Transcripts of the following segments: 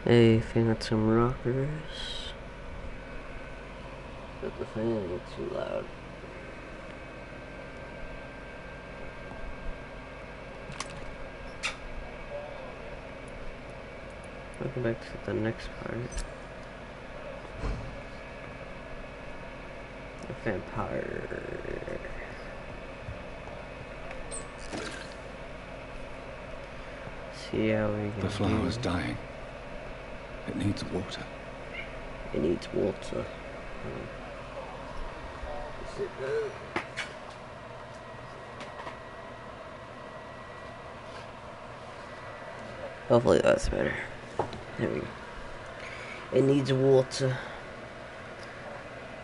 Hey, got some rockers. But the fan gets too loud. Welcome back to the next part. The Vampyr. See how we can The flower's dying. It needs water. It needs water. Hopefully that's better. There we go. It needs water.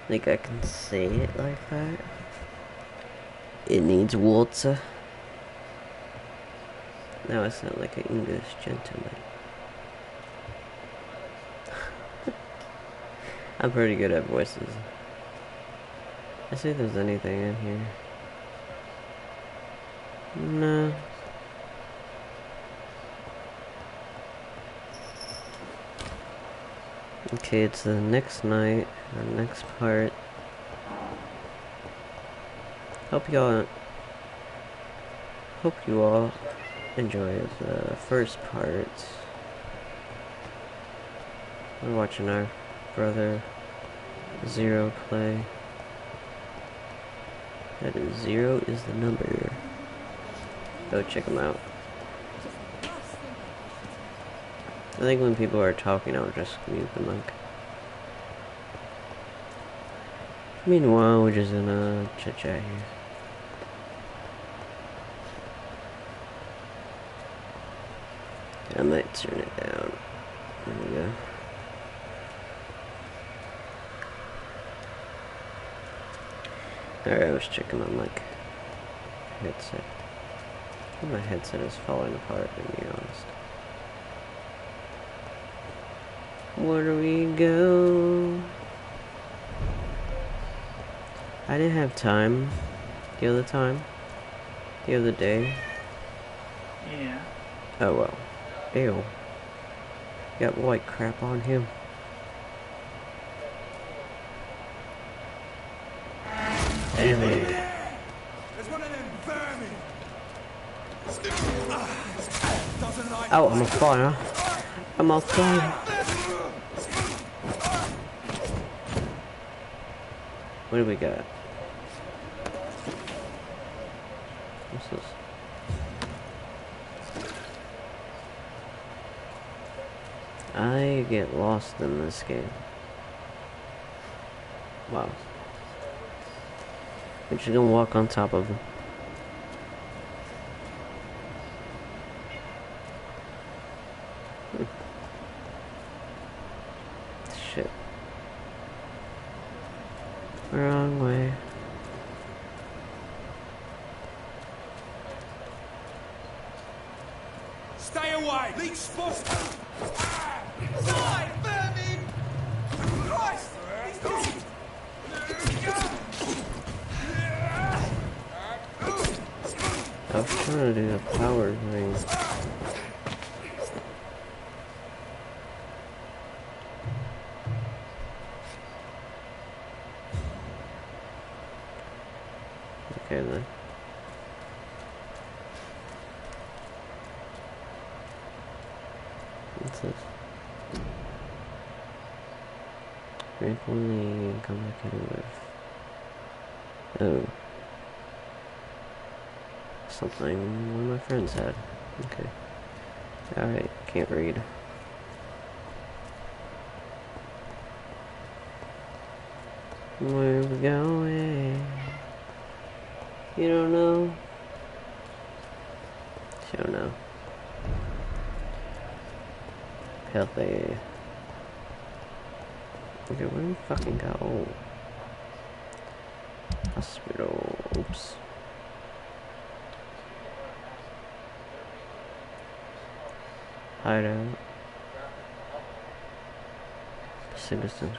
Think I can say it like that? It needs water. Now I sound like an English gentleman. I'm pretty good at voices. Let's see if there's anything in here. No. Okay, it's the next night, or next part. Hope you all enjoy the first part. We're watching our brother Zero play. That is 0 is the number. Go check him out. I think when people are talking, I'll just mute the mic. Meanwhile, we're just gonna chit chat here. I might turn it down. There we go. Alright, I was checking my mic. Headset. I think my headset is falling apart, to be honest. Where do we go? I didn't have time the other day. Yeah. Oh well. Ew. Got white crap on him. Anyway. There's one of them vermin. Oh, I'm on fire. I'm on fire. What do we got? What's this? I get lost in this game. Wow. We're just gonna walk on top of them. Shit. Wrong way. Stay away! Leech spot! Die, vermin! Christ! I was trying to do the power thing. Okay then. What's this? Frequently complicated with... Oh. Something one of my friends had. Okay. Alright, can't read. Where we going? You don't know? Don't know. Healthy. Okay, where do we fucking go? Hospital. Oops. Hideout. Citizens.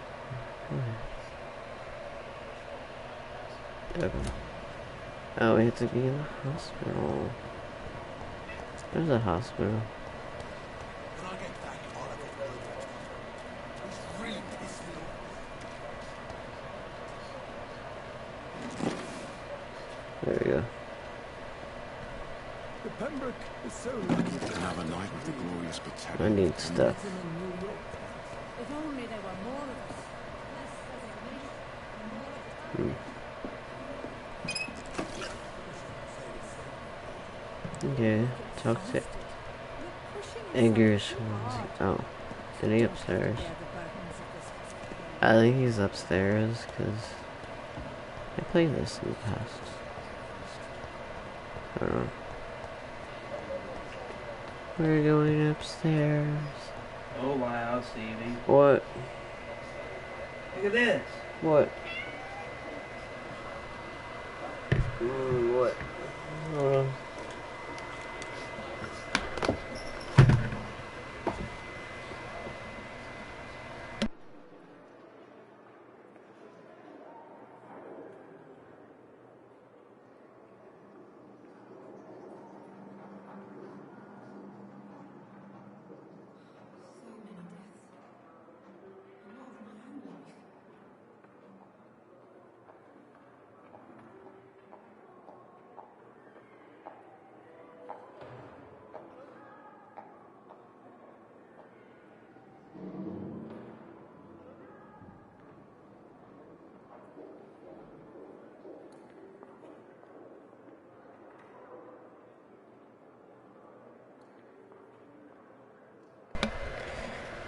Okay. Oh, we have to be in the hospital. There's a hospital. When I get back, I'll have a word with The Pembroke is so lucky to have a night with the glorious battalion. I need stuff. If only there were more of us. Okay, talk to Edgar Swansea. Oh, did he upstairs? I think he's upstairs because I played this in the past. I don't know. We're going upstairs. Oh wow, Stevie. What? Look at this. What? What? Hold on.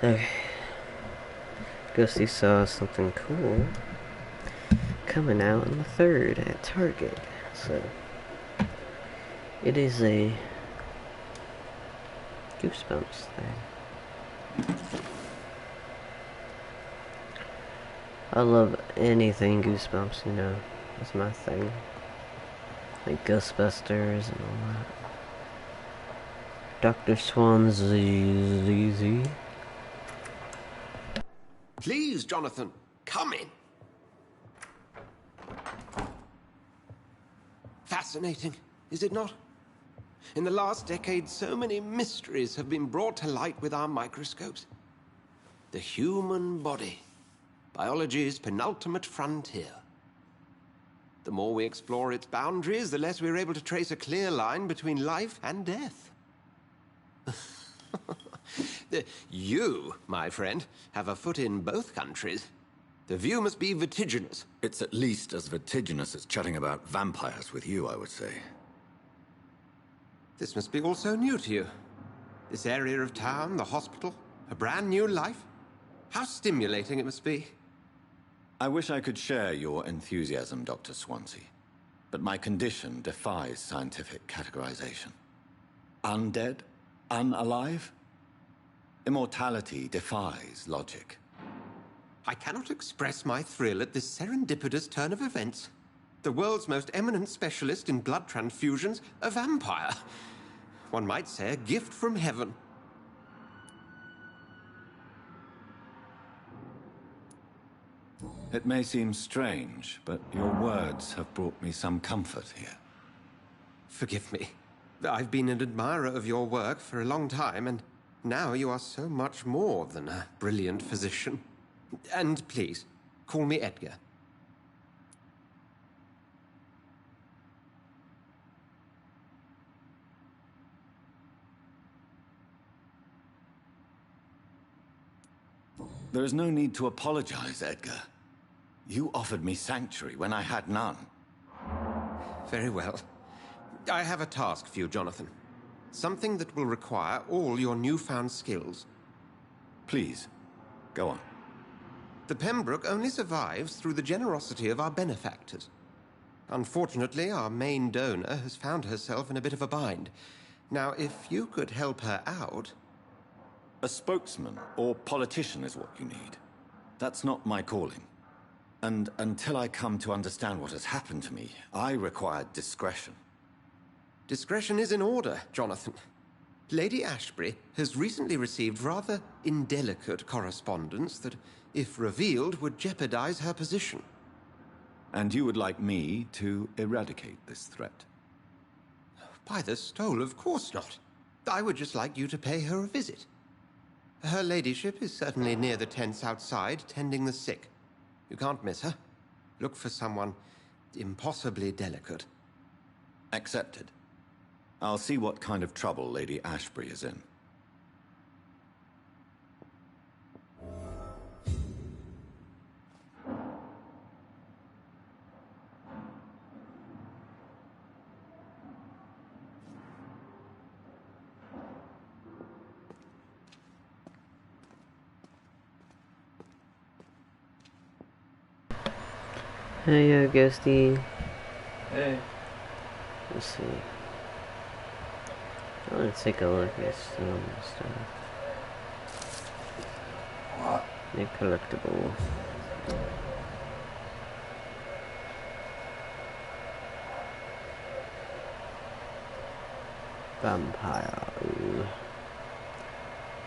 Okay. Ghosty saw something cool coming out on the 3rd at Target. So it is a Goosebumps thing. I love anything Goosebumps, you know. That's my thing. Like Ghostbusters and all that. Dr. Swansea. Please, Jonathan, come in. Fascinating, is it not? In the last decade, so many mysteries have been brought to light with our microscopes. The human body, biology's penultimate frontier. The more we explore its boundaries, the less we're able to trace a clear line between life and death. You, my friend, have a foot in both countries. The view must be vertiginous. It's at least as vertiginous as chatting about vampires with you, I would say. This must be all so new to you. This area of town, the hospital, a brand new life. How stimulating it must be. I wish I could share your enthusiasm, Dr. Swansea. But my condition defies scientific categorization. Undead? Unalive? Immortality defies logic. I cannot express my thrill at this serendipitous turn of events. The world's most eminent specialist in blood transfusions, a vampire. One might say a gift from heaven. It may seem strange, but your words have brought me some comfort here. Forgive me. I've been an admirer of your work for a long time, and now you are so much more than a brilliant physician. And please, call me Edgar. There is no need to apologize, Edgar. You offered me sanctuary when I had none. Very well. I have a task for you, Jonathan. Something that will require all your newfound skills. Please, go on. The Pembroke only survives through the generosity of our benefactors. Unfortunately, our main donor has found herself in a bit of a bind. Now, if you could help her out... A spokesman or politician is what you need. That's not my calling. And until I come to understand what has happened to me, I require discretion. Discretion is in order, Jonathan. Lady Ashbury has recently received rather indelicate correspondence that, if revealed, would jeopardize her position. And you would like me to eradicate this threat? By the stole, of course not. I would just like you to pay her a visit. Her ladyship is certainly near the tents outside, tending the sick. You can't miss her. Look for someone impossibly delicate. Accepted. I'll see what kind of trouble Lady Ashbury is in. Hey, Ghosty. Hey. Let's see. I want to take a look at some stuff. What? A collectible. Vampyr. Ooh.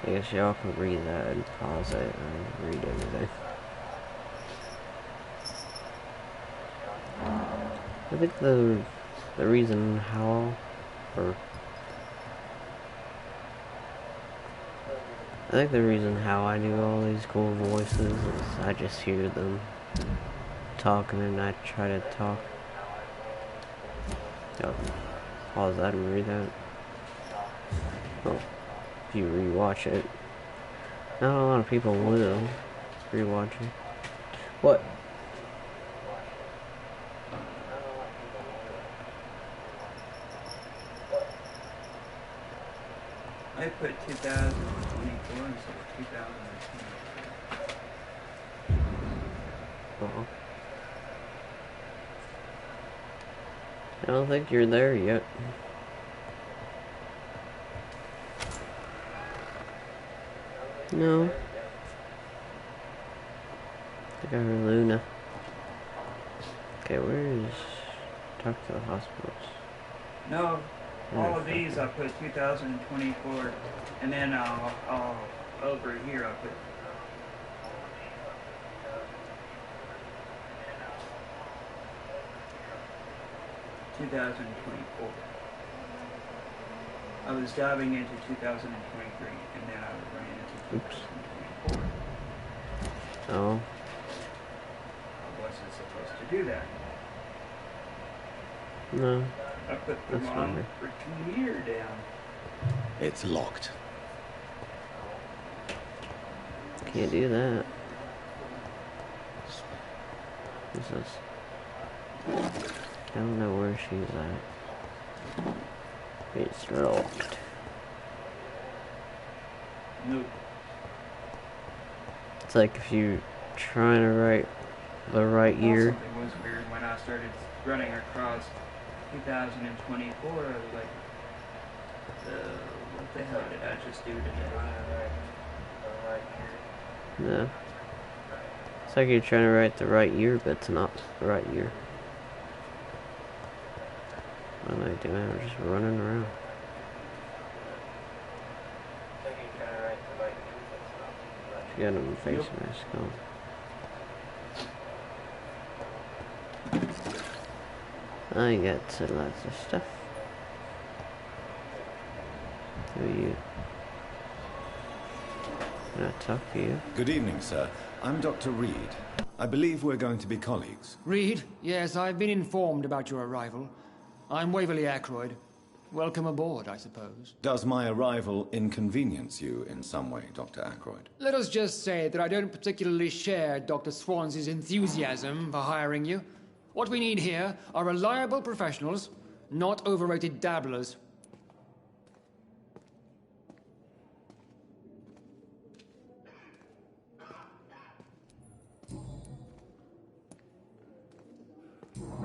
I guess y'all can read that and pause it and read everything. I think the reason how, or I think the reason how I do all these cool voices is I just hear them talking and I try to talk. Oh, pause that and read that. Oh, if you rewatch it. Not a lot of people will rewatch it. What? I put 2024 instead of 2020. Uh-oh. I don't think you're there yet. No. I got her Luna. Okay, where is... Talk to the hospitals. No, all of these I put 2024, and then I'll over here I put 2024. I was diving into 2023, and then I ran into 2024. Oh. I wasn't supposed to do that. No. I put the That's wrong fine. freaking year down. It's locked. Can't do that. What's this? I don't know where she's at. It's locked. Nope. It's like if you're trying to write the right year. Something was weird when I started running across 2024. I was like, what the hell did I just do today? No. It's like you're trying to write the right year, but it's not the right year. What am I doing? I'm just running around. She got a face mask on. I got lots of stuff. Who are you? Can I talk to you? Good evening, sir. I'm Dr. Reed. I believe we're going to be colleagues. Reed? Yes, I've been informed about your arrival. I'm Waverly Ackroyd. Welcome aboard, I suppose. Does my arrival inconvenience you in some way, Dr. Ackroyd? Let us just say that I don't particularly share Dr. Swansea's enthusiasm for hiring you. What we need here are reliable professionals, not overrated dabblers.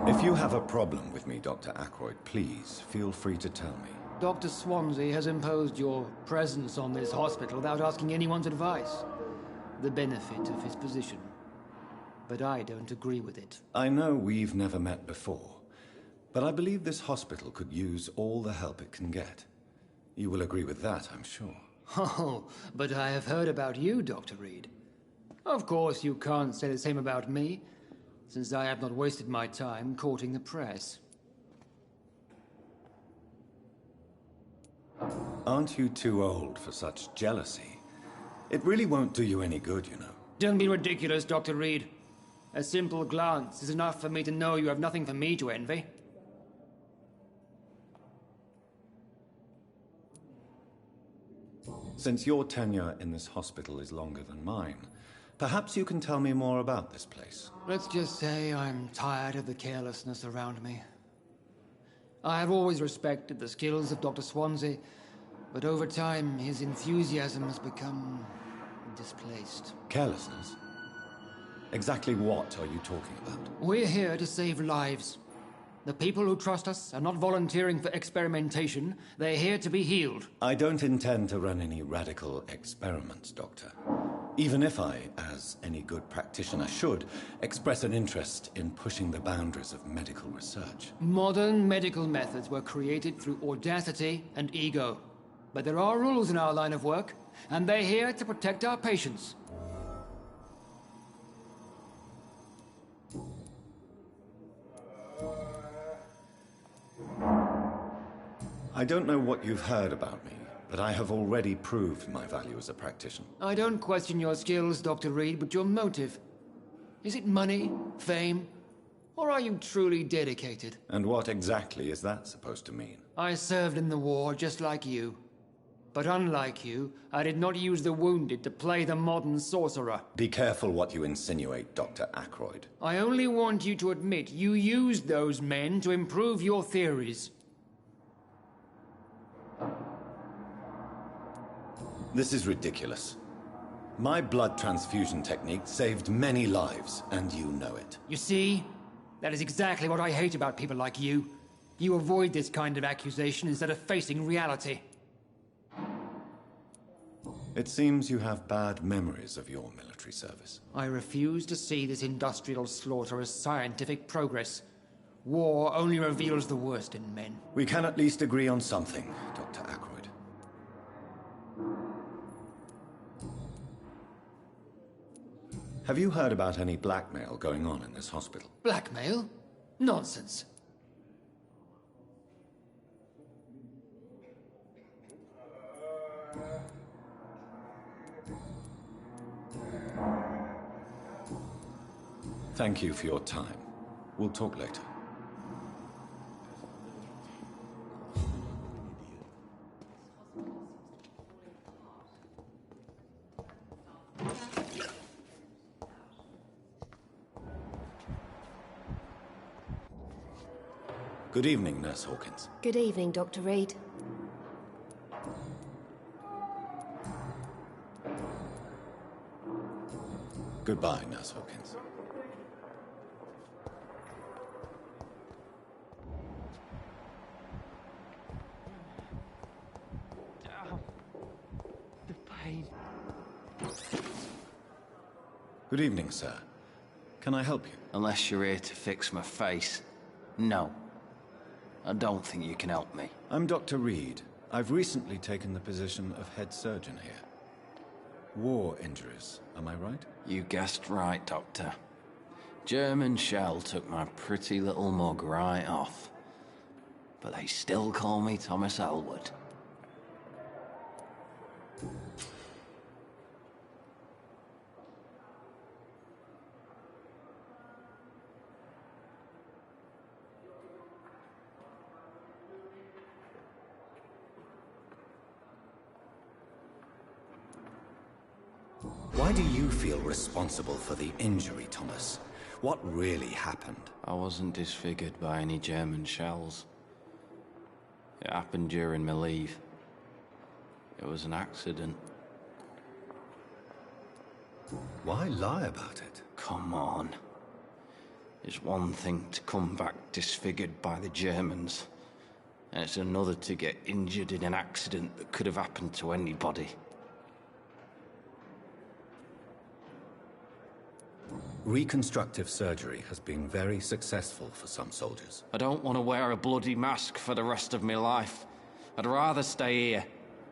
If you have a problem with me, Dr. Ackroyd, please feel free to tell me. Dr. Swansea has imposed your presence on this hospital without asking anyone's advice. The benefit of his position. But I don't agree with it. I know we've never met before, but I believe this hospital could use all the help it can get. You will agree with that, I'm sure. Oh, but I have heard about you, Dr. Reed. Of course, you can't say the same about me, since I have not wasted my time courting the press. Aren't you too old for such jealousy? It really won't do you any good, you know. Don't be ridiculous, Dr. Reed. A simple glance is enough for me to know you have nothing for me to envy. Since your tenure in this hospital is longer than mine, perhaps you can tell me more about this place. Let's just say I'm tired of the carelessness around me. I have always respected the skills of Dr. Swansea, but over time, his enthusiasm has become displaced. Carelessness? Exactly what are you talking about? We're here to save lives. The people who trust us are not volunteering for experimentation. They're here to be healed. I don't intend to run any radical experiments, Doctor. Even if I, as any good practitioner should, express an interest in pushing the boundaries of medical research. Modern medical methods were created through audacity and ego. But there are rules in our line of work, and they're here to protect our patients. I don't know what you've heard about me, but I have already proved my value as a practitioner. I don't question your skills, Dr. Reed, but your motive. Is it money, fame, or are you truly dedicated? And what exactly is that supposed to mean? I served in the war just like you. But unlike you, I did not use the wounded to play the modern sorcerer. Be careful what you insinuate, Dr. Ackroyd. I only want you to admit you used those men to improve your theories. This is ridiculous. My blood transfusion technique saved many lives, and you know it. You see? That is exactly what I hate about people like you. You avoid this kind of accusation instead of facing reality. It seems you have bad memories of your military service. I refuse to see this industrial slaughter as scientific progress. War only reveals the worst in men. We can at least agree on something, Dr. Ackroyd. Have you heard about any blackmail going on in this hospital? Blackmail? Nonsense. Thank you for your time. We'll talk later. Good evening, Nurse Hawkins. Good evening, Dr. Reed. Goodbye, Nurse Hawkins. The pain. Good evening, sir. Can I help you? Unless you're here to fix my face. No. I don't think you can help me. I'm Dr. Reed. I've recently taken the position of head surgeon here. War injuries, am I right? You guessed right, Doctor. German shell took my pretty little mug right off. But they still call me Thomas Elwood. Why do you feel responsible for the injury, Thomas? What really happened? I wasn't disfigured by any German shells. It happened during my leave. It was an accident. Why lie about it? Come on. It's one thing to come back disfigured by the Germans, and it's another to get injured in an accident that could have happened to anybody. Reconstructive surgery has been very successful for some soldiers. I don't want to wear a bloody mask for the rest of my life. I'd rather stay here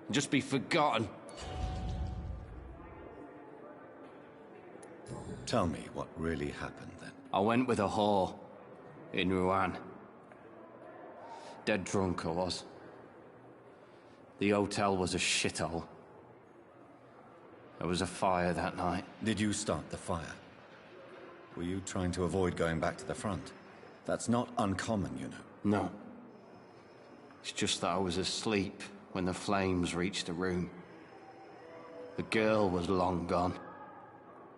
and just be forgotten. Tell me what really happened then. I went with a whore in Rouen. Dead drunk I was. The hotel was a shithole. There was a fire that night. Did you start the fire? Were you trying to avoid going back to the front? That's not uncommon, you know. No. It's just that I was asleep when the flames reached the room. The girl was long gone.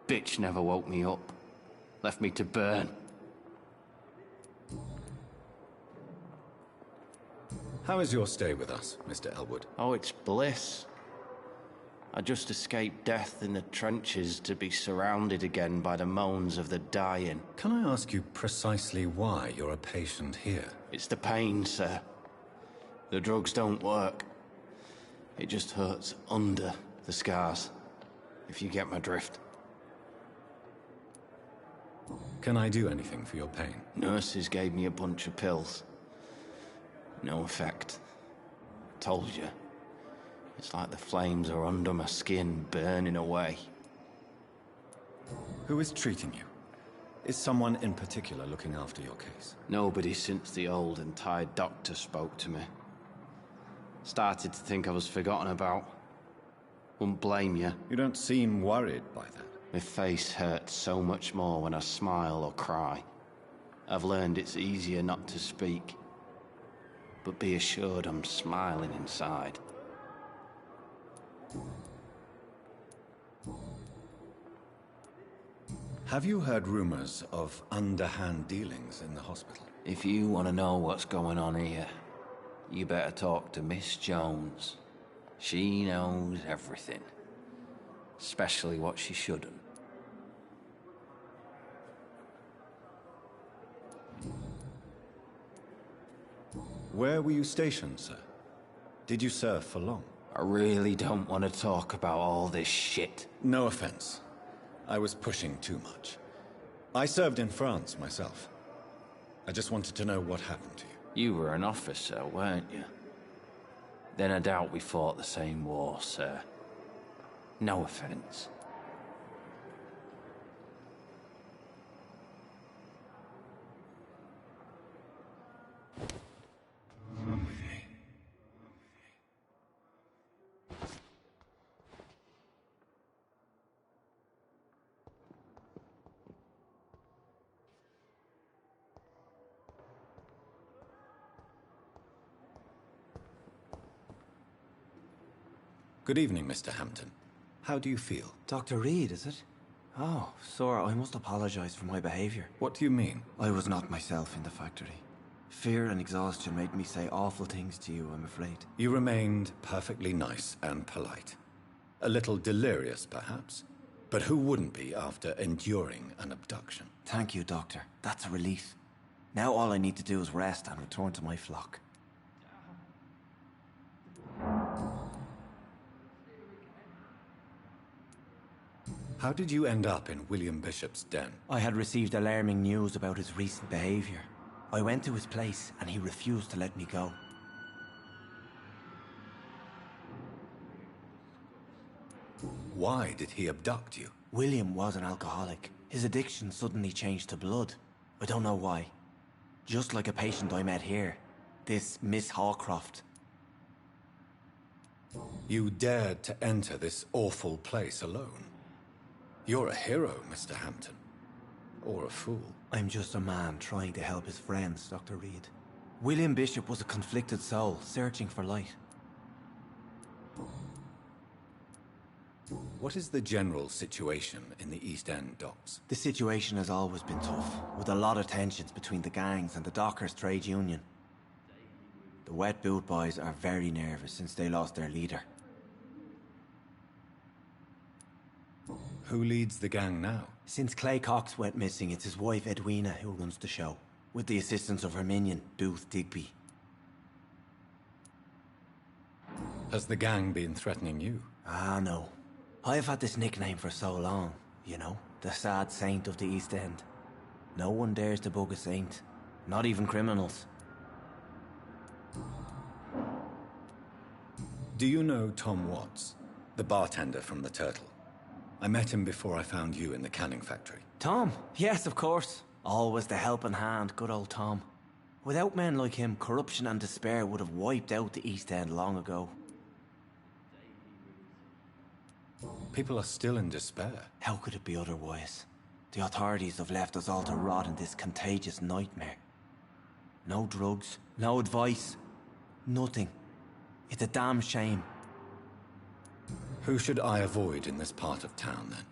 Bitch never woke me up. Left me to burn. How is your stay with us, Mr. Elwood? Oh, it's bliss. I just escaped death in the trenches to be surrounded again by the moans of the dying. Can I ask you precisely why you're a patient here? It's the pain, sir. The drugs don't work. It just hurts under the scars, if you get my drift. Can I do anything for your pain? Nurses gave me a bunch of pills. No effect. Told you. It's like the flames are under my skin, burning away. Who is treating you? Is someone in particular looking after your case? Nobody since the old and tired doctor spoke to me. Started to think I was forgotten about. Wouldn't blame you. You don't seem worried by that. My face hurts so much more when I smile or cry. I've learned it's easier not to speak. But be assured I'm smiling inside. Have you heard rumors of underhand dealings in the hospital? If you want to know what's going on here, you better talk to Miss Jones. She knows everything. Especially what she shouldn't. Where were you stationed, sir? Did you serve for long? I really don't want to talk about all this shit. No offense. I was pushing too much. I served in France myself. I just wanted to know what happened to you. You were an officer, weren't you? Then I doubt we fought the same war, sir. No offense. Good evening, Mr. Hampton. How do you feel? Dr. Reed, is it? Oh, sir, I must apologize for my behavior. What do you mean? I was not myself in the factory. Fear and exhaustion made me say awful things to you, I'm afraid. You remained perfectly nice and polite. A little delirious, perhaps. But who wouldn't be after enduring an abduction? Thank you, Doctor. That's a relief. Now all I need to do is rest and return to my flock. How did you end up in William Bishop's den? I had received alarming news about his recent behavior. I went to his place and he refused to let me go. Why did he abduct you? William was an alcoholic. His addiction suddenly changed to blood. I don't know why. Just like a patient I met here. This Miss Hawcroft. You dared to enter this awful place alone. You're a hero, Mr. Hampton. Or a fool. I'm just a man trying to help his friends, Dr. Reed. William Bishop was a conflicted soul, searching for light. What is the general situation in the East End docks? The situation has always been tough, with a lot of tensions between the gangs and the dockers' trade union. The Wet Boot Boys are very nervous since they lost their leader. Who leads the gang now? Since Clay Cox went missing, it's his wife Edwina who runs the show, with the assistance of her minion, Booth Digby. Has the gang been threatening you? Ah, no. I've had this nickname for so long, you know, the sad saint of the East End. No one dares to bug a saint, not even criminals. Do you know Tom Watts, the bartender from the Turtle? I met him before I found you in the canning factory. Tom? Yes, of course. Always the helping hand, good old Tom. Without men like him, corruption and despair would have wiped out the East End long ago. People are still in despair. How could it be otherwise? The authorities have left us all to rot in this contagious nightmare. No drugs, no advice, nothing. It's a damn shame. Who should I avoid in this part of town, then?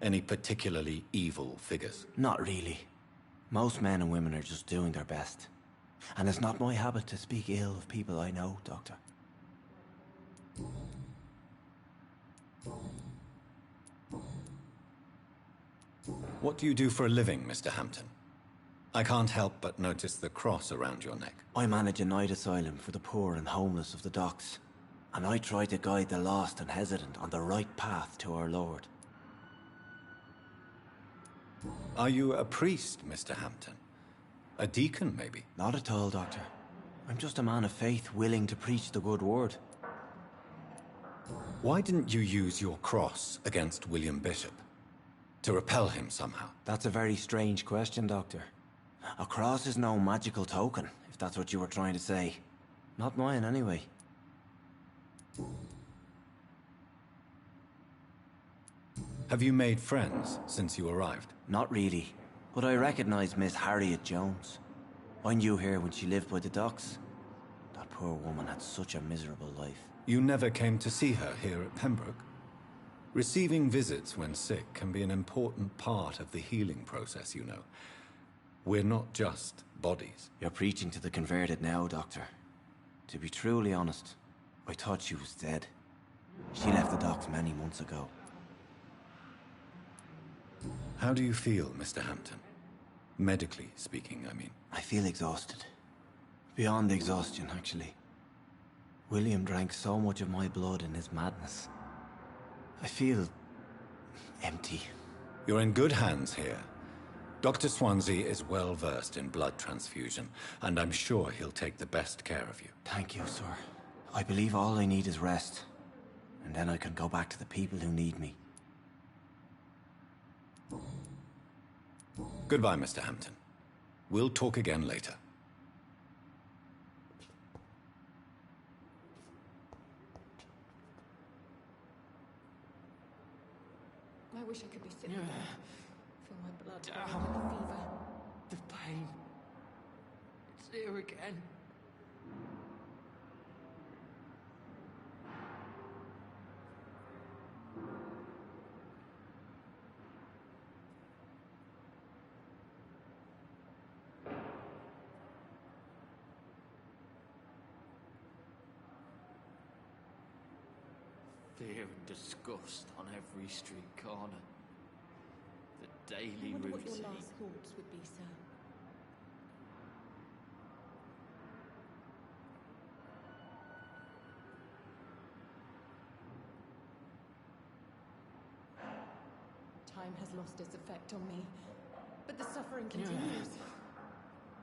Any particularly evil figures? Not really. Most men and women are just doing their best. And it's not my habit to speak ill of people I know, Doctor. What do you do for a living, Mr. Hampton? I can't help but notice the cross around your neck. I manage a night asylum for the poor and homeless of the docks. And I try to guide the lost and hesitant on the right path to our Lord. Are you a priest, Mr. Hampton? A deacon, maybe? Not at all, Doctor. I'm just a man of faith willing to preach the good word. Why didn't you use your cross against William Bishop? To repel him somehow? That's a very strange question, Doctor. A cross is no magical token, if that's what you were trying to say. Not mine, anyway. Have you made friends since you arrived? Not really, but I recognize Miss Harriet Jones. I knew her when she lived by the docks. That poor woman had such a miserable life. You never came to see her here at Pembroke? Receiving visits when sick can be an important part of the healing process, you know. We're not just bodies. You're preaching to the converted now, Doctor. To be truly honest, I thought she was dead. She left the docks many months ago. How do you feel, Mr. Hampton? Medically speaking, I mean. I feel exhausted. Beyond exhaustion, actually. William drank so much of my blood in his madness. I feel empty. You're in good hands here. Dr. Swansea is well versed in blood transfusion, and I'm sure he'll take the best care of you. Thank you, sir. I believe all I need is rest. And then I can go back to the people who need me. Goodbye, Mr. Hampton. We'll talk again later. I wish I could be sitting there. Feel my blood boiling with the fever. The pain. It's here again. Fear and disgust on every street corner. The daily I wonder what routine. your last thoughts would be, sir. Time has lost its effect on me, but the suffering continues.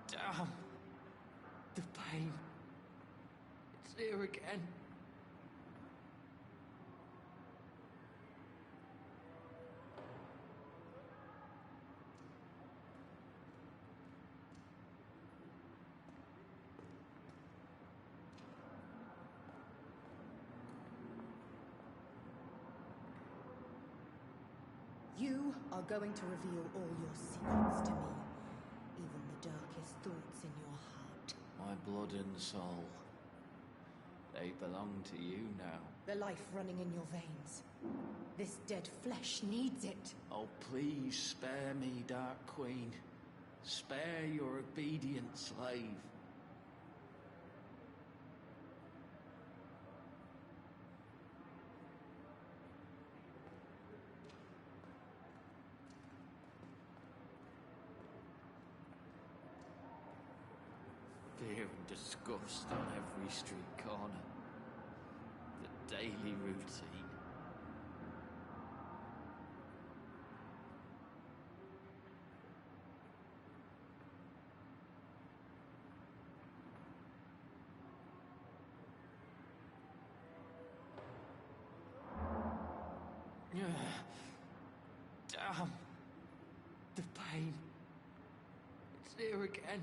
Damn. The pain. It's here again. You are going to reveal all your secrets to me, even the darkest thoughts in your heart. My blood and soul. They belong to you now. The life running in your veins. This dead flesh needs it. Oh, please spare me, Dark Queen. Spare your obedient slave. Fear and disgust on every street corner. The daily routine. Damn. The pain. It's here again.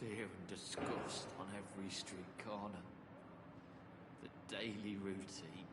fear and disgust on every street corner. The daily routine.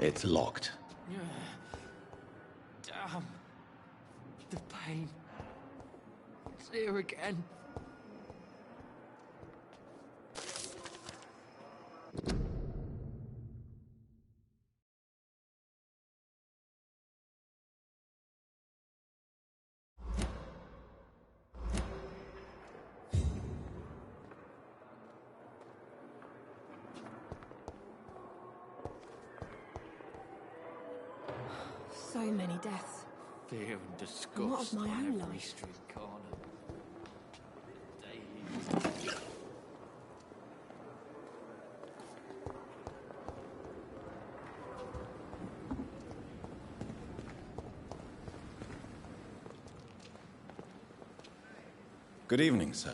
It's locked. Damn. The pain. It's here again. So many deaths. Fear and disgust And what of my on own every life? street corner. Daily. Good evening, sir.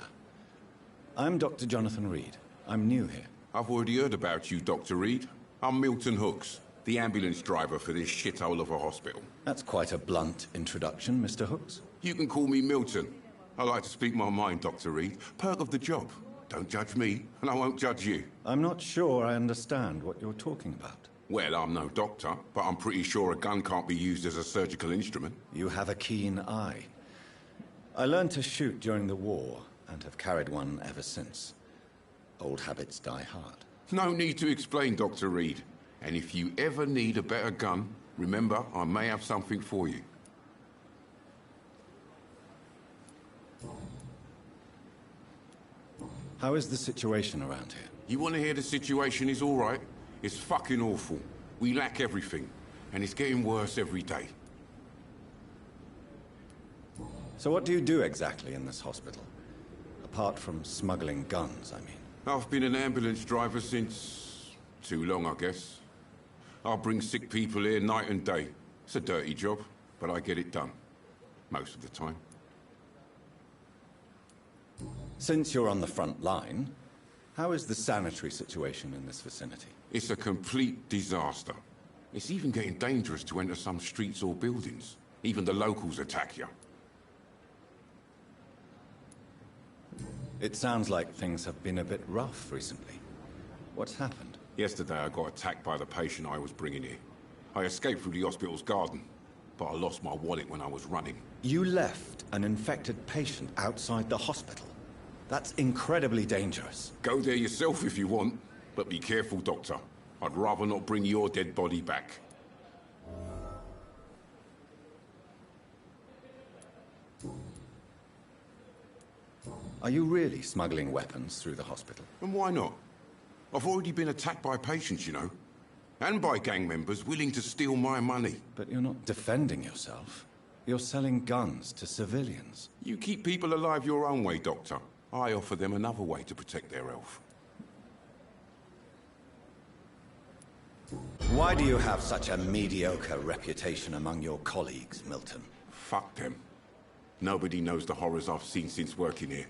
I'm Dr. Jonathan Reed. I'm new here. I've already heard about you, Dr. Reed. I'm Milton Hooks, the ambulance driver for this shithole of a hospital. That's quite a blunt introduction, Mr. Hooks. You can call me Milton. I like to speak my mind, Dr. Reed. Perk of the job. Don't judge me, and I won't judge you. I'm not sure I understand what you're talking about. Well, I'm no doctor, but I'm pretty sure a gun can't be used as a surgical instrument. You have a keen eye. I learned to shoot during the war, and have carried one ever since. Old habits die hard. No need to explain, Dr. Reed. And if you ever need a better gun, remember, I may have something for you. How is the situation around here? You want to hear the situation is all right? It's fucking awful. We lack everything, and it's getting worse every day. So what do you do exactly in this hospital? Apart from smuggling guns, I mean. I've been an ambulance driver since... too long, I guess. I bring sick people here night and day. It's a dirty job, but I get it done. Most of the time. Since you're on the front line, how is the sanitary situation in this vicinity? It's a complete disaster. It's even getting dangerous to enter some streets or buildings. Even the locals attack you. It sounds like things have been a bit rough recently. What's happened? Yesterday I got attacked by the patient I was bringing here. I escaped through the hospital's garden, but I lost my wallet when I was running. You left an infected patient outside the hospital? That's incredibly dangerous. Go there yourself if you want, but be careful, Doctor. I'd rather not bring your dead body back. Are you really smuggling weapons through the hospital? And why not? I've already been attacked by patients, you know. And by gang members willing to steal my money. But you're not defending yourself. You're selling guns to civilians. You keep people alive your own way, Doctor. I offer them another way to protect their health. Why do you have such a mediocre reputation among your colleagues, Milton? Fuck them. Nobody knows the horrors I've seen since working here.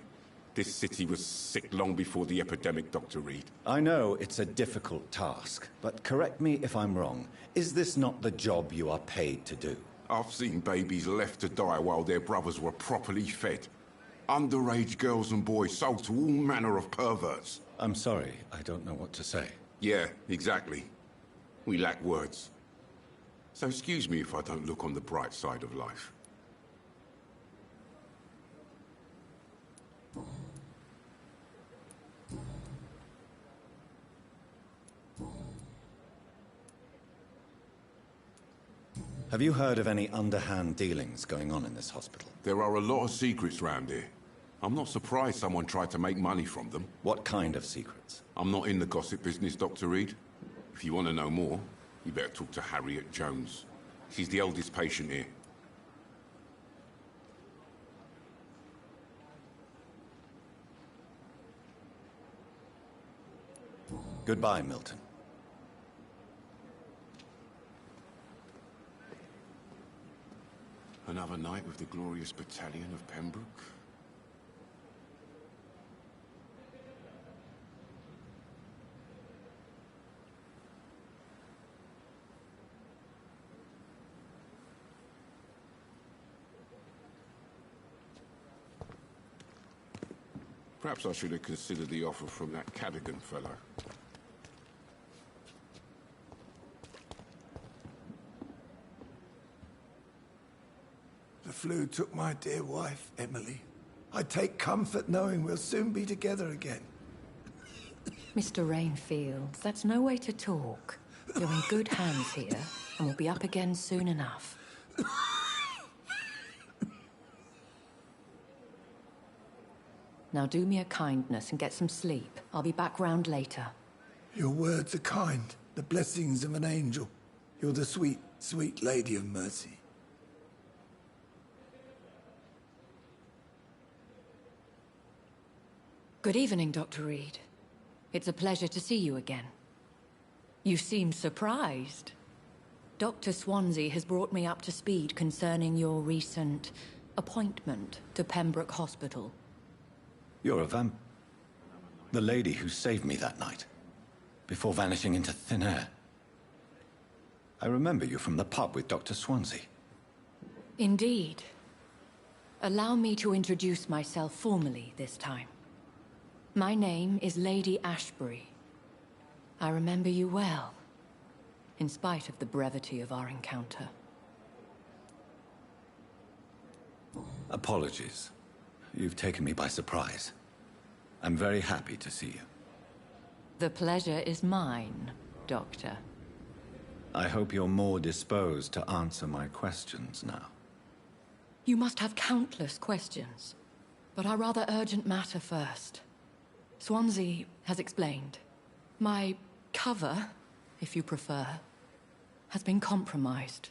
This city was sick long before the epidemic, Dr. Reed. I know it's a difficult task, but correct me if I'm wrong. Is this not the job you are paid to do? I've seen babies left to die while their brothers were properly fed. Underage girls and boys sold to all manner of perverts. I'm sorry, I don't know what to say. Yeah, exactly. We lack words. So excuse me if I don't look on the bright side of life. Have you heard of any underhand dealings going on in this hospital? There are a lot of secrets round here. I'm not surprised someone tried to make money from them. What kind of secrets? I'm not in the gossip business, Dr. Reed. If you want to know more, you better talk to Harriet Jones. She's the oldest patient here. Goodbye, Milton. Another night with the glorious battalion of Pembroke? Perhaps I should have considered the offer from that Cadogan fellow. flu took my dear wife, Emily. I take comfort knowing we'll soon be together again. Mr. Rainfield, that's no way to talk. You're in good hands here, and we'll be up again soon enough. Now do me a kindness and get some sleep. I'll be back round later. Your words are kind, the blessings of an angel. You're the sweet, sweet Lady of Mercy. Good evening, Dr. Reed. It's a pleasure to see you again. You seem surprised. Dr. Swansea has brought me up to speed concerning your recent appointment to Pembroke Hospital. You're a the lady who saved me that night, before vanishing into thin air. I remember you from the pub with Dr. Swansea. Indeed. Allow me to introduce myself formally this time. My name is Lady Ashbury. I remember you well, in spite of the brevity of our encounter. Apologies. You've taken me by surprise. I'm very happy to see you. The pleasure is mine, Doctor. I hope you're more disposed to answer my questions now. You must have countless questions, but our rather urgent matter first. Swansea has explained. My cover, if you prefer, has been compromised.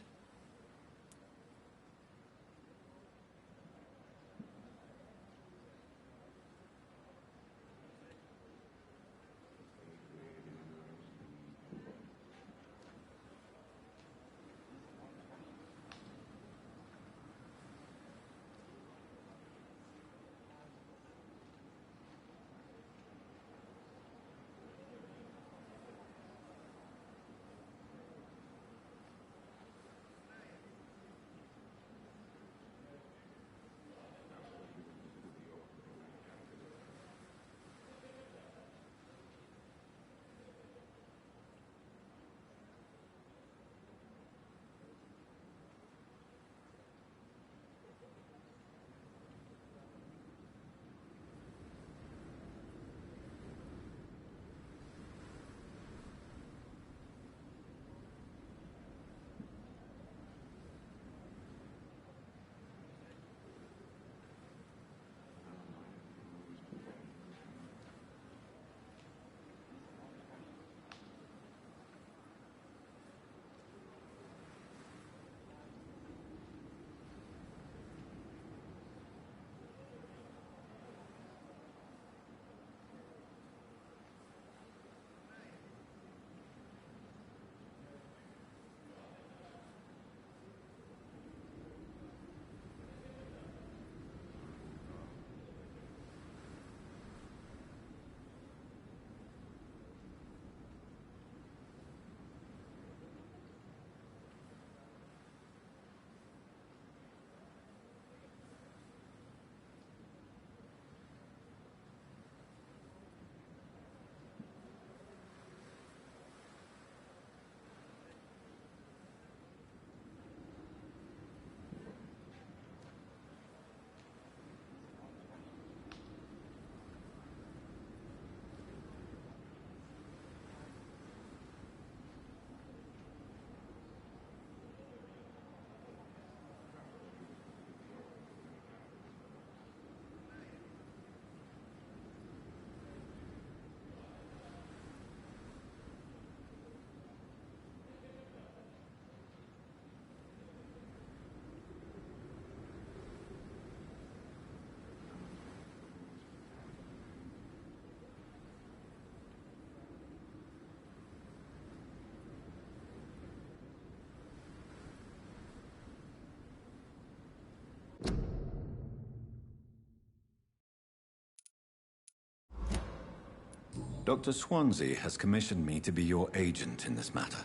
Dr. Swansea has commissioned me to be your agent in this matter.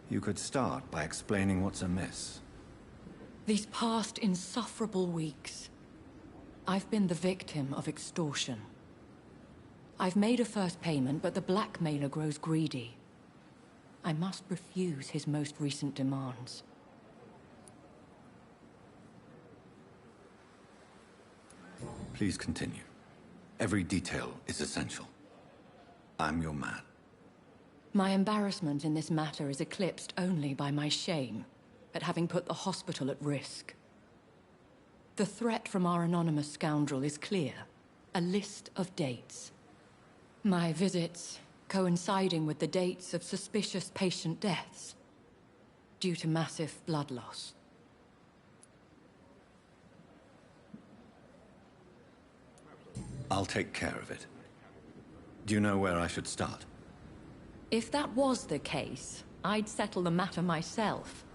You could start by explaining what's amiss. These past insufferable weeks, I've been the victim of extortion. I've made a first payment, but the blackmailer grows greedy. I must refuse his most recent demands. Please continue. Every detail is essential. I'm your man. My embarrassment in this matter is eclipsed only by my shame at having put the hospital at risk. The threat from our anonymous scoundrel is clear. A list of dates. My visits coinciding with the dates of suspicious patient deaths due to massive blood loss. I'll take care of it. Do you know where I should start? If that was the case, I'd settle the matter myself.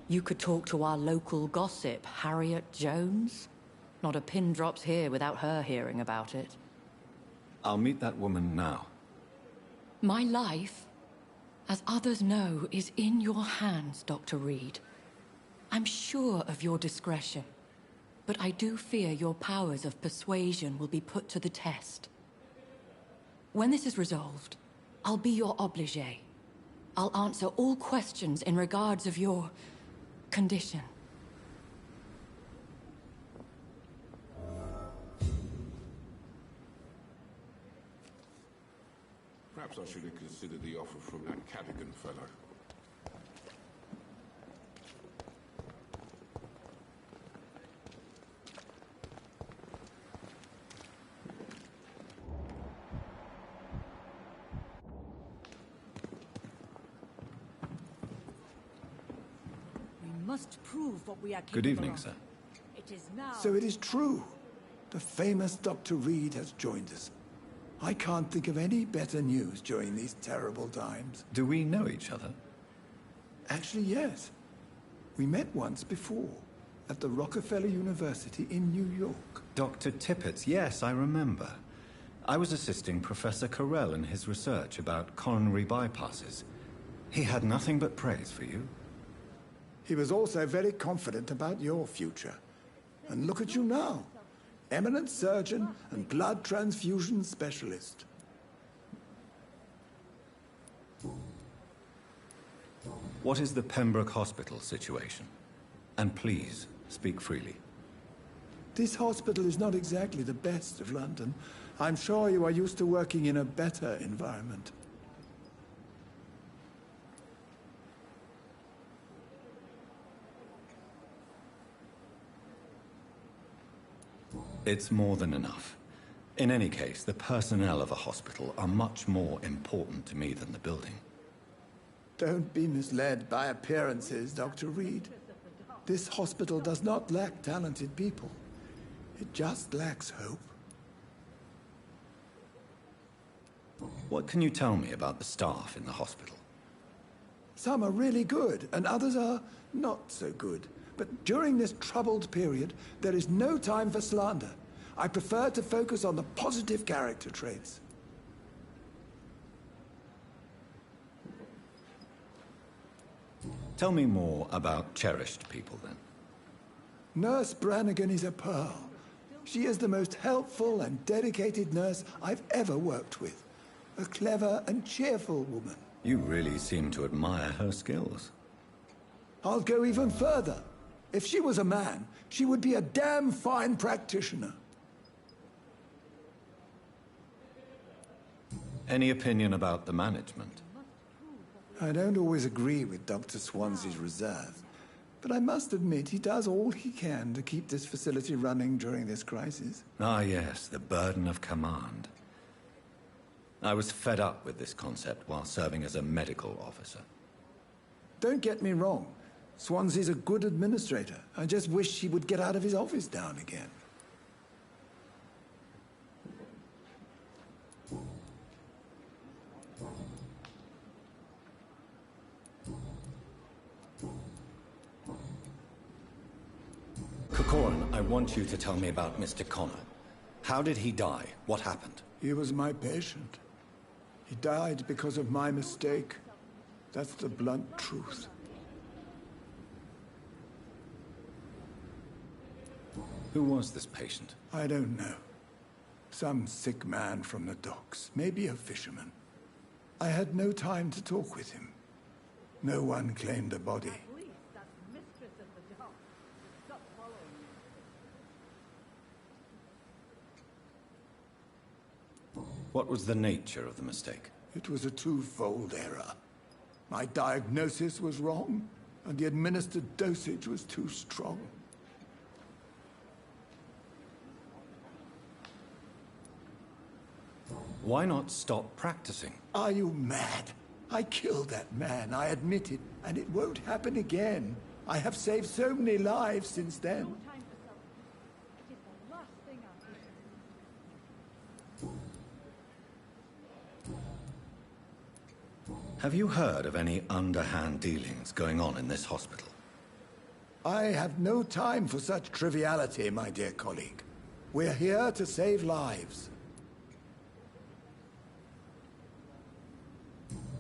You could talk to our local gossip, Harriet Jones. Not a pin drops here without her hearing about it. I'll meet that woman now. My life, as others know, is in your hands, Dr. Reed. I'm sure of your discretion, but I do fear your powers of persuasion will be put to the test. When this is resolved, I'll be your obligé. I'll answer all questions in regards of your condition. Perhaps I should have considered the offer from that Cadogan fellow. We must prove what we are capable Good evening, of. sir. It is now. So it is true. The famous Dr. Reed has joined us. I can't think of any better news during these terrible times. Do we know each other? Actually, yes. We met once before, at the Rockefeller University in New York. Dr. Tippett, yes, I remember. I was assisting Professor Carell in his research about coronary bypasses. He had nothing but praise for you. He was also very confident about your future. And look at you now. Eminent surgeon and blood transfusion specialist. What is the Pembroke Hospital situation? And please, speak freely. This hospital is not exactly the best of London. I'm sure you are used to working in a better environment. It's more than enough. In any case, the personnel of a hospital are much more important to me than the building. Don't be misled by appearances, Dr. Reed. This hospital does not lack talented people. It just lacks hope. What can you tell me about the staff in the hospital? Some are really good, and others are not so good. But during this troubled period, there is no time for slander. I prefer to focus on the positive character traits. Tell me more about cherished people, then. Nurse Brannigan is a pearl. She is the most helpful and dedicated nurse I've ever worked with. A clever and cheerful woman. You really seem to admire her skills. I'll go even further. If she was a man, she would be a damn fine practitioner. Any opinion about the management? I don't always agree with Dr. Swansea's reserve, but I must admit he does all he can to keep this facility running during this crisis. Ah, yes, the burden of command. I was fed up with this concept while serving as a medical officer. Don't get me wrong. Swansea's a good administrator. I just wish he would get out of his office down again. Corcoran, I want you to tell me about Mr. Connor. How did he die? What happened? He was my patient. He died because of my mistake. That's the blunt truth. Who was this patient? I don't know. Some sick man from the docks, maybe a fisherman. I had no time to talk with him. No one claimed a body. What was the nature of the mistake? It was a twofold error. My diagnosis was wrong, and the administered dosage was too strong. Why not stop practicing? Are you mad? I killed that man, I admit it, and it won't happen again. I have saved so many lives since then. Have you heard of any underhand dealings going on in this hospital? I have no time for such triviality, my dear colleague. We're here to save lives.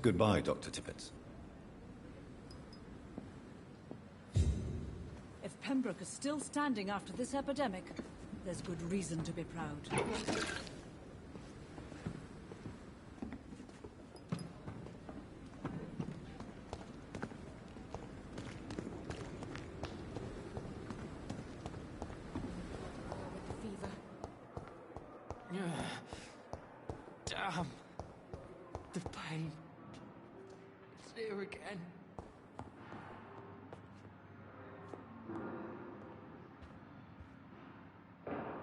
Goodbye, Dr. Tippett. If Pembroke is still standing after this epidemic, there's good reason to be proud. Damn. The pain. It's here again.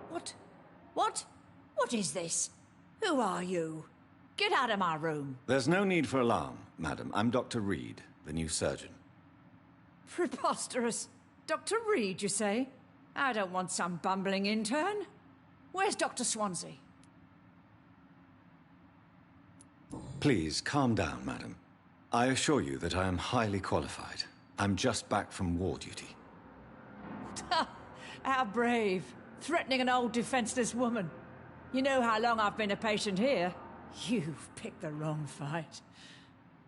What? What? What is this? Who are you? Get out of my room. There's no need for alarm, madam. I'm Dr. Reed, the new surgeon. Preposterous. Dr. Reed, you say? I don't want some bumbling intern. Where's Dr. Swansea? Please, calm down, madam. I assure you that I am highly qualified. I'm just back from war duty. How brave. Threatening an old defenseless woman. You know how long I've been a patient here. You've picked the wrong fight.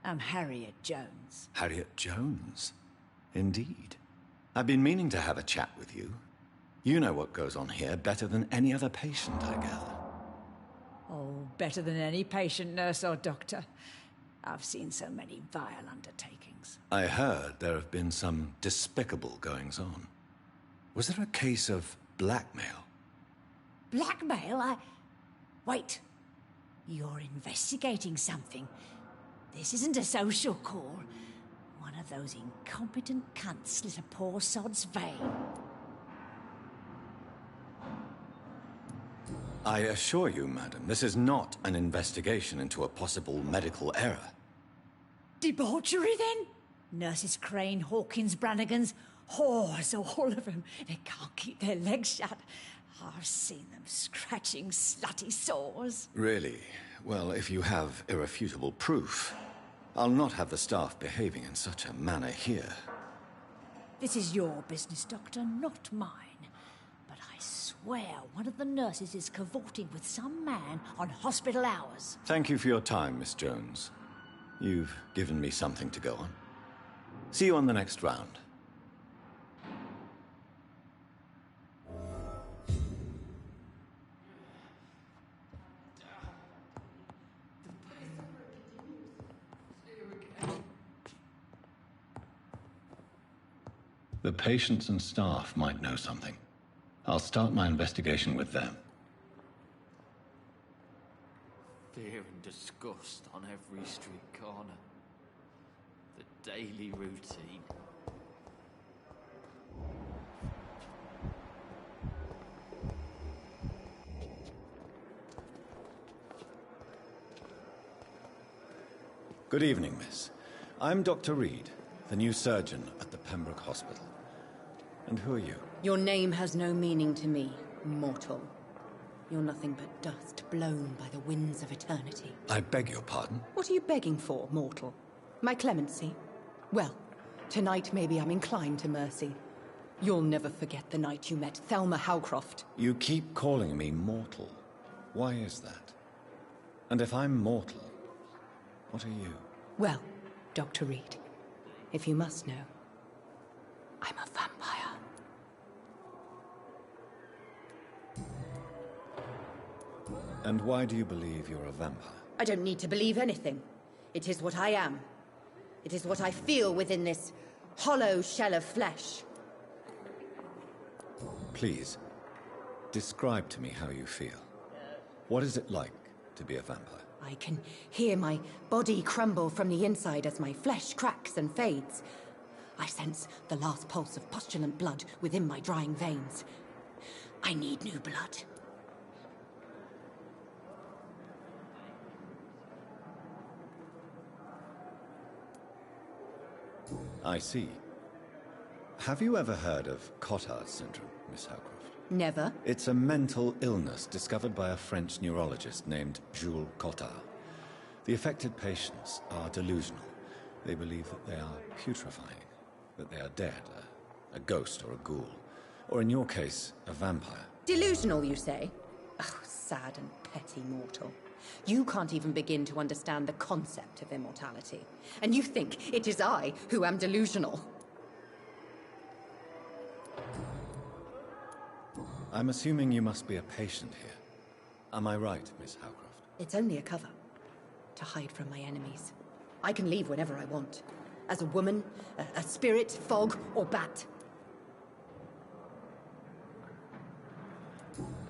I'm Harriet Jones. Harriet Jones? Indeed. I've been meaning to have a chat with you. You know what goes on here better than any other patient, I gather. Oh, better than any patient, nurse or doctor. I've seen so many vile undertakings. I heard there have been some despicable goings-on. Was there a case of blackmail? Blackmail? Wait. You're investigating something. This isn't a social call. One of those incompetent cunts slit a poor sod's vein. I assure you, madam, this is not an investigation into a possible medical error. Debauchery, then? Nurses Crane, Hawkins, Brannigans, whores, all of them. They can't keep their legs shut. I've seen them scratching slutty sores. Really? Well, if you have irrefutable proof, I'll not have the staff behaving in such a manner here. This is your business, Doctor, not mine. But I swear one of the nurses is cavorting with some man on hospital hours. Thank you for your time, Miss Jones. You've given me something to go on. See you on the next round. The patients and staff might know something. I'll start my investigation with them. Fear and disgust on every street corner. The daily routine. Good evening, miss. I'm Dr. Reed, the new surgeon at the Pembroke Hospital. And who are you? Your name has no meaning to me, mortal. You're nothing but dust blown by the winds of eternity. I beg your pardon? What are you begging for, mortal? My clemency? Well, tonight maybe I'm inclined to mercy. You'll never forget the night you met Thelma Howcroft. You keep calling me mortal. Why is that? And if I'm mortal, what are you? Well, Dr. Reed, if you must know, I'm a vampire. And why do you believe you're a vampire? I don't need to believe anything. It is what I am. It is what I feel within this hollow shell of flesh. Please, describe to me how you feel. What is it like to be a vampire? I can hear my body crumble from the inside as my flesh cracks and fades. I sense the last pulse of postulant blood within my drying veins. I need new blood. I see. Have you ever heard of Cotard syndrome, Miss Howcroft? Never. It's a mental illness discovered by a French neurologist named Jules Cotard. The affected patients are delusional. They believe that they are putrefying, that they are dead, a ghost or a ghoul, or in your case, a vampire. Delusional, you say? Oh, sad and petty mortal. You can't even begin to understand the concept of immortality. And you think it is I who am delusional. I'm assuming you must be a patient here. Am I right, Miss Howcroft? It's only a cover. To hide from my enemies. I can leave whenever I want. As a woman, a spirit, fog, or bat.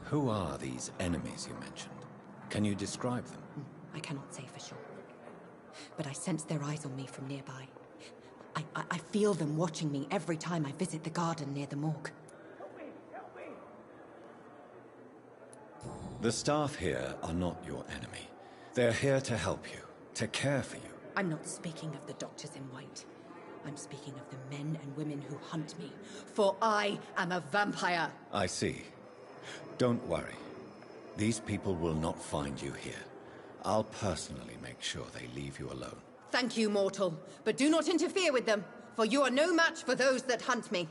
Who are these enemies you mentioned? Can you describe them? I cannot say for sure. But I sense their eyes on me from nearby. I feel them watching me every time I visit the garden near the morgue. The staff here are not your enemy. They're here to help you, to care for you. I'm not speaking of the doctors in white. I'm speaking of the men and women who hunt me. For I am a vampire. I see. Don't worry. These people will not find you here. I'll personally make sure they leave you alone. Thank you, mortal. But do not interfere with them, for you are no match for those that hunt me.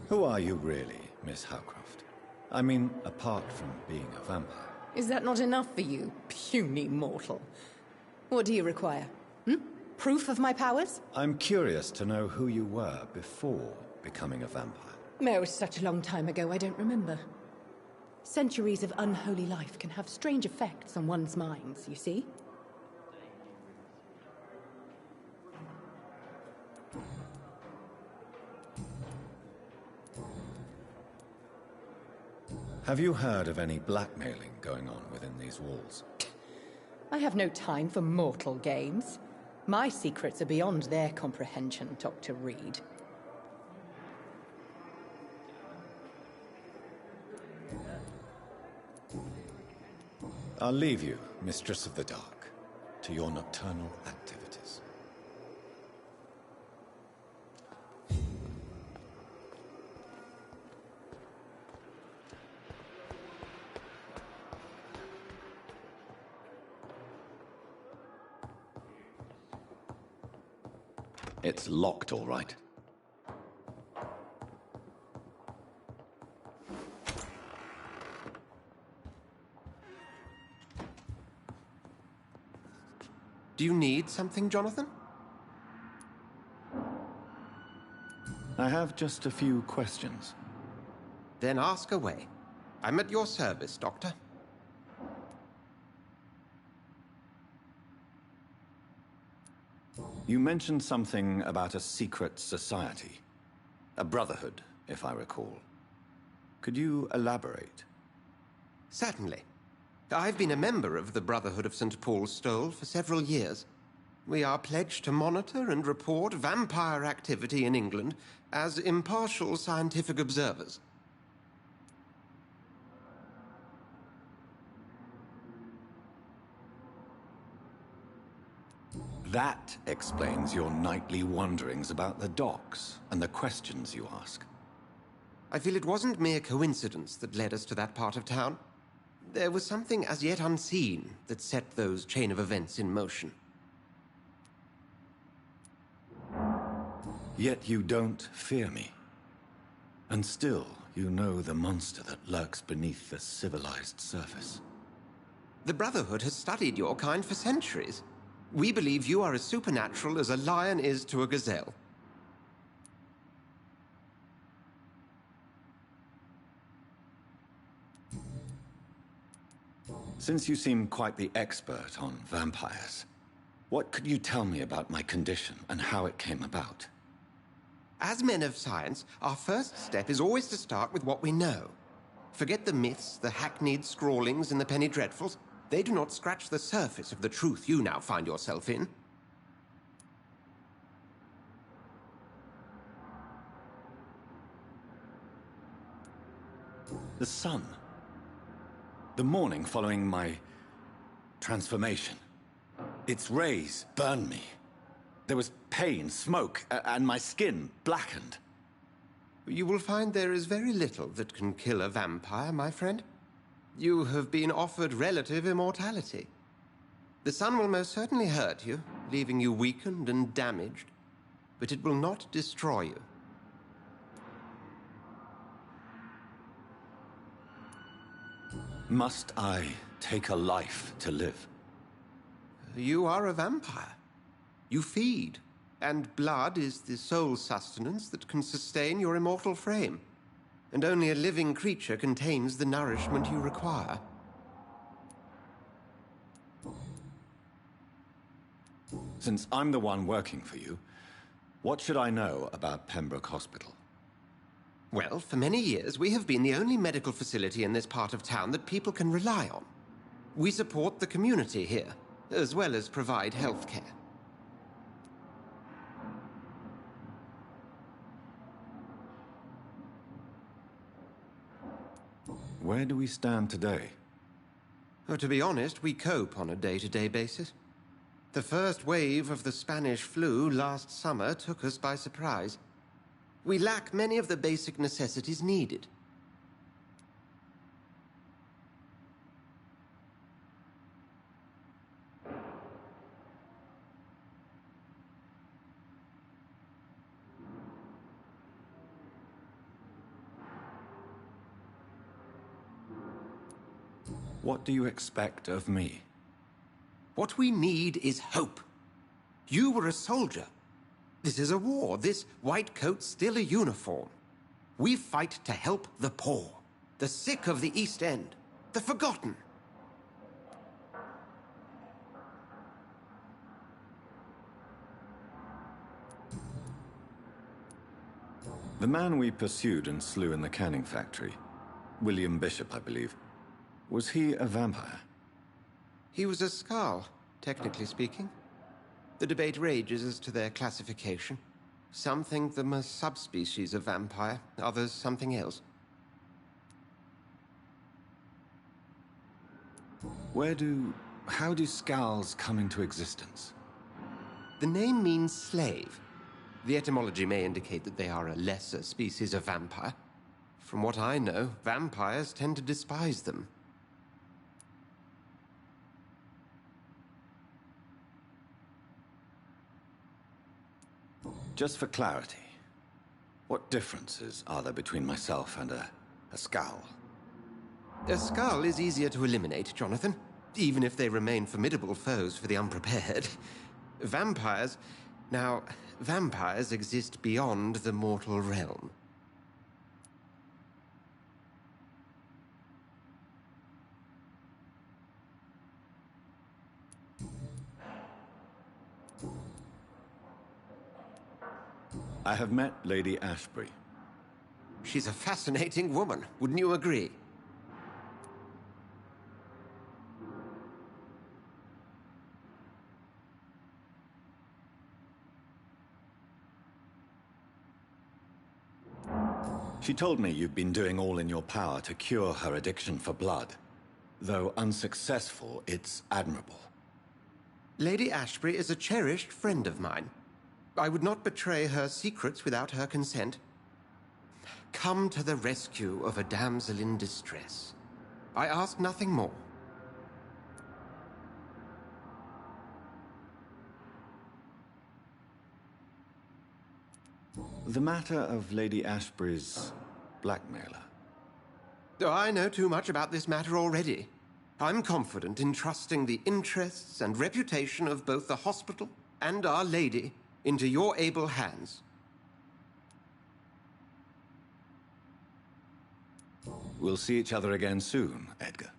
Who are you really, Miss Howcroft? I mean, apart from being a vampire. Is that not enough for you, puny mortal? What do you require? Proof of my powers? I'm curious to know who you were before becoming a vampire. It was such a long time ago, I don't remember. Centuries of unholy life can have strange effects on one's minds, you see? Have you heard of any blackmailing going on within these walls? I have no time for mortal games. My secrets are beyond their comprehension, Dr. Reed. I'll leave you, Mistress of the Dark, to your nocturnal activities. It's locked, all right. Do you need something, Jonathan? I have just a few questions. Then ask away. I'm at your service, Doctor. You mentioned something about a secret society. A brotherhood, if I recall. Could you elaborate? Certainly. I've been a member of the Brotherhood of St. Paul's Stole for several years. We are pledged to monitor and report vampire activity in England as impartial scientific observers. That explains your nightly wanderings about the docks and the questions you ask. I feel it wasn't mere coincidence that led us to that part of town. There was something as yet unseen that set those chain of events in motion. Yet you don't fear me. And still, you know the monster that lurks beneath the civilized surface. The Brotherhood has studied your kind for centuries. We believe you are as supernatural as a lion is to a gazelle. Since you seem quite the expert on vampires, what could you tell me about my condition and how it came about? As men of science, our first step is always to start with what we know. Forget the myths, the hackneyed scrawlings, and the penny dreadfuls. They do not scratch the surface of the truth you now find yourself in. The sun. The morning following my transformation. Its rays burned me. There was pain, smoke, and my skin blackened. You will find there is very little that can kill a vampire, my friend. You have been offered relative immortality. The sun will most certainly hurt you, leaving you weakened and damaged, but it will not destroy you. Must I take a life to live? You are a vampire. You feed, and blood is the sole sustenance that can sustain your immortal frame. And only a living creature contains the nourishment you require. Since I'm the one working for you, what should I know about Pembroke Hospital? Well, for many years, we have been the only medical facility in this part of town that people can rely on. We support the community here, as well as provide health care. Where do we stand today? Oh, to be honest, we cope on a day-to-day basis. The first wave of the Spanish flu last summer took us by surprise. We lack many of the basic necessities needed. What do you expect of me? What we need is hope. You were a soldier. This is a war. This white coat's still a uniform. We fight to help the poor, the sick of the East End, the forgotten. The man we pursued and slew in the canning factory, William Bishop, I believe, was he a vampire? He was a Skald, technically speaking. The debate rages as to their classification. Some think them a subspecies of vampire, others something else. How do Skalds come into existence? The name means slave. The etymology may indicate that they are a lesser species of vampire. From what I know, vampires tend to despise them. Just for clarity, what differences are there between myself and a Skald? A Skald is easier to eliminate, Jonathan, even if they remain formidable foes for the unprepared. Vampires... Now, vampires exist beyond the mortal realm. I have met Lady Ashbury. She's a fascinating woman, wouldn't you agree? She told me you've been doing all in your power to cure her addiction for blood. Though unsuccessful, it's admirable. Lady Ashbury is a cherished friend of mine. I would not betray her secrets without her consent. Come to the rescue of a damsel in distress. I ask nothing more. The matter of Lady Ashbury's blackmailer. Oh, I know too much about this matter already. I'm confident in trusting the interests and reputation of both the hospital and Our Lady into your able hands. We'll see each other again soon, Edgar.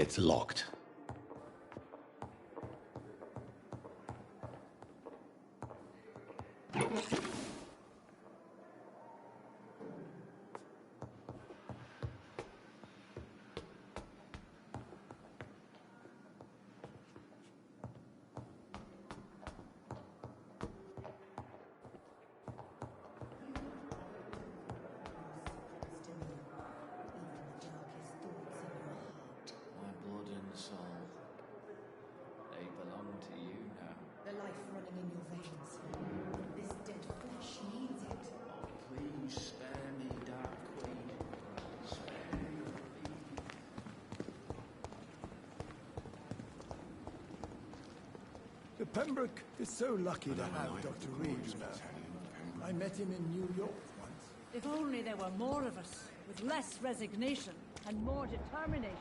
It's locked. My blood and soul, they belong to you now. The life running in your veins. This dead flesh needs it. Oh, please spare me, Dark Queen. Spare me. The Pembroke is so lucky to have Dr. Reed, you know. I met him in New York once. If only there were more of us, with less resignation and more determination.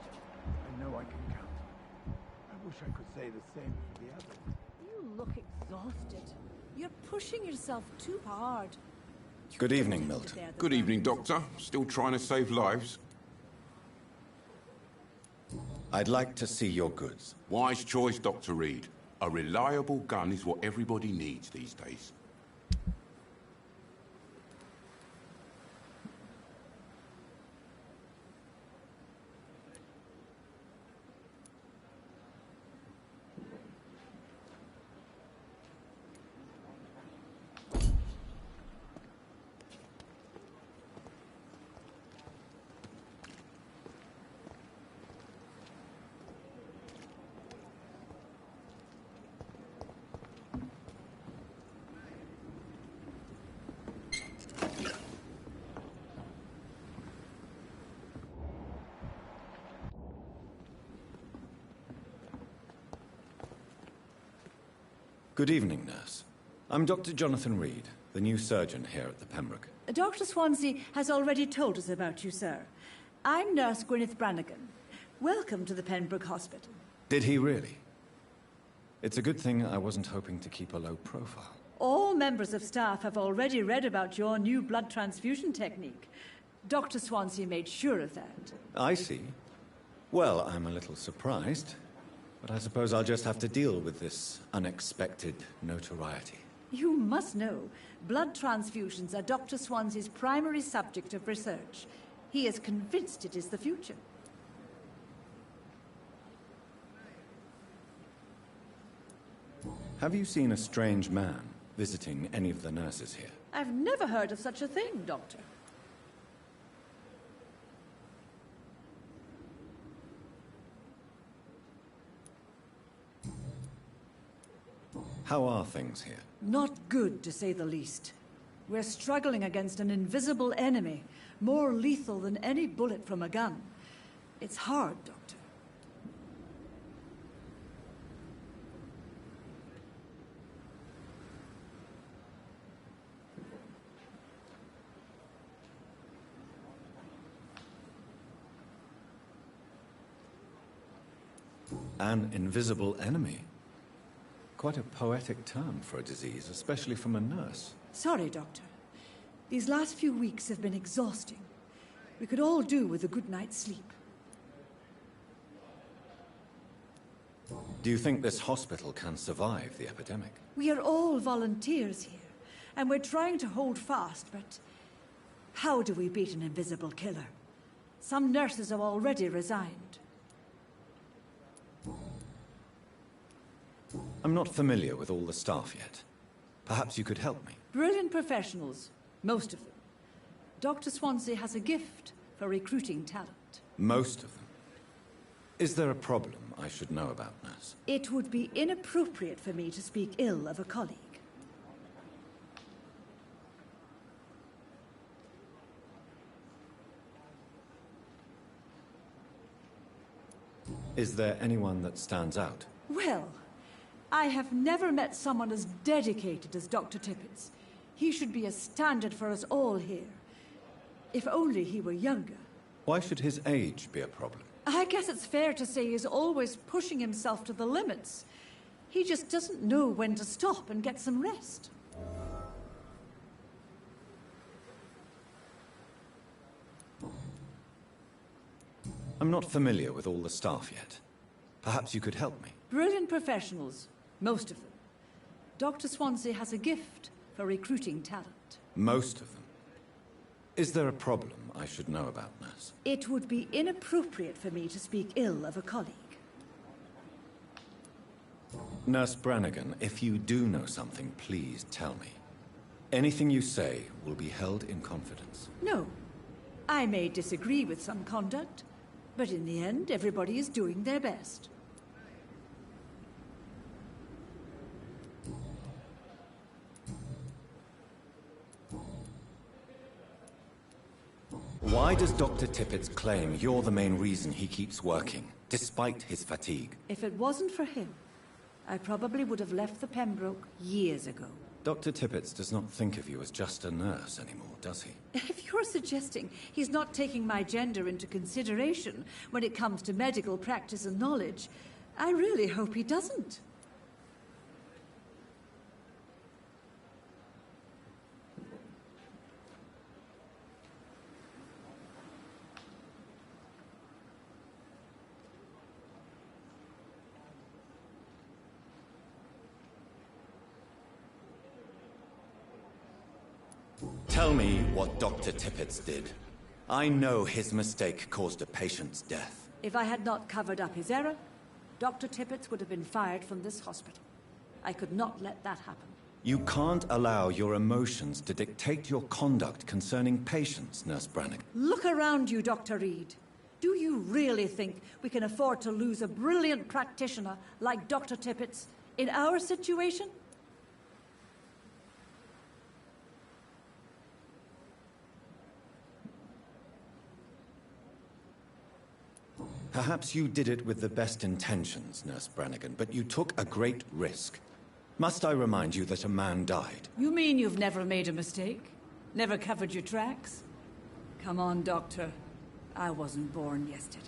I know I can count. I wish I could say the same for the others. You look exhausted. You're pushing yourself too hard. Good evening, Milton. Good evening, Doctor. Still trying to save lives? I'd like to see your goods. Wise choice, Dr. Reed. A reliable gun is what everybody needs these days. Good evening, nurse. I'm Dr. Jonathan Reed, the new surgeon here at the Pembroke. Dr. Swansea has already told us about you, sir. I'm Nurse Gwyneth Brannigan. Welcome to the Pembroke Hospital. Did he really? It's a good thing I wasn't hoping to keep a low profile. All members of staff have already read about your new blood transfusion technique. Dr. Swansea made sure of that. I see. Well, I'm a little surprised, but I suppose I'll just have to deal with this unexpected notoriety. You must know, blood transfusions are Dr. Swansea's primary subject of research. He is convinced it is the future. Have you seen a strange man visiting any of the nurses here? I've never heard of such a thing, Doctor. How are things here? Not good, to say the least. We're struggling against an invisible enemy, more lethal than any bullet from a gun. It's hard, Doctor. An invisible enemy? Quite a poetic term for a disease, especially from a nurse. Sorry, Doctor. These last few weeks have been exhausting. We could all do with a good night's sleep. Do you think this hospital can survive the epidemic? We are all volunteers here, and we're trying to hold fast, but how do we beat an invisible killer? Some nurses have already resigned. I'm not familiar with all the staff yet. Perhaps you could help me. Brilliant professionals, most of them. Dr. Swansea has a gift for recruiting talent. Most of them. Is there a problem I should know about, nurse? It would be inappropriate for me to speak ill of a colleague. Is there anyone that stands out? Well, I have never met someone as dedicated as Dr. Tippett. He should be a standard for us all here. If only he were younger. Why should his age be a problem? I guess it's fair to say he's always pushing himself to the limits. He just doesn't know when to stop and get some rest. I'm not familiar with all the staff yet. Perhaps you could help me. Brilliant professionals, most of them. Dr. Swansea has a gift for recruiting talent. Most of them. Is there a problem I should know about, nurse? It would be inappropriate for me to speak ill of a colleague. Nurse Brannigan, if you do know something, please tell me. Anything you say will be held in confidence. No. I may disagree with some conduct, but in the end, everybody is doing their best. Why does Dr. Tippett claim you're the main reason he keeps working, despite his fatigue? If it wasn't for him, I probably would have left the Pembroke years ago. Dr. Tippett does not think of you as just a nurse anymore, does he? If you're suggesting he's not taking my gender into consideration when it comes to medical practice and knowledge, I really hope he doesn't. Tell me what Dr. Tippett did. I know his mistake caused a patient's death. If I had not covered up his error, Dr. Tippett would have been fired from this hospital. I could not let that happen. You can't allow your emotions to dictate your conduct concerning patients, Nurse Brannigan. Look around you, Dr. Reed. Do you really think we can afford to lose a brilliant practitioner like Dr. Tippett in our situation? Perhaps you did it with the best intentions, Nurse Brannigan, but you took a great risk. Must I remind you that a man died? You mean you've never made a mistake? Never covered your tracks? Come on, Doctor. I wasn't born yesterday.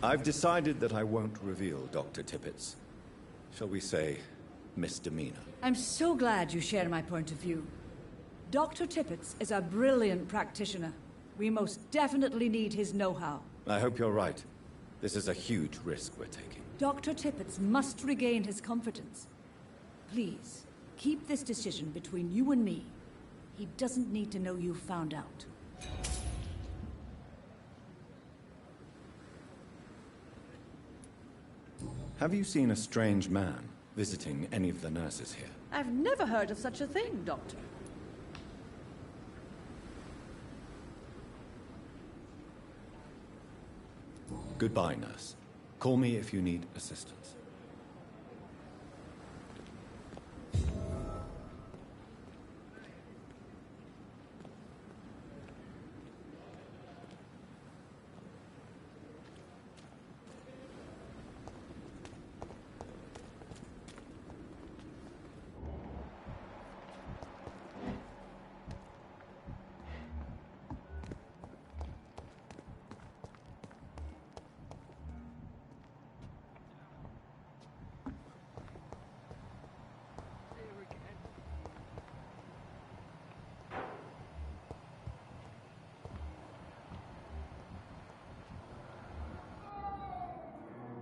I've decided that I won't reveal Dr. Tippett's, shall we say, misdemeanor. I'm so glad you share my point of view. Dr. Tippett is a brilliant practitioner. We most definitely need his know-how. I hope you're right. This is a huge risk we're taking. Dr. Tippett must regain his confidence. Please, keep this decision between you and me. He doesn't need to know you found out. Have you seen a strange man visiting any of the nurses here? I've never heard of such a thing, Doctor. Goodbye, nurse. Call me if you need assistance.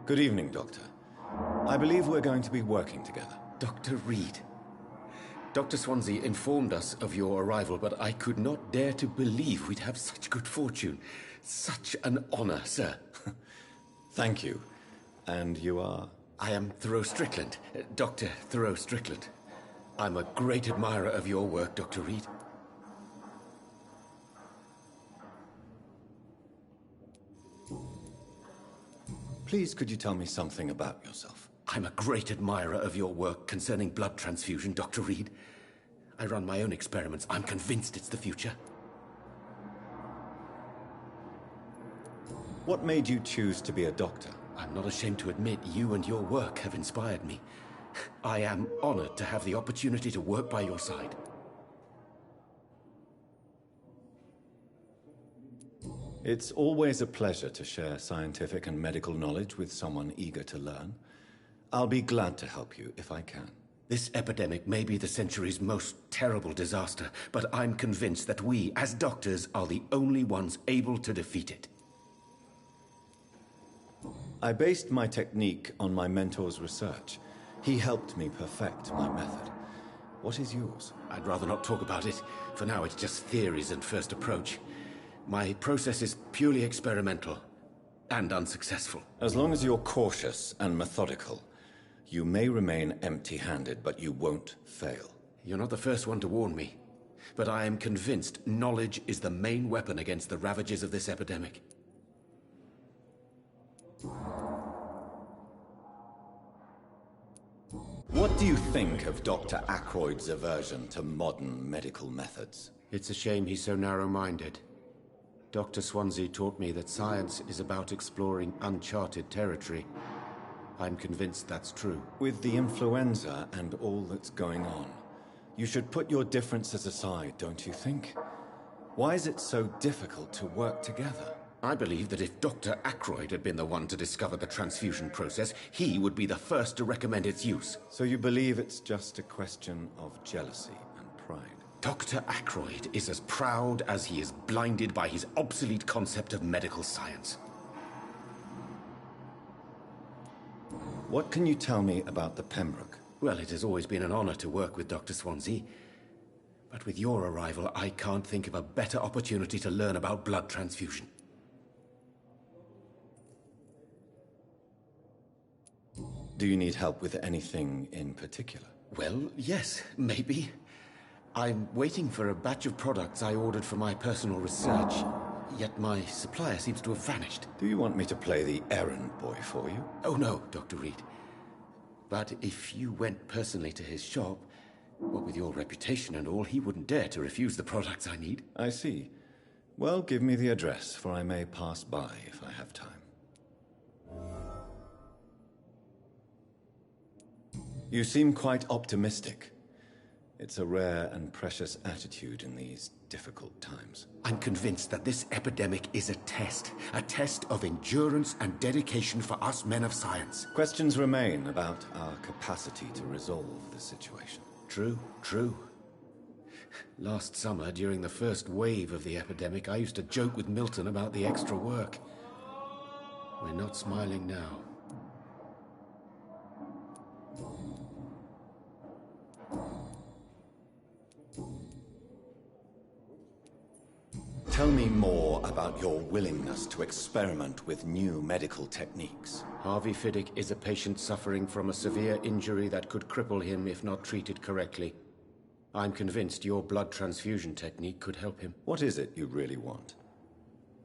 Good evening, Doctor. I believe we're going to be working together. Dr. Reed. Dr. Swansea informed us of your arrival, but I could not dare to believe we'd have such good fortune. Such an honor, sir. Thank you. And you are? I am Thoreau Strickland, Dr. Thoreau Strickland. I'm a great admirer of your work, Dr. Reed. Please, could you tell me something about yourself? I'm a great admirer of your work concerning blood transfusion, Dr. Reed. I run my own experiments. I'm convinced it's the future. What made you choose to be a doctor? I'm not ashamed to admit you and your work have inspired me. I am honored to have the opportunity to work by your side. It's always a pleasure to share scientific and medical knowledge with someone eager to learn. I'll be glad to help you if I can. This epidemic may be the century's most terrible disaster, but I'm convinced that we, as doctors, are the only ones able to defeat it. I based my technique on my mentor's research. He helped me perfect my method. What is yours? I'd rather not talk about it. For now, it's just theories and first approach. My process is purely experimental and unsuccessful. As long as you're cautious and methodical, you may remain empty-handed, but you won't fail. You're not the first one to warn me, but I am convinced knowledge is the main weapon against the ravages of this epidemic. What do you think of Dr. Ackroyd's aversion to modern medical methods? It's a shame he's so narrow-minded. Dr. Swansea taught me that science is about exploring uncharted territory. I'm convinced that's true. With the influenza and all that's going on, you should put your differences aside, don't you think? Why is it so difficult to work together? I believe that if Dr. Ackroyd had been the one to discover the transfusion process, he would be the first to recommend its use. So you believe it's just a question of jealousy and pride? Dr. Ackroyd is as proud as he is blinded by his obsolete concept of medical science. What can you tell me about the Pembroke? Well, it has always been an honor to work with Dr. Swansea. But with your arrival, I can't think of a better opportunity to learn about blood transfusion. Do you need help with anything in particular? Well, yes, maybe. I'm waiting for a batch of products I ordered for my personal research, yet my supplier seems to have vanished. Do you want me to play the errand boy for you? Oh no, Dr. Reed. But if you went personally to his shop, what with your reputation and all, he wouldn't dare to refuse the products I need. I see. Well, give me the address, for I may pass by if I have time. You seem quite optimistic. It's a rare and precious attitude in these difficult times. I'm convinced that this epidemic is a test of endurance and dedication for us men of science. Questions remain about our capacity to resolve the situation. True, true. Last summer, during the first wave of the epidemic, I used to joke with Milton about the extra work. We're not smiling now. Tell me more about your willingness to experiment with new medical techniques. Harvey Fiddick is a patient suffering from a severe injury that could cripple him if not treated correctly. I'm convinced your blood transfusion technique could help him. What is it you really want?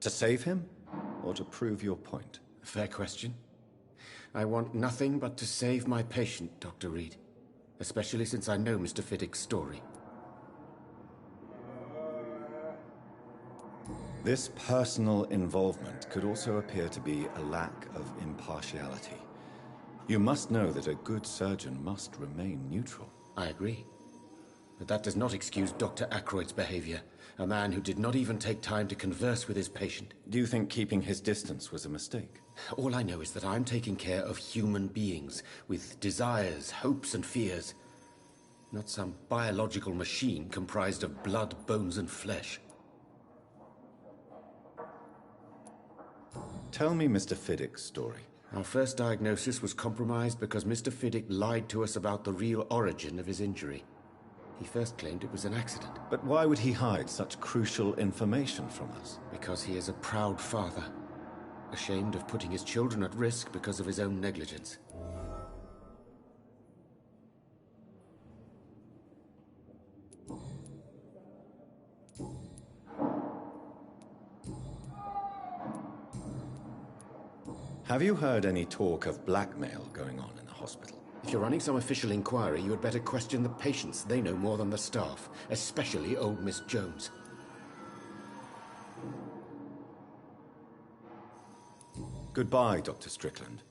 To save him, or to prove your point? Fair question. I want nothing but to save my patient, Dr. Reed. Especially since I know Mr. Fiddick's story. This personal involvement could also appear to be a lack of impartiality. You must know that a good surgeon must remain neutral. I agree. But that does not excuse Dr. Ackroyd's behavior. A man who did not even take time to converse with his patient. Do you think keeping his distance was a mistake? All I know is that I'm taking care of human beings with desires, hopes, and fears. Not some biological machine comprised of blood, bones, and flesh. Tell me Mr. Fiddick's story. Our first diagnosis was compromised because Mr. Fiddick lied to us about the real origin of his injury. He first claimed it was an accident. But why would he hide such crucial information from us? Because he is a proud father, ashamed of putting his children at risk because of his own negligence. Have you heard any talk of blackmail going on in the hospital? If you're running some official inquiry, you had better question the patients. They know more than the staff, especially old Miss Jones. Goodbye, Dr. Strickland.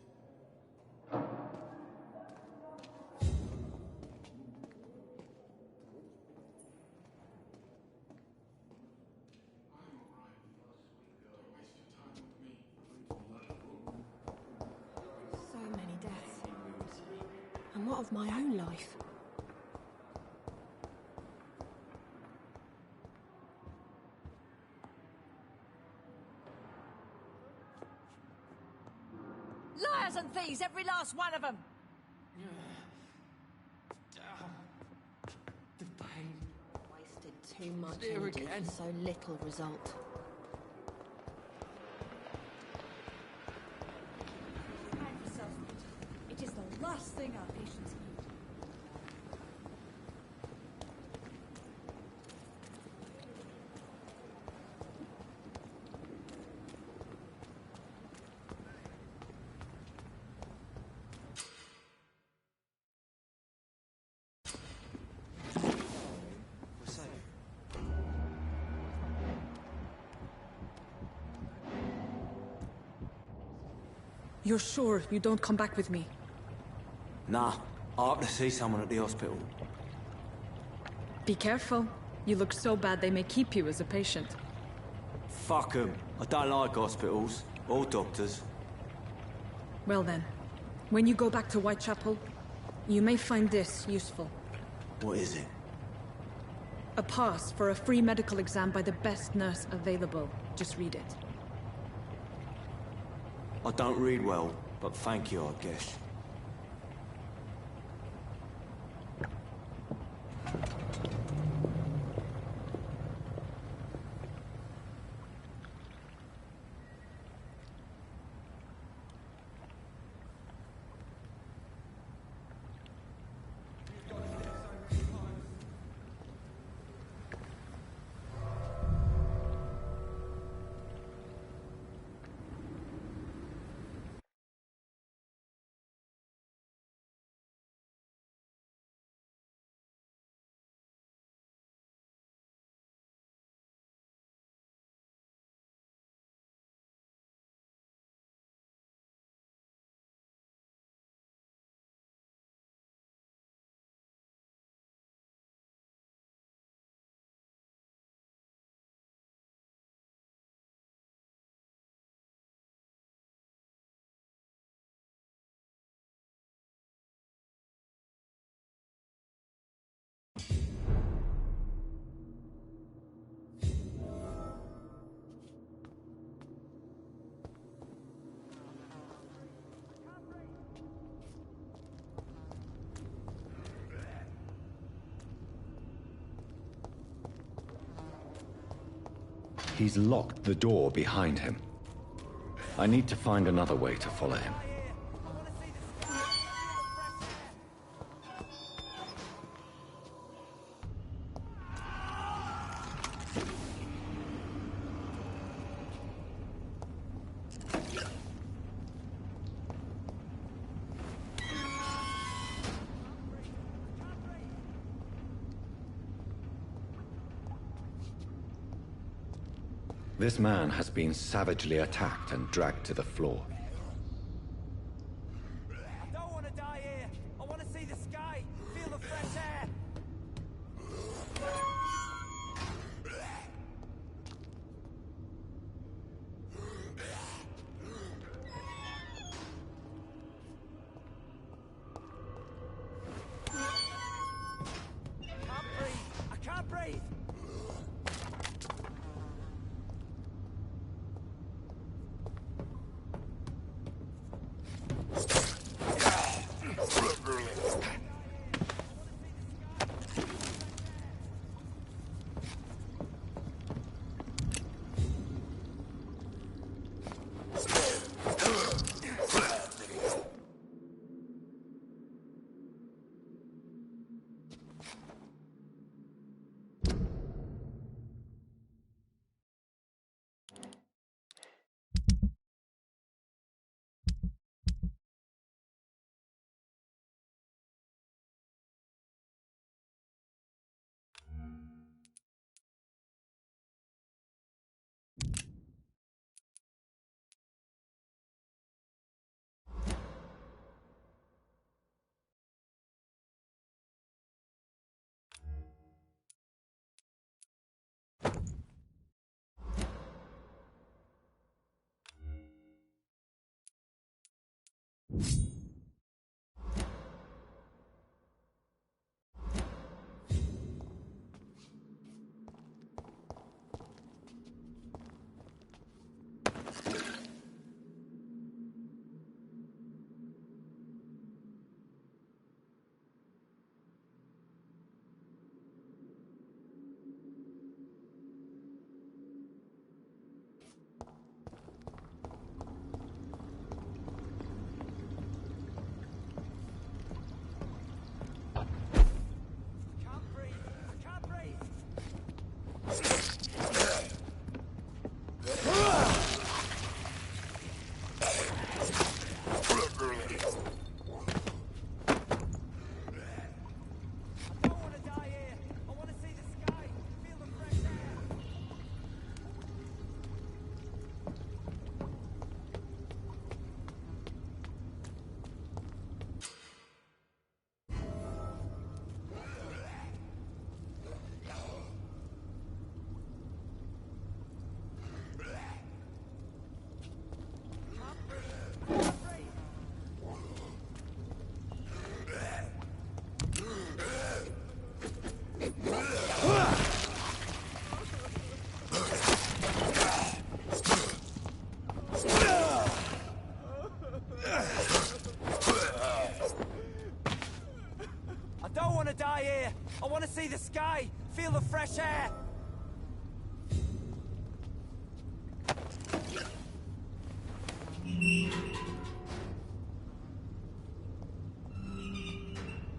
Of my own life. Hasn't these, every last one of them? The pain. Wasted too much There energy again. for so little result. It is the last thing our patients need. You're sure you don't come back with me? Nah, I have to see someone at the hospital. Be careful. You look so bad they may keep you as a patient. Fuck 'em. I don't like hospitals. Or doctors. Well then, when you go back to Whitechapel, you may find this useful. What is it? A pass for a free medical exam by the best nurse available. Just read it. I don't read well, but thank you, I guess. He's locked the door behind him. I need to find another way to follow him. This man has been savagely attacked and dragged to the floor. I don't want to die here. I want to see the sky, feel the fresh air. I can't breathe. I don't want to die here. I want to see the sky, feel the fresh air.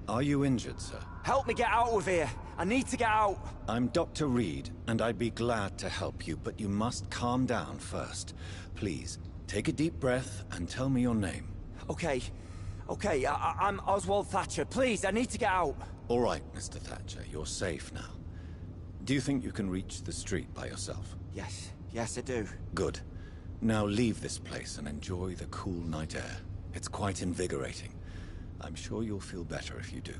Are you injured, sir? Help me get out of here. I need to get out. I'm Dr. Reed, and I'd be glad to help you, but you must calm down first. Please, take a deep breath and tell me your name. Okay. I'm Oswald Thatcher. Please, I need to get out. All right, Mr. Thatcher, you're safe now. Do you think you can reach the street by yourself? Yes, I do. Good. Now leave this place and enjoy the cool night air. It's quite invigorating. I'm sure you'll feel better if you do.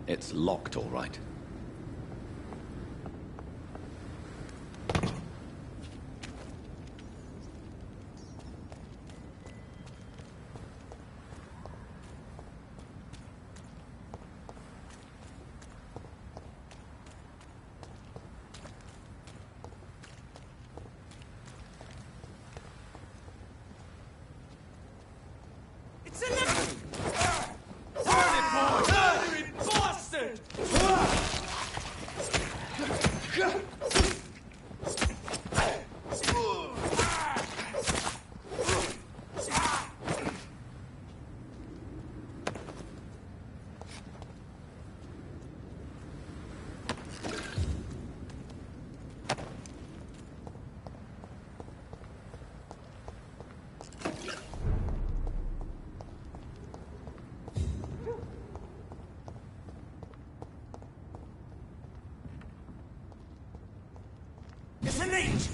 It's locked, all right. It's Reach!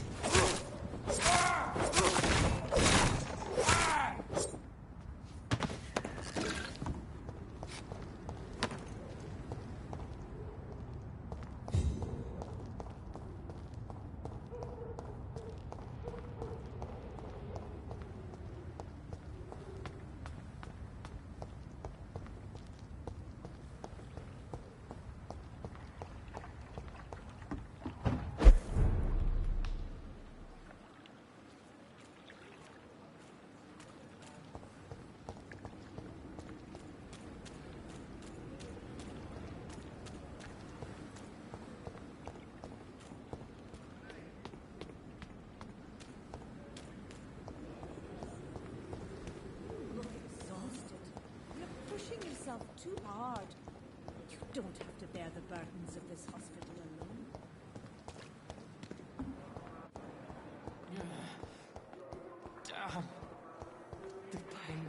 Too hard. You don't have to bear the burdens of this hospital alone. Damn. The pain.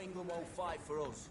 England won't fight for us.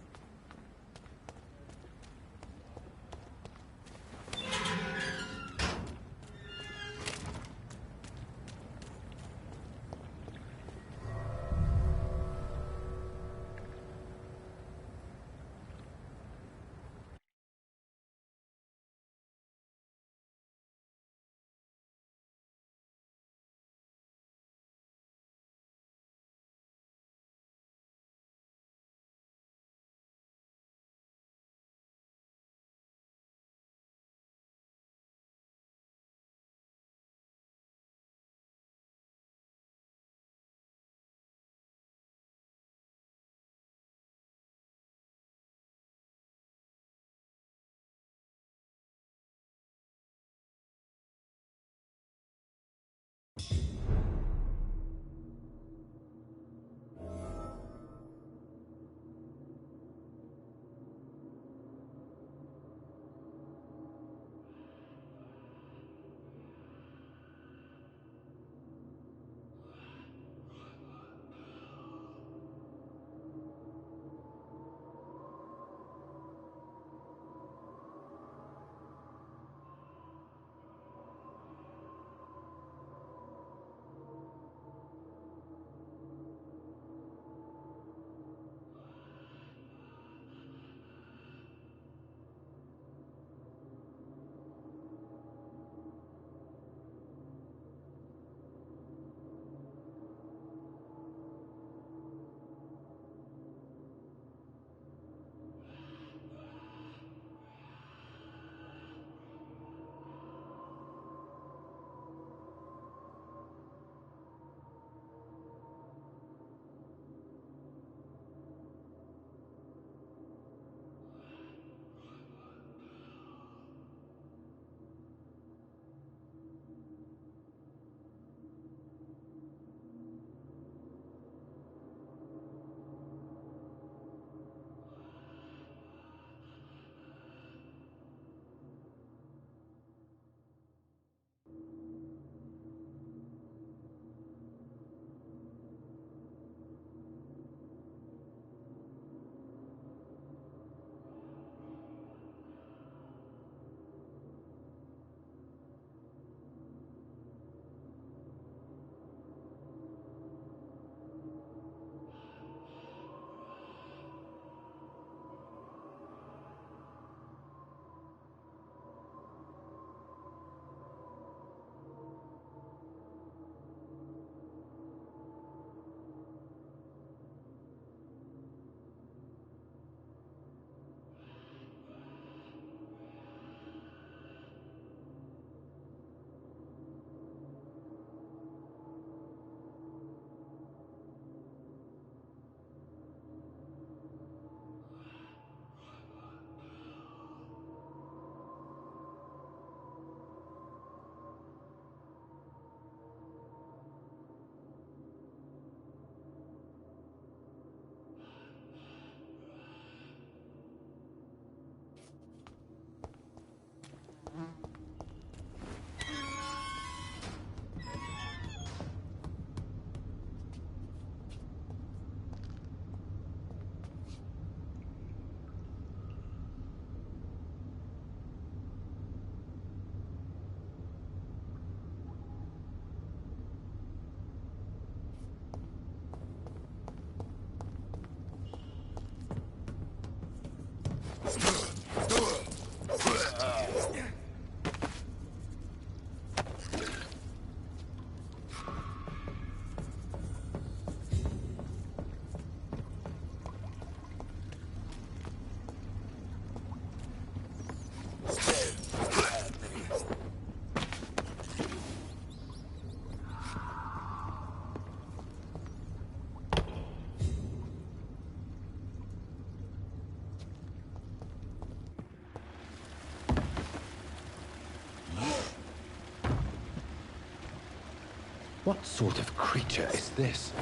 What sort of creature is this?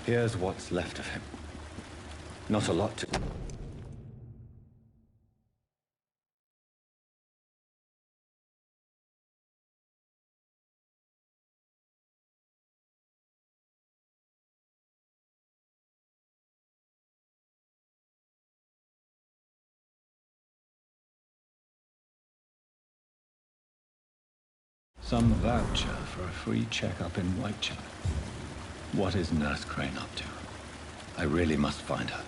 Here's what's left of him. Not a lot to... Some voucher for a free checkup in Whitechapel. What is Nurse Crane up to? I really must find her.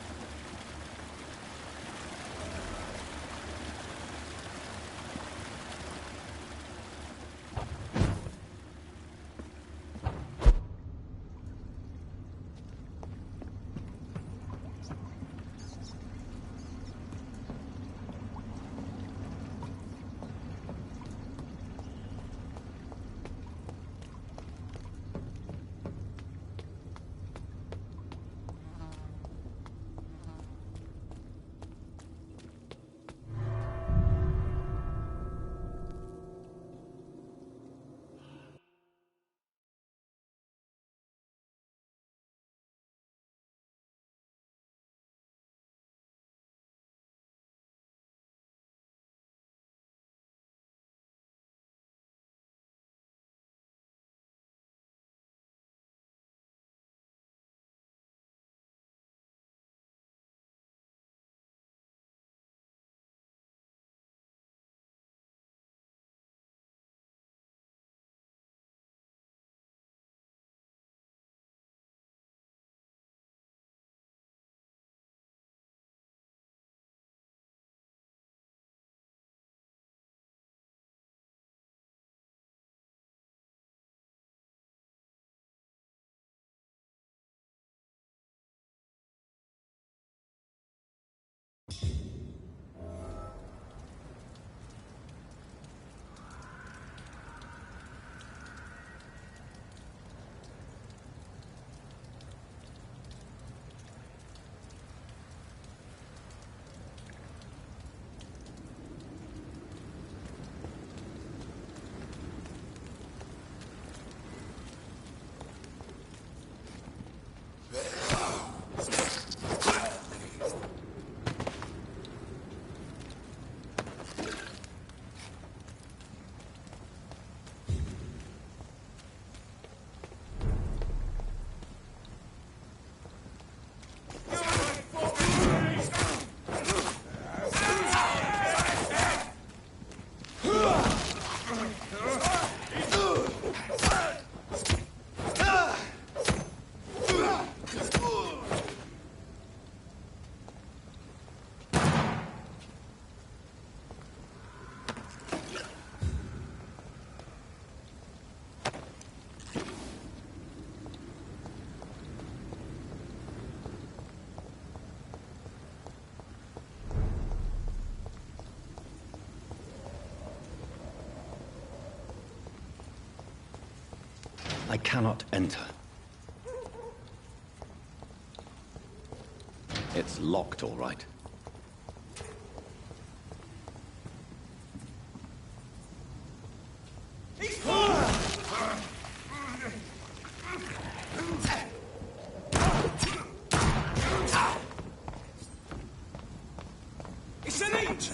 I cannot enter. It's locked, all right. It's an inch!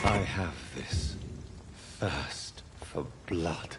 I have this thirst for blood.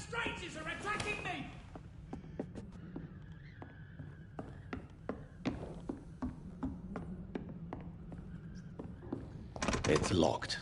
Strangers are attacking me! It's locked.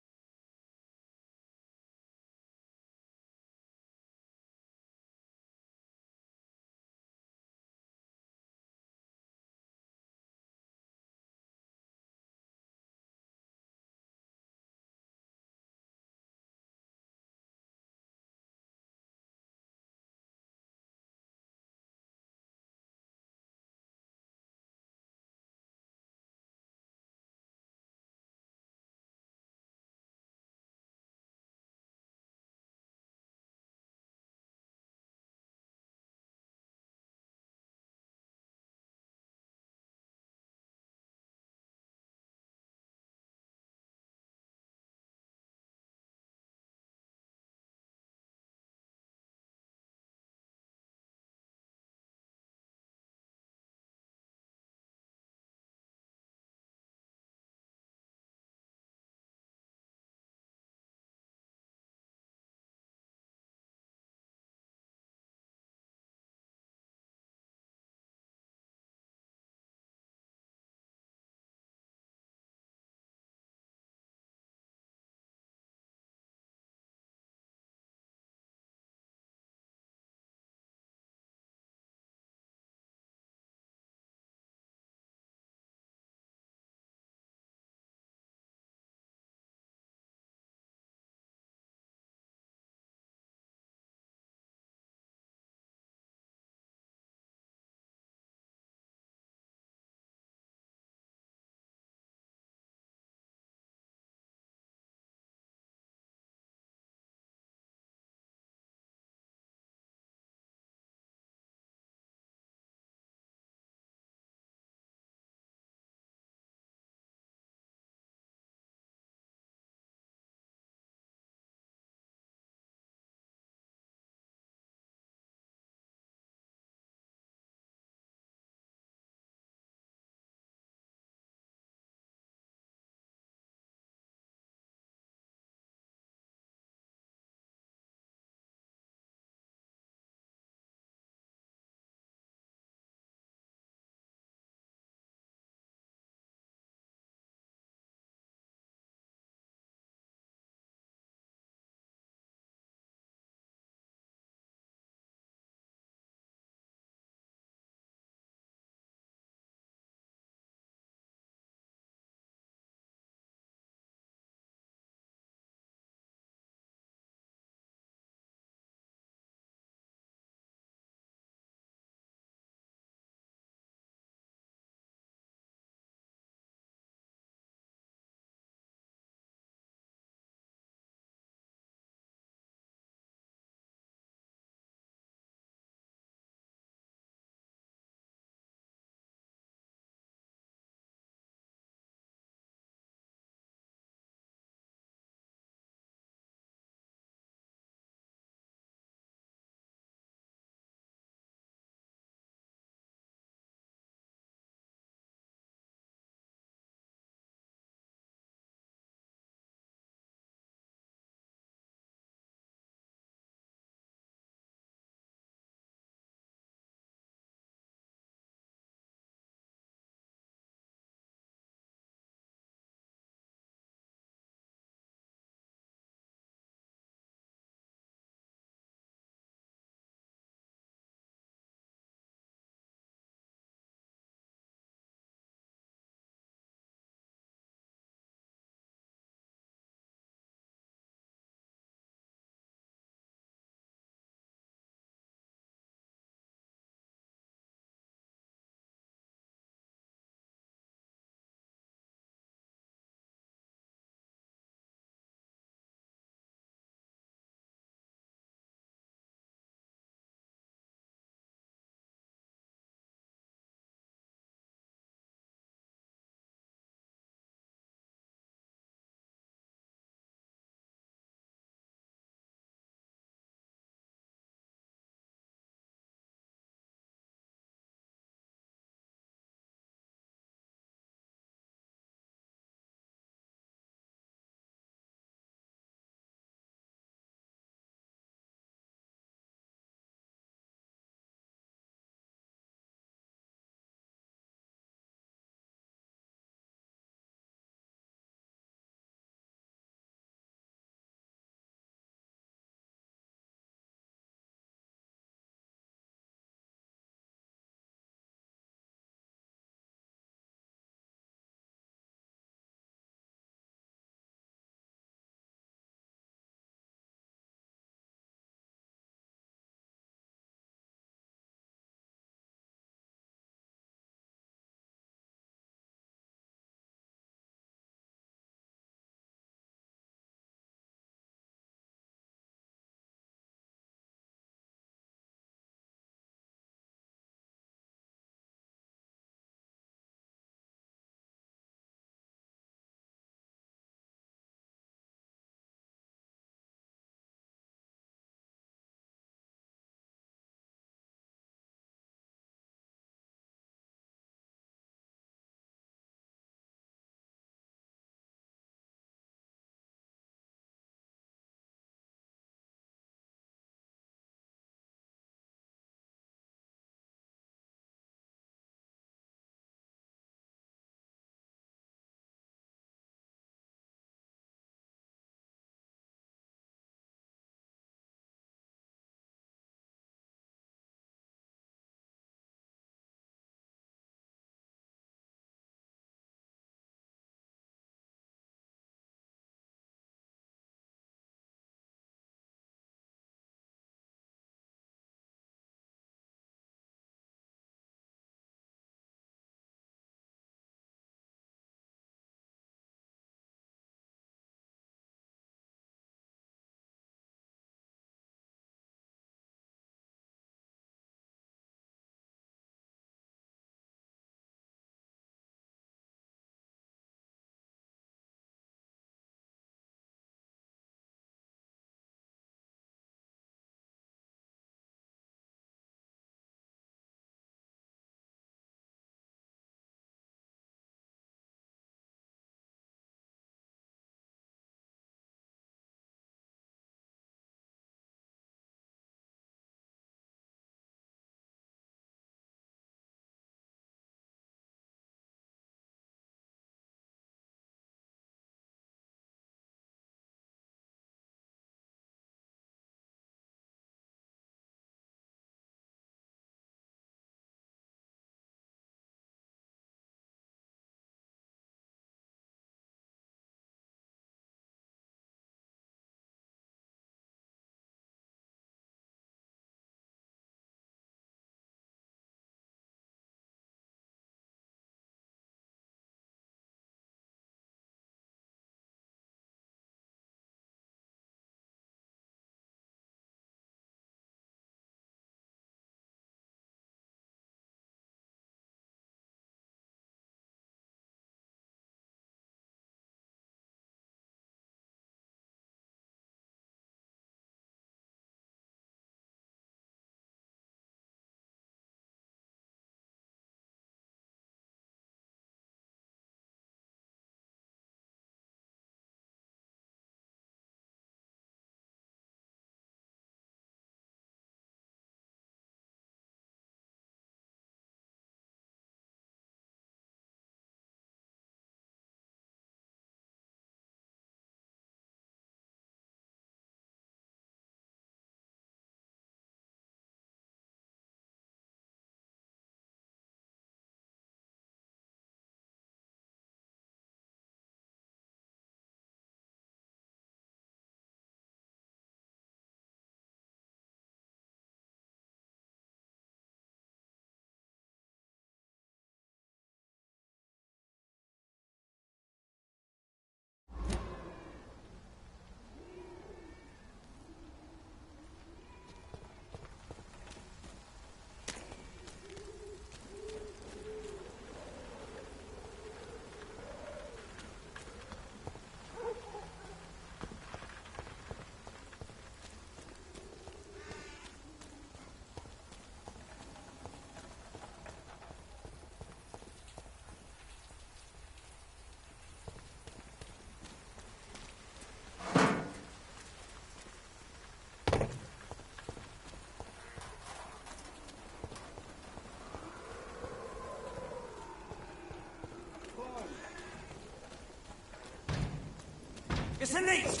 Thnx!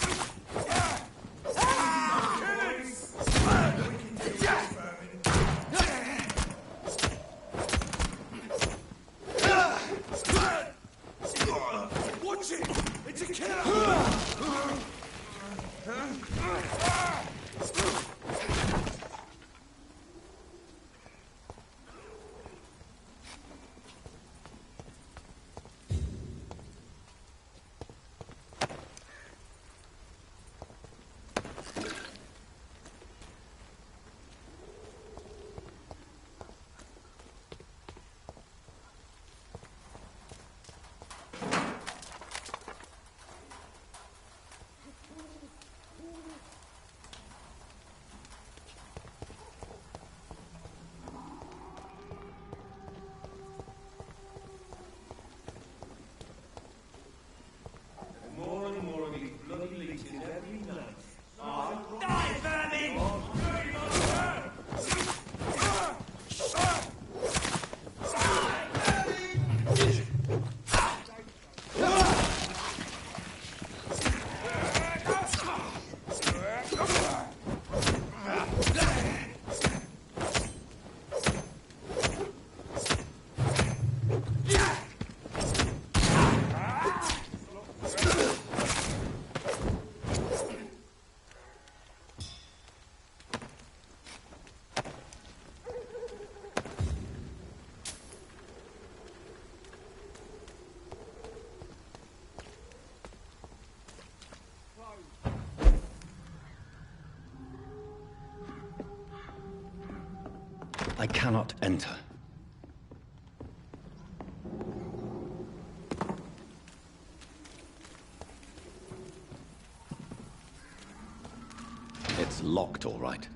Watch it! It's a killer! I cannot enter. It's locked, all right.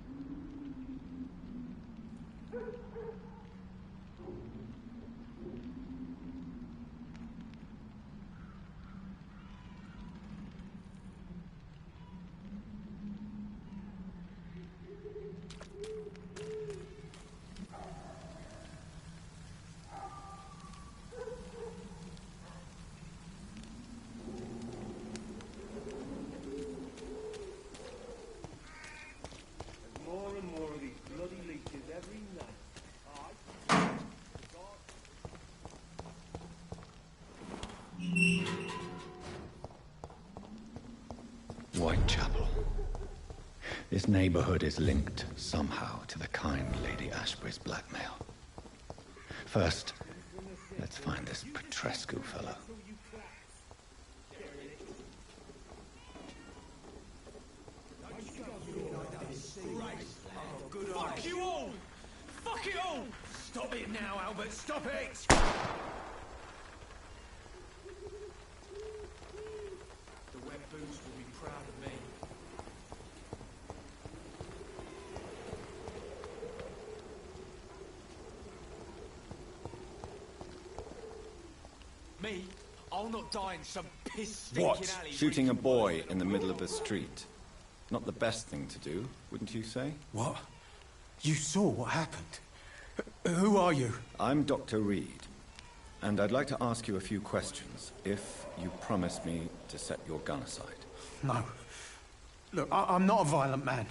Whitechapel. This neighborhood is linked somehow to the kind Lady Ashbury's blackmail. First, let's find this Petrescu fellow. Fuck you all! Fuck it all! Stop it now, Albert, stop it! The wet boots will be proud of me. Me? I'll not die in some piss-stinking What? alley. Shooting a boy in the middle of the street. Not the best thing to do, wouldn't you say? What? You saw what happened? Who are you? I'm Dr. Reed, and I'd like to ask you a few questions, if you promise me to set your gun aside. No. Look, I'm not a violent man.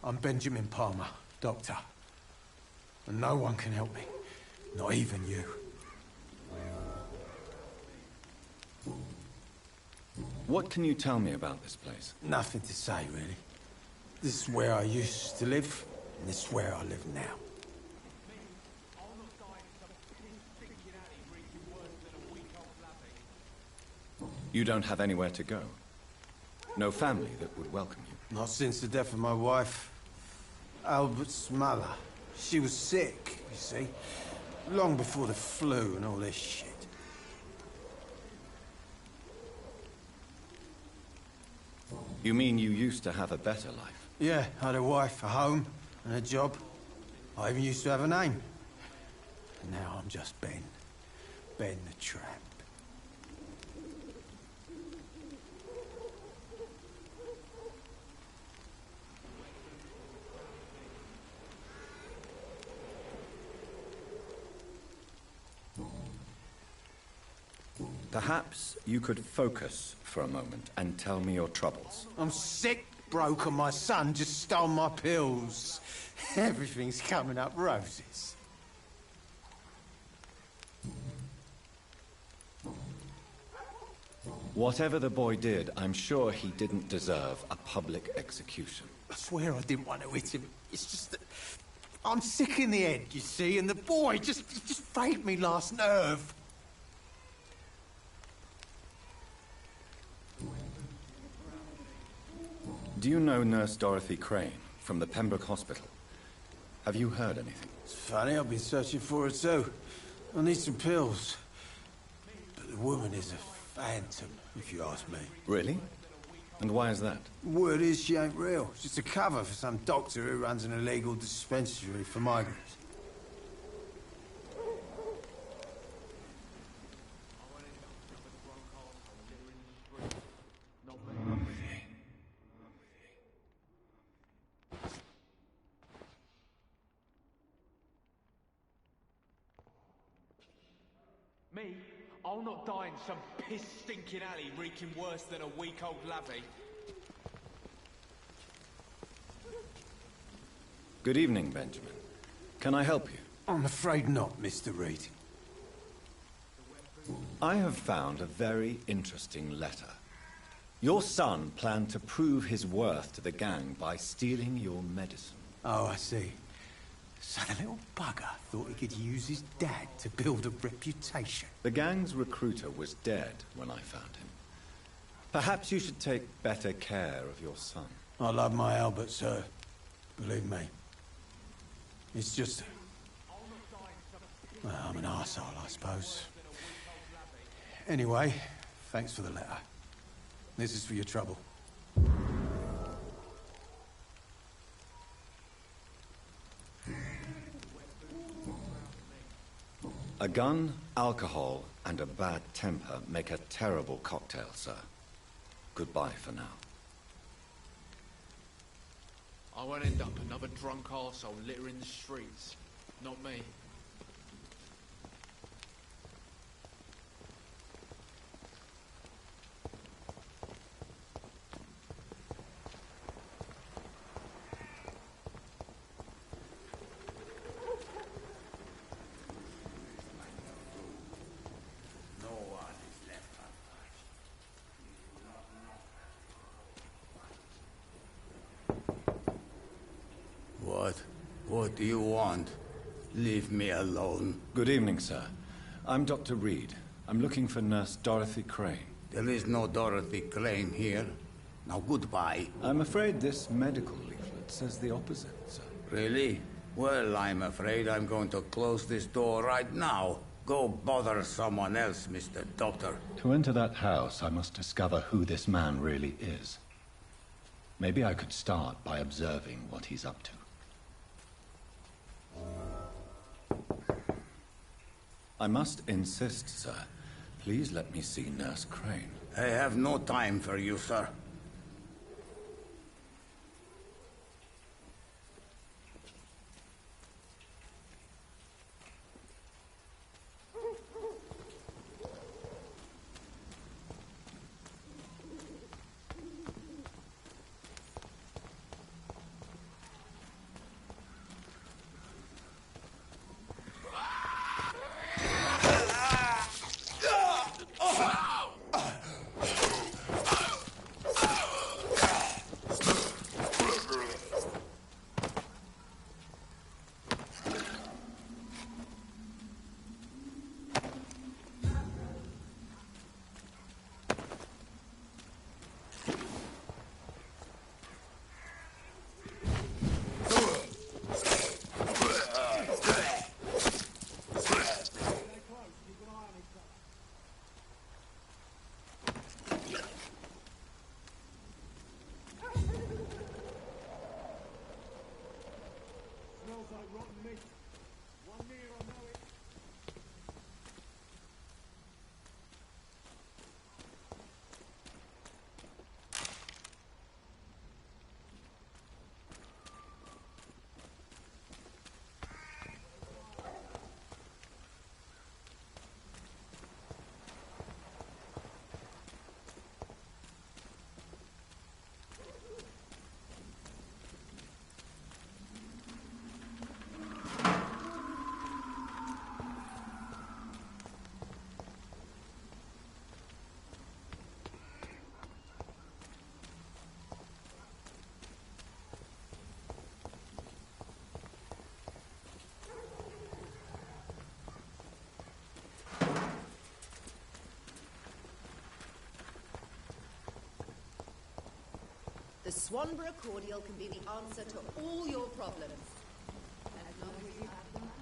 I'm Benjamin Palmer, doctor. And no one can help me. Not even you. What can you tell me about this place? Nothing to say, really. This is where I used to live, and this is where I live now. You don't have anywhere to go? No family that would welcome you? Not since the death of my wife, Albert's mother. She was sick, you see. Long before the flu and all this shit. You mean you used to have a better life? Yeah, I had a wife, a home, and a job. I even used to have a name. And now I'm just Ben. Ben the Tramp. Perhaps you could focus for a moment and tell me your troubles. I'm sick, broke, and my son just stole my pills. Everything's coming up roses. Whatever the boy did, I'm sure he didn't deserve a public execution. I swear I didn't want to hit him. It's just that I'm sick in the head, you see, and the boy just frayed me last nerve. Do you know Nurse Dorothy Crane from the Pembroke Hospital? Have you heard anything? It's funny, I've been searching for her too. I need some pills. But the woman is a phantom, if you ask me. Really? And why is that? Word is she ain't real. It's just a cover for some doctor who runs an illegal dispensary for migrants. Me? I'll not die in some piss-stinking alley reeking worse than a week-old lavvy. Good evening, Benjamin. Can I help you? I'm afraid not, Mr. Reed. I have found a very interesting letter. Your son planned to prove his worth to the gang by stealing your medicine. Oh, I see. So the little bugger thought he could use his dad to build a reputation. The gang's recruiter was dead when I found him. Perhaps you should take better care of your son. I love my Albert, sir. Believe me. It's just... well, I'm an arsehole, I suppose. Anyway, thanks for the letter. This is for your trouble. A gun, alcohol, and a bad temper make a terrible cocktail, sir. Goodbye for now. I won't end up another drunk arsehole littering the streets. Not me. What do you want? Leave me alone. Good evening, sir. I'm Dr. Reed. I'm looking for Nurse Dorothy Crane. There is no Dorothy Crane here. Now, goodbye. I'm afraid this medical leaflet says the opposite, sir. Really? Well, I'm afraid I'm going to close this door right now. Go bother someone else, Mr. Doctor. To enter that house, I must discover who this man really is. Maybe I could start by observing what he's up to. I must insist, sir. Please let me see Nurse Crane. I have no time for you, sir. Swanborough cordial can be the answer to all your problems. As long as you have the money.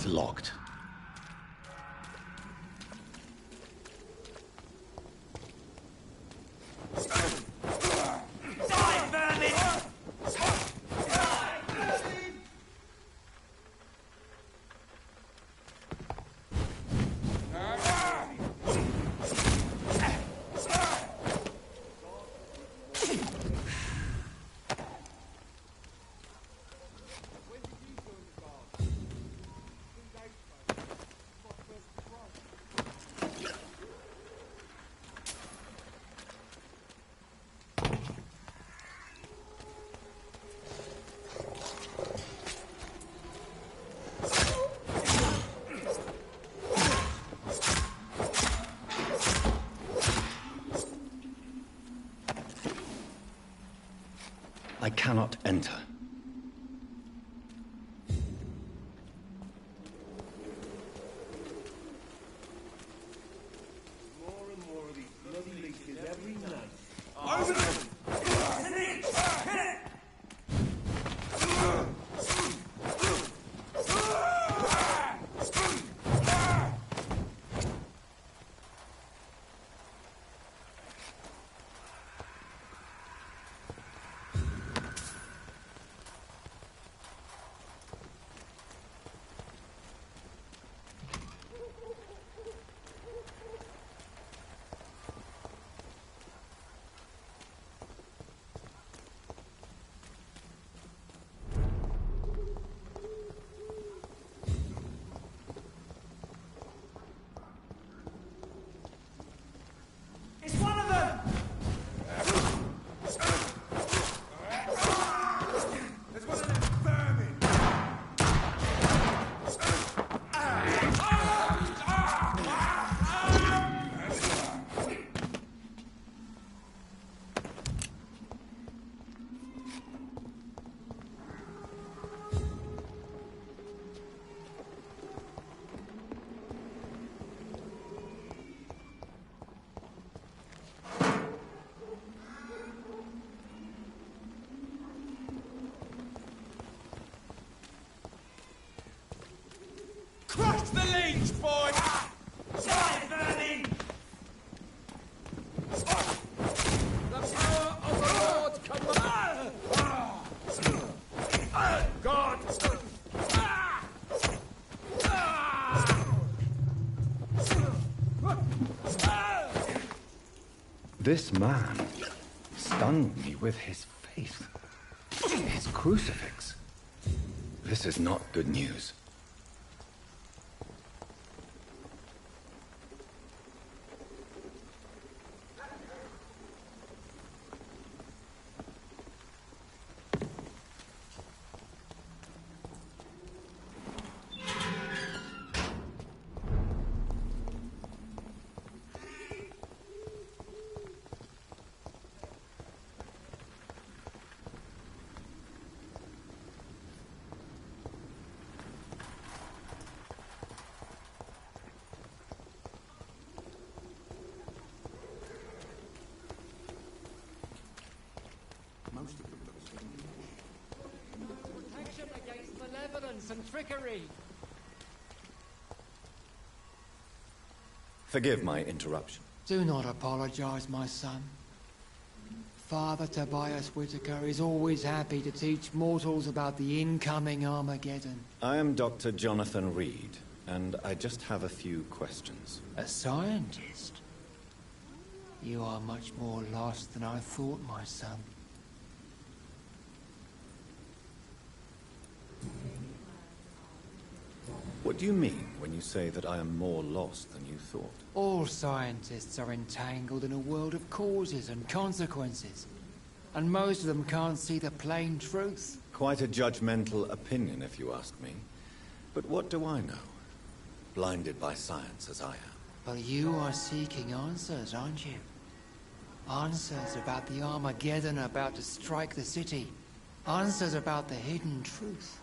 It's locked. Die, vermin! I cannot enter. More and more of these bloody leeches every night. It's one of them! There's one of them vermin! Crush the leech, boy! Die, vermin! The power of the Lord command! God! This man stunned me with his faith. His crucifix. This is not good news. Protection against malevolence and trickery. Forgive my interruption. Do not apologize, my son. Father Tobias Whitaker is always happy to teach mortals about the incoming Armageddon. I am Dr. Jonathan Reed, and I just have a few questions. A scientist? You are much more lost than I thought, my son. What do you mean when you say that I am more lost than you thought? All scientists are entangled in a world of causes and consequences. And most of them can't see the plain truth. Quite a judgmental opinion, if you ask me. But what do I know? Blinded by science as I am. But you are seeking answers, aren't you? Answers about the Armageddon about to strike the city. Answers about the hidden truth.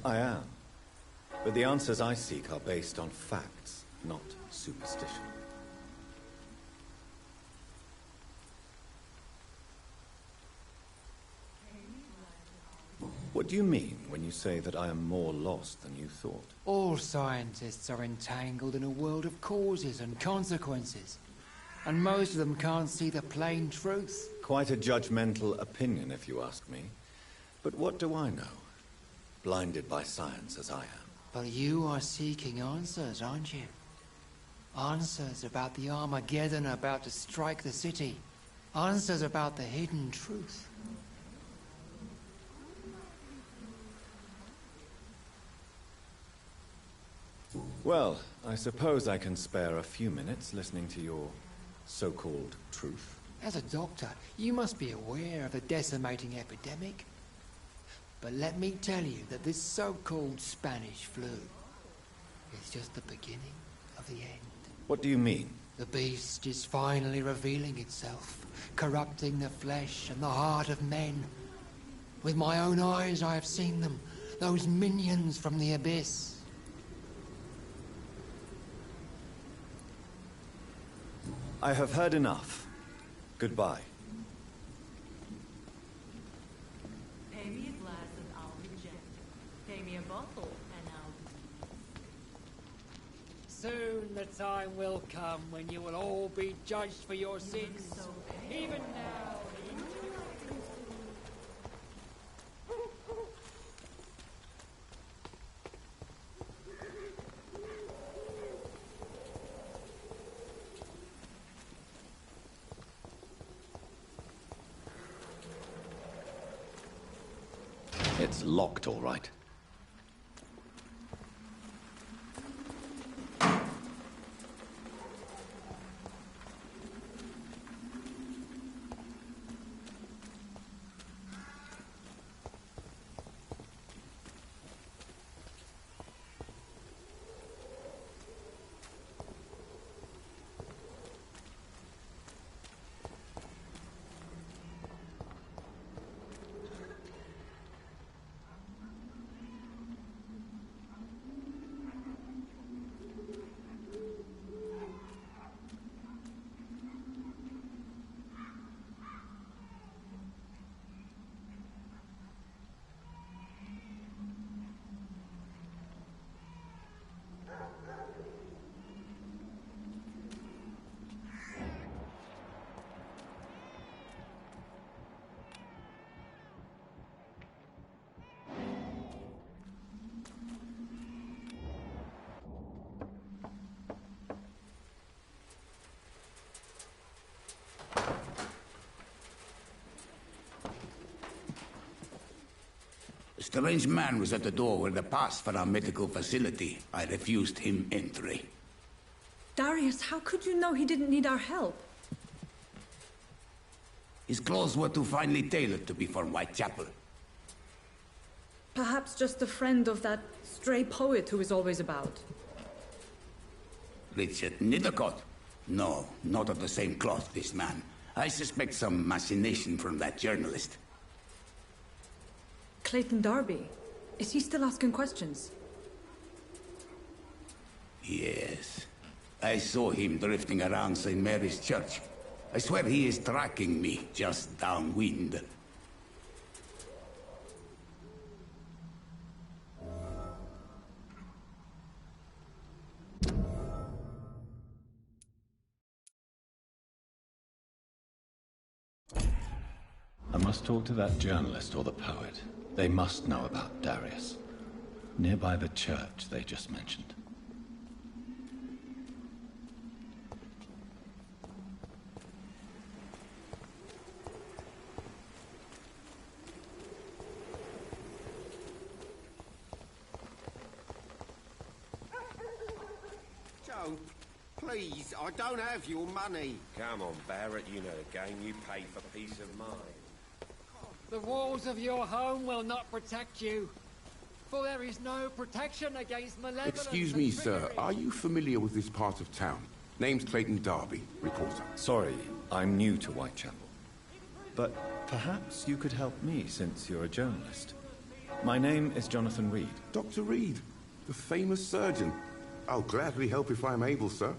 I am. But the answers I seek are based on facts, not superstition. What do you mean when you say that I am more lost than you thought? All scientists are entangled in a world of causes and consequences. And most of them can't see the plain truth. Quite a judgmental opinion, if you ask me. But what do I know? Blinded by science as I am. But you are seeking answers, aren't you? Answers about the Armageddon about to strike the city. Answers about the hidden truth. Well, I suppose I can spare a few minutes listening to your so-called truth. As a doctor, you must be aware of the decimating epidemic. But let me tell you that this so-called Spanish flu is just the beginning of the end. What do you mean? The beast is finally revealing itself, corrupting the flesh and the heart of men. With my own eyes I have seen them, those minions from the abyss. I have heard enough. Goodbye. Pay me a glass and I'll reject. Pay me a bottle and I'll... Soon the time will come when you will all be judged for your sins. Even now. It's locked, all right. A strange man was at the door with a pass for our medical facility. I refused him entry. Darius, how could you know he didn't need our help? His clothes were too finely tailored to be from Whitechapel. Perhaps just a friend of that stray poet who is always about. Richard Nithercott? No, not of the same cloth, this man. I suspect some machination from that journalist. Clayton Darby. Is he still asking questions? Yes. I saw him drifting around St. Mary's Church. I swear he is tracking me, just downwind. I must talk to that journalist or the poet. They must know about Darius. Nearby the church they just mentioned. Joe, please, I don't have your money. Come on, Barrett, you know the game. You pay for peace of mind. The walls of your home will not protect you, for there is no protection against malevolence. Excuse me, sir. Are you familiar with this part of town? Name's Clayton Darby, reporter. Sorry, I'm new to Whitechapel. But perhaps you could help me, since you're a journalist. My name is Jonathan Reed. Dr. Reed, the famous surgeon. I'll gladly help if I'm able, sir.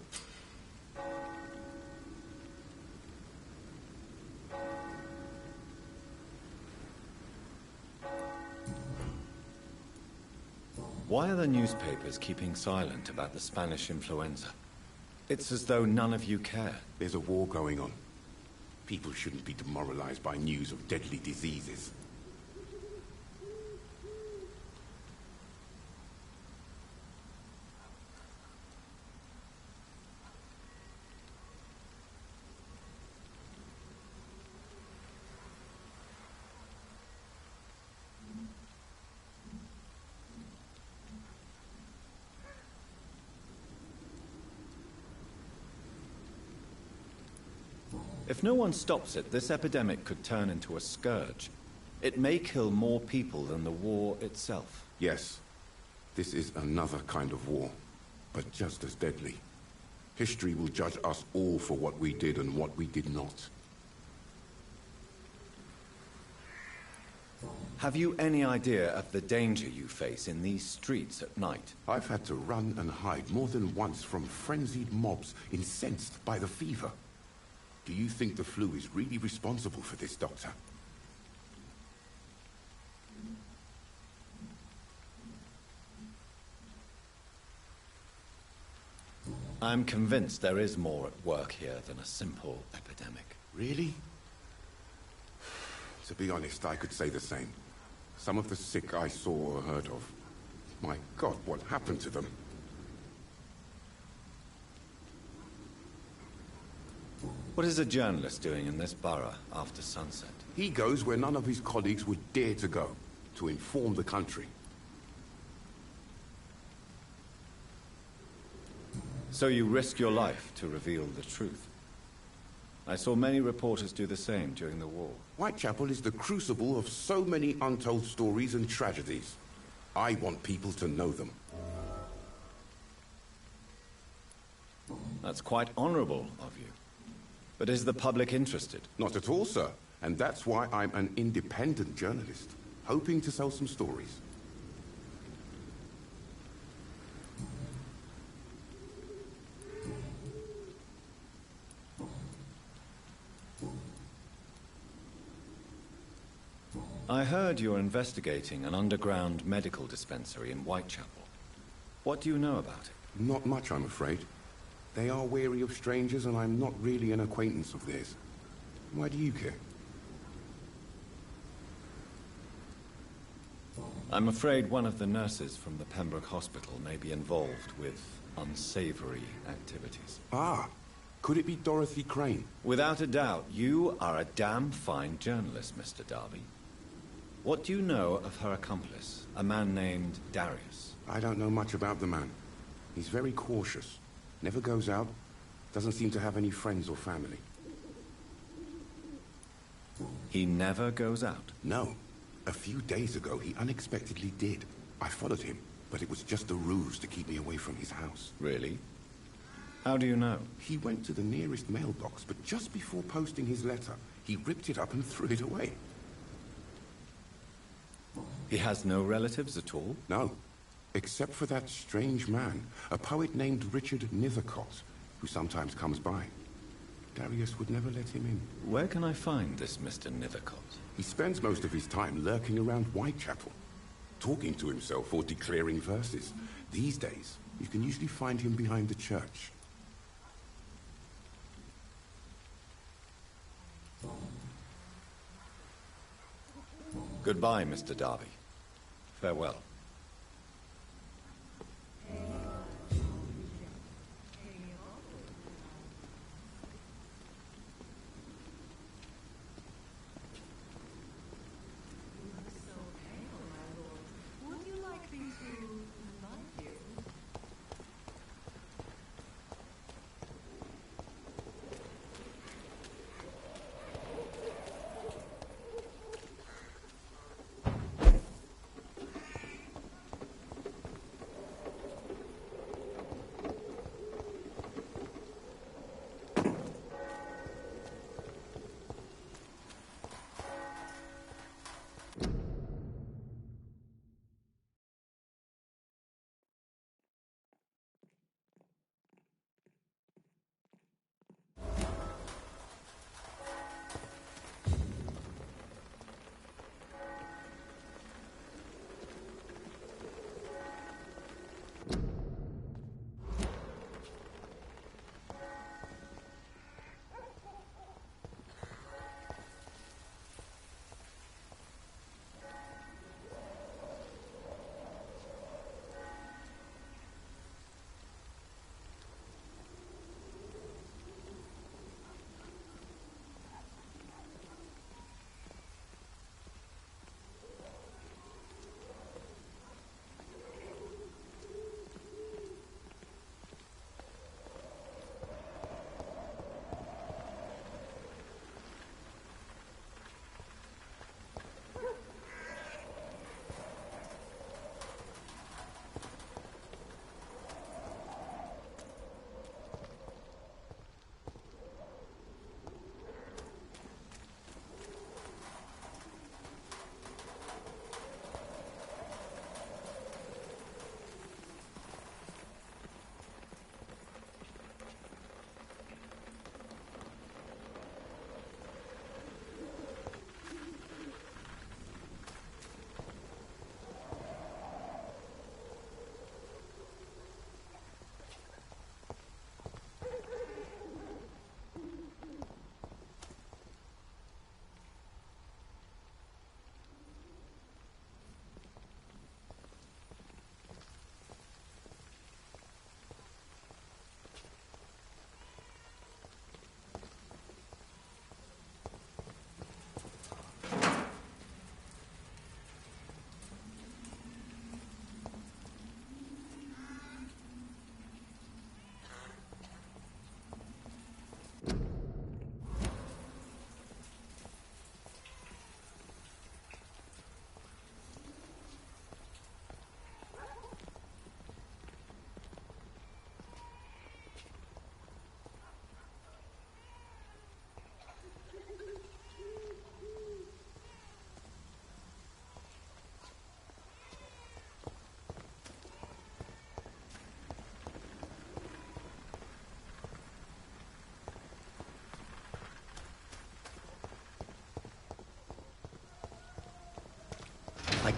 Why are the newspapers keeping silent about the Spanish influenza? It's as though none of you care. There's a war going on. People shouldn't be demoralized by news of deadly diseases. If no one stops it, this epidemic could turn into a scourge. It may kill more people than the war itself. Yes, this is another kind of war, but just as deadly. History will judge us all for what we did and what we did not. Have you any idea of the danger you face in these streets at night? I've had to run and hide more than once from frenzied mobs incensed by the fever. Do you think the flu is really responsible for this, Doctor? I'm convinced there is more at work here than a simple epidemic. Really? To be honest, I could say the same. Some of the sick I saw or heard of. My God, what happened to them? What is a journalist doing in this borough after sunset? He goes where none of his colleagues would dare to go, to inform the country. So you risk your life to reveal the truth. I saw many reporters do the same during the war. Whitechapel is the crucible of so many untold stories and tragedies. I want people to know them. That's quite honorable of you. But is the public interested? Not at all, sir. And that's why I'm an independent journalist, hoping to sell some stories. I heard you're investigating an underground medical dispensary in Whitechapel. What do you know about it? Not much, I'm afraid. They are wary of strangers, and I'm not really an acquaintance of theirs. Why do you care? I'm afraid one of the nurses from the Pembroke Hospital may be involved with unsavory activities. Ah, could it be Dorothy Crane? Without a doubt, you are a damn fine journalist, Mr. Darby. What do you know of her accomplice, a man named Darius? I don't know much about the man. He's very cautious. Never goes out. Doesn't seem to have any friends or family. He never goes out? No. A few days ago, he unexpectedly did. I followed him, but it was just a ruse to keep me away from his house. Really? How do you know? He went to the nearest mailbox, but just before posting his letter, he ripped it up and threw it away. He has no relatives at all? No. Except for that strange man, a poet named Richard Nithercott, who sometimes comes by. Darius would never let him in. Where can I find this Mr. Nithercott? He spends most of his time lurking around Whitechapel, talking to himself or declaring verses. These days, you can usually find him behind the church. Goodbye, Mr. Darby. Farewell.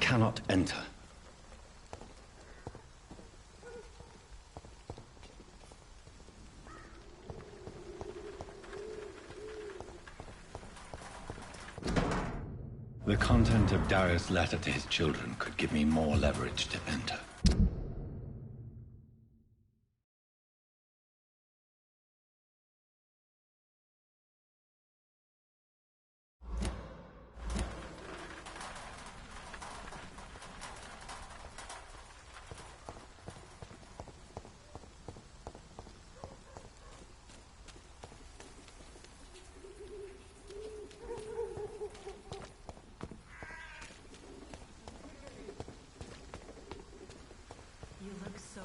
cannot enter. The content of Darius' letter to his children could give me more leverage to enter.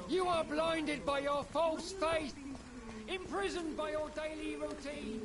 You are blinded by your false faith, imprisoned by your daily routine.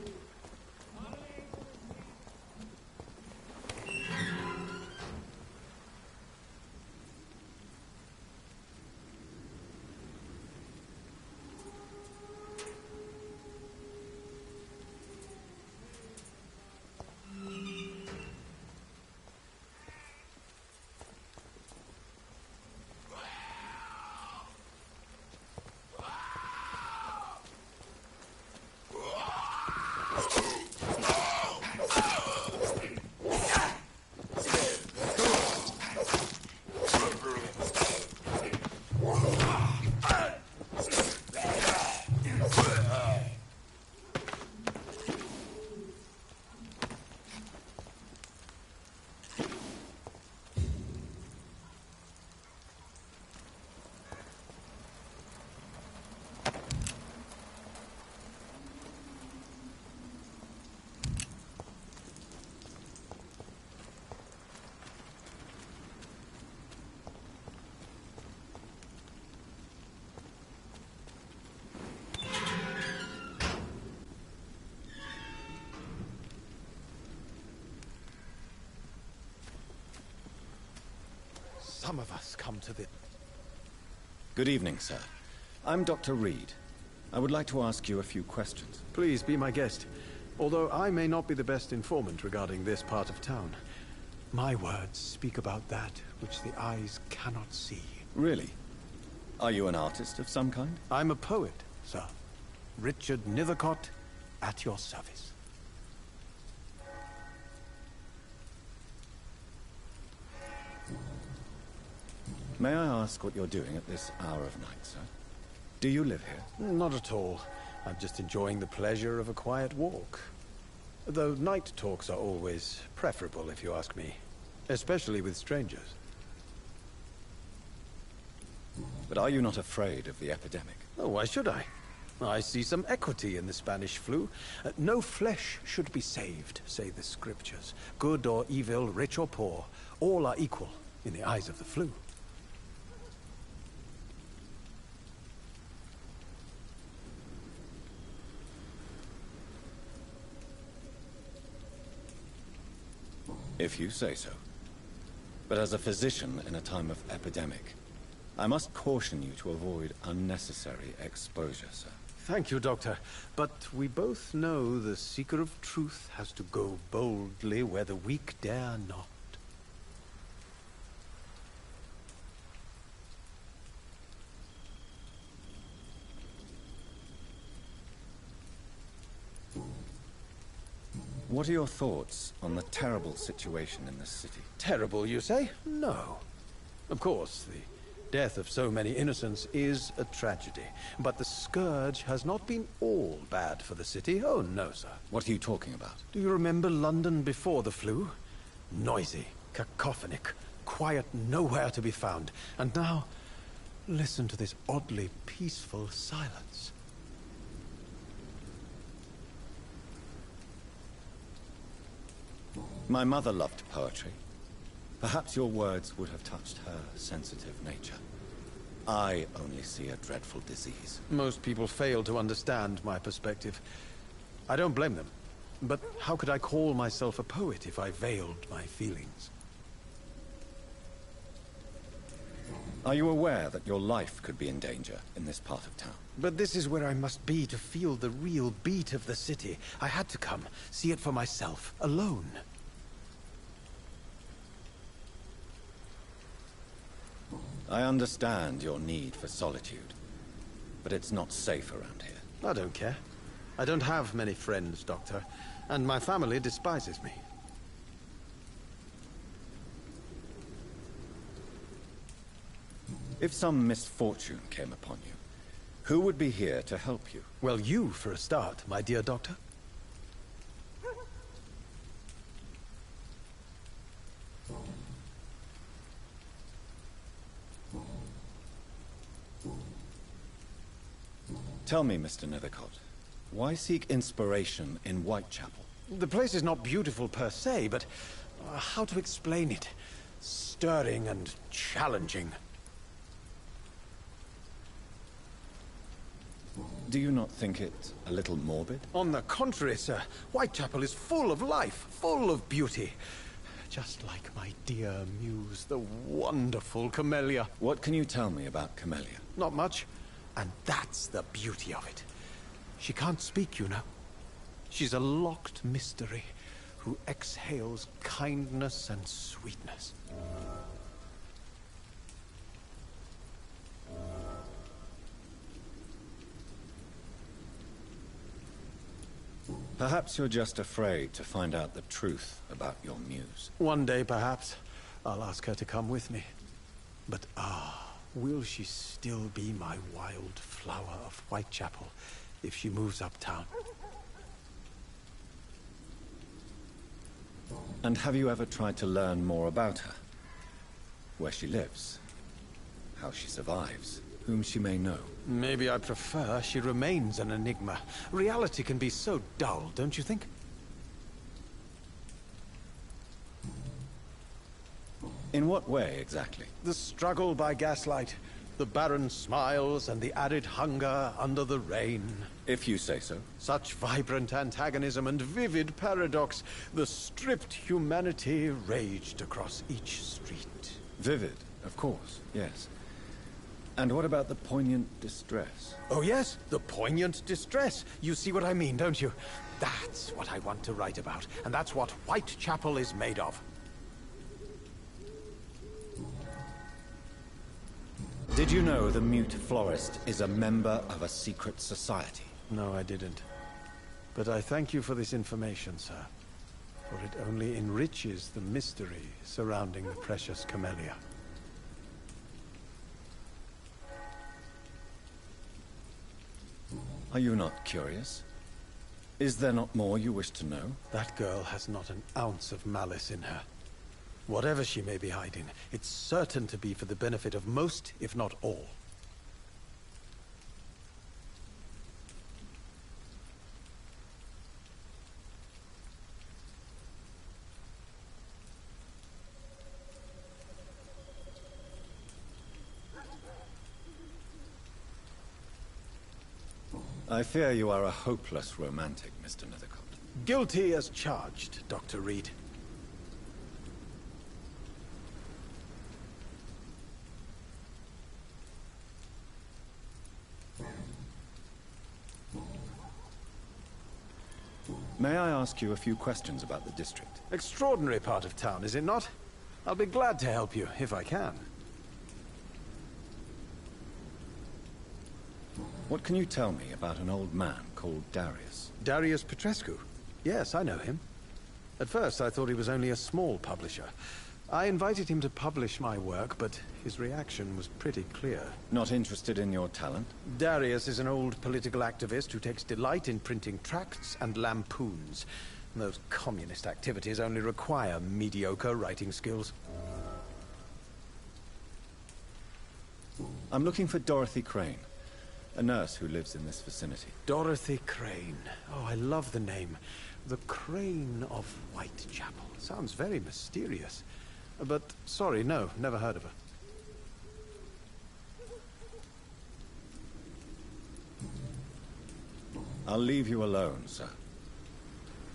Some of us come to the... Good evening, sir. I'm Dr. Reed. I would like to ask you a few questions. Please be my guest. Although I may not be the best informant regarding this part of town, my words speak about that which the eyes cannot see. Really? Are you an artist of some kind? I'm a poet, sir. Richard Nethercott, at your service. May I ask what you're doing at this hour of night, sir? Do you live here? Not at all. I'm just enjoying the pleasure of a quiet walk. Though night talks are always preferable, if you ask me. Especially with strangers. But are you not afraid of the epidemic? Oh, why should I? I see some equity in the Spanish flu. No flesh should be saved, say the scriptures. Good or evil, rich or poor, all are equal in the eyes of the flu. If you say so. But as a physician in a time of epidemic, I must caution you to avoid unnecessary exposure, sir. Thank you, Doctor. But we both know the seeker of truth has to go boldly where the weak dare not. What are your thoughts on the terrible situation in this city? Terrible, you say? No. Of course, the death of so many innocents is a tragedy. But the scourge has not been all bad for the city. Oh, no, sir. What are you talking about? Do you remember London before the flu? Noisy, cacophonic, quiet nowhere to be found. And now, listen to this oddly peaceful silence. My mother loved poetry. Perhaps your words would have touched her sensitive nature. I only see a dreadful disease. Most people fail to understand my perspective. I don't blame them. But how could I call myself a poet if I veiled my feelings? Are you aware that your life could be in danger in this part of town? But this is where I must be to feel the real beat of the city. I had to come, see it for myself, alone. I understand your need for solitude, but it's not safe around here. I don't care. I don't have many friends, Doctor, and my family despises me. If some misfortune came upon you, who would be here to help you? Well, you, for a start, my dear Doctor. Tell me, Mr. Nethercott, why seek inspiration in Whitechapel? The place is not beautiful per se, but how to explain it? Stirring and challenging. Do you not think it a little morbid? On the contrary, sir. Whitechapel is full of life, full of beauty. Just like my dear muse, the wonderful Camellia. What can you tell me about Camellia? Not much. And that's the beauty of it. She can't speak, you know. She's a locked mystery who exhales kindness and sweetness. Perhaps you're just afraid to find out the truth about your muse. One day, perhaps, I'll ask her to come with me. But will she still be my wild flower of Whitechapel if she moves uptown? And have you ever tried to learn more about her? Where she lives? How she survives? Whom she may know? Maybe I prefer she remains an enigma. Reality can be so dull, don't you think? In what way, exactly? The struggle by gaslight, the barren smiles, and the arid hunger under the rain. If you say so. Such vibrant antagonism and vivid paradox. The stripped humanity raged across each street. Vivid, of course, yes. And what about the poignant distress? Oh yes, the poignant distress. You see what I mean, don't you? That's what I want to write about, and that's what Whitechapel is made of. Did you know the mute florist is a member of a secret society? No, I didn't. But I thank you for this information, sir. For it only enriches the mystery surrounding the precious Camellia. Are you not curious? Is there not more you wish to know? That girl has not an ounce of malice in her. Whatever she may be hiding, it's certain to be for the benefit of most, if not all. I fear you are a hopeless romantic, Mr. Nethercott. Guilty as charged, Dr. Reed. May I ask you a few questions about the district? Extraordinary part of town, is it not? I'll be glad to help you, if I can. What can you tell me about an old man called Darius? Darius Petrescu? Yes, I know him. At first, I thought he was only a small publisher. I invited him to publish my work, but his reaction was pretty clear. Not interested in your talent? Darius is an old political activist who takes delight in printing tracts and lampoons. Those communist activities only require mediocre writing skills. I'm looking for Dorothy Crane, a nurse who lives in this vicinity. Dorothy Crane. Oh, I love the name. The Crane of Whitechapel. Sounds very mysterious. But, sorry, no, never heard of her. I'll leave you alone, sir.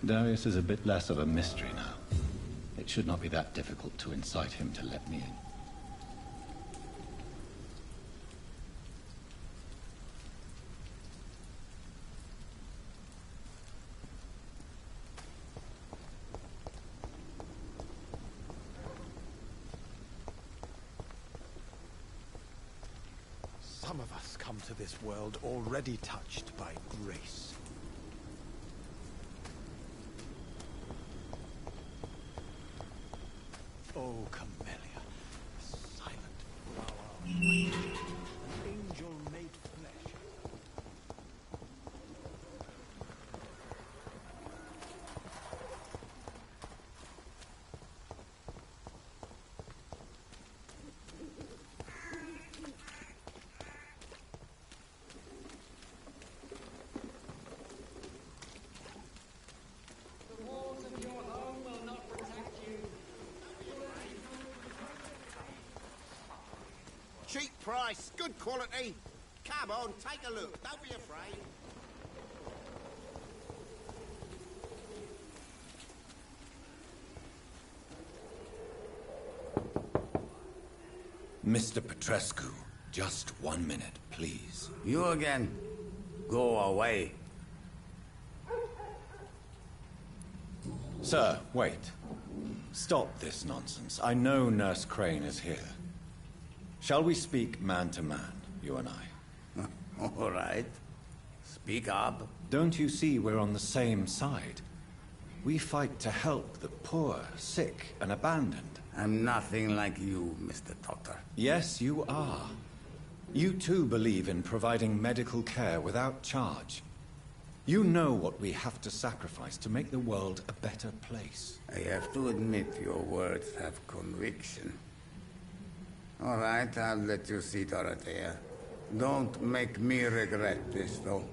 Darius is a bit less of a mystery now. It should not be that difficult to incite him to let me in. Some of us come to this world already touched by grace. Oh, Camellia, a silent flower of light, an angel made flesh. Cheap price, good quality. Come on, take a look. Don't be afraid. Mr. Petrescu, just 1 minute, please. You again. Go away. Sir, wait. Stop this nonsense. I know Nurse Crane is here. Shall we speak man to man, you and I? All right. Speak up. Don't you see we're on the same side? We fight to help the poor, sick, and abandoned. I'm nothing like you, Mr. Doctor. Yes, you are. You too believe in providing medical care without charge. You know what we have to sacrifice to make the world a better place. I have to admit your words have conviction. All right, I'll let you see Dorothea. Don't make me regret this, though.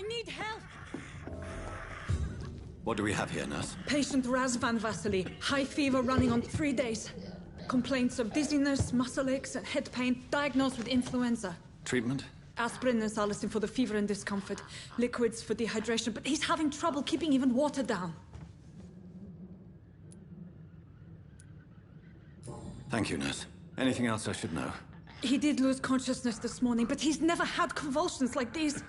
Need help! What do we have here, nurse? Patient Razvan Vasily. High fever running on 3 days. Complaints of dizziness, muscle aches, and head pain. Diagnosed with influenza. Treatment? Aspirin and salicin for the fever and discomfort. Liquids for dehydration, but he's having trouble keeping even water down. Thank you, nurse. Anything else I should know? He did lose consciousness this morning, but he's never had convulsions like these.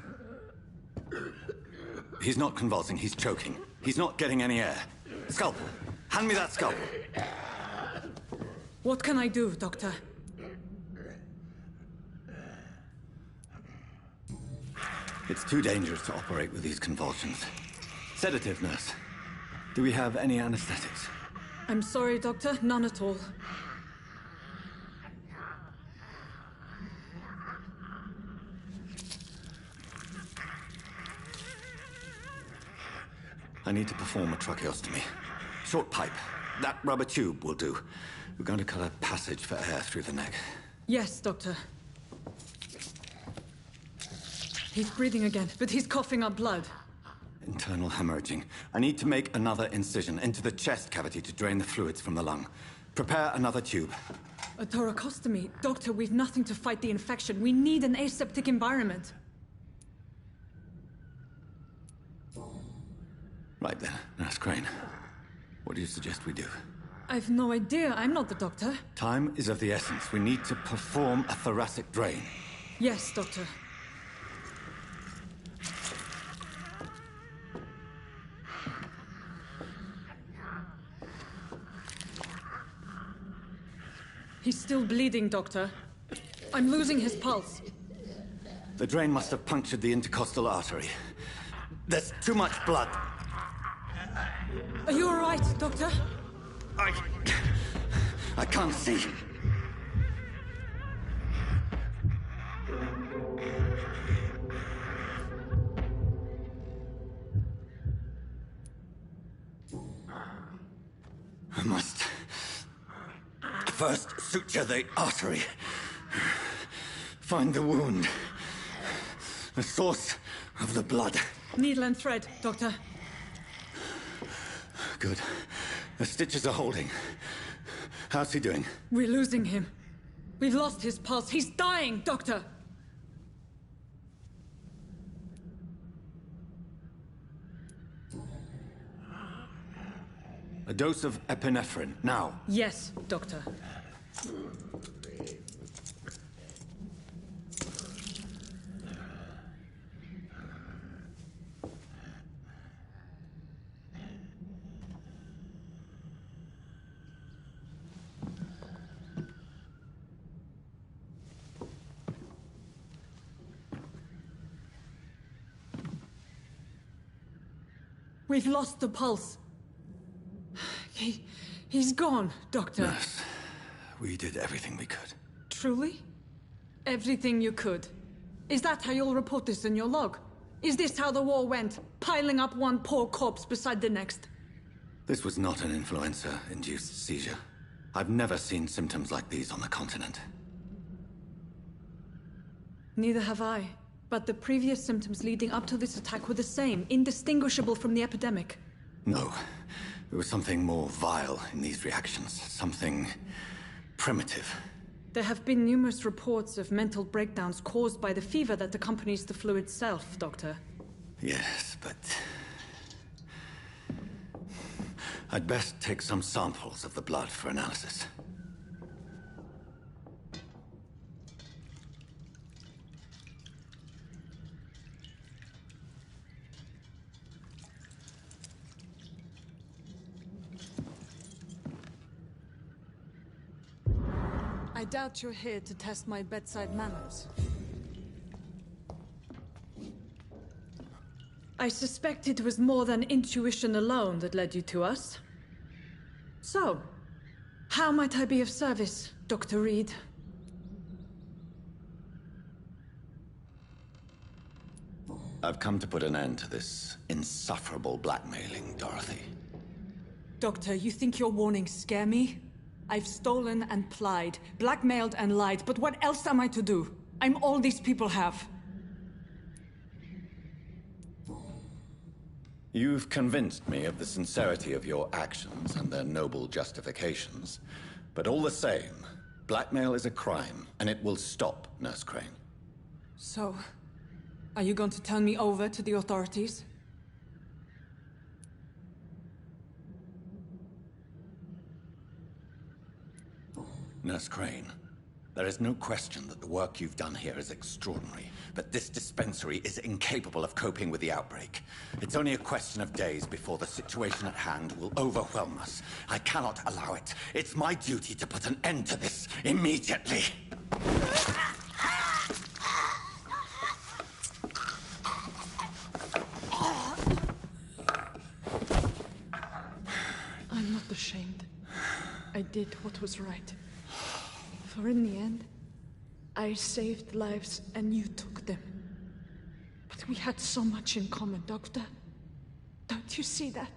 He's not convulsing, he's choking. He's not getting any air. Scalpel! Hand me that scalpel! What can I do, Doctor? It's too dangerous to operate with these convulsions. Sedative, nurse. Do we have any anesthetics? I'm sorry, Doctor. None at all. I need to perform a tracheostomy. Short pipe. That rubber tube will do. We're going to cut a passage for air through the neck. Yes, Doctor. He's breathing again, but he's coughing up blood. Internal hemorrhaging. I need to make another incision into the chest cavity to drain the fluids from the lung. Prepare another tube. A thoracostomy? Doctor, we've nothing to fight the infection. We need an aseptic environment. Right then, Nurse Crane. What do you suggest we do? I've no idea. I'm not the doctor. Time is of the essence. We need to perform a thoracic drain. Yes, Doctor. He's still bleeding, Doctor. I'm losing his pulse. The drain must have punctured the intercostal artery. There's too much blood. Are you all right, Doctor? I can't see. I must first suture the artery. Find the wound. The source of the blood. Needle and thread, Doctor. Good. The stitches are holding. How's he doing? We're losing him. We've lost his pulse. He's dying, Doctor! A dose of epinephrine, now. Yes, Doctor. We've lost the pulse. He's gone, Doctor. Nurse, we did everything we could. Truly? Everything you could? Is that how you'll report this in your log? Is this how the war went? Piling up one poor corpse beside the next? This was not an influenza-induced seizure. I've never seen symptoms like these on the continent. Neither have I. But the previous symptoms leading up to this attack were the same, indistinguishable from the epidemic. No. There was something more vile in these reactions. Something primitive. There have been numerous reports of mental breakdowns caused by the fever that accompanies the flu itself, Doctor. Yes, but I'd best take some samples of the blood for analysis. I doubt you're here to test my bedside manners. I suspect it was more than intuition alone that led you to us. So, how might I be of service, Dr. Reed? I've come to put an end to this insufferable blackmailing, Dorothy. Doctor, you think your warnings scare me? I've stolen and plied, blackmailed and lied, but what else am I to do? I'm all these people have. You've convinced me of the sincerity of your actions and their noble justifications. But all the same, blackmail is a crime, and it will stop, Nurse Crane. So, are you going to turn me over to the authorities? Nurse Crane, there is no question that the work you've done here is extraordinary, but this dispensary is incapable of coping with the outbreak. It's only a question of days before the situation at hand will overwhelm us. I cannot allow it. It's my duty to put an end to this immediately. I'm not ashamed. I did what was right. For in the end, I saved lives and you took them. But we had so much in common, Doctor. Don't you see that?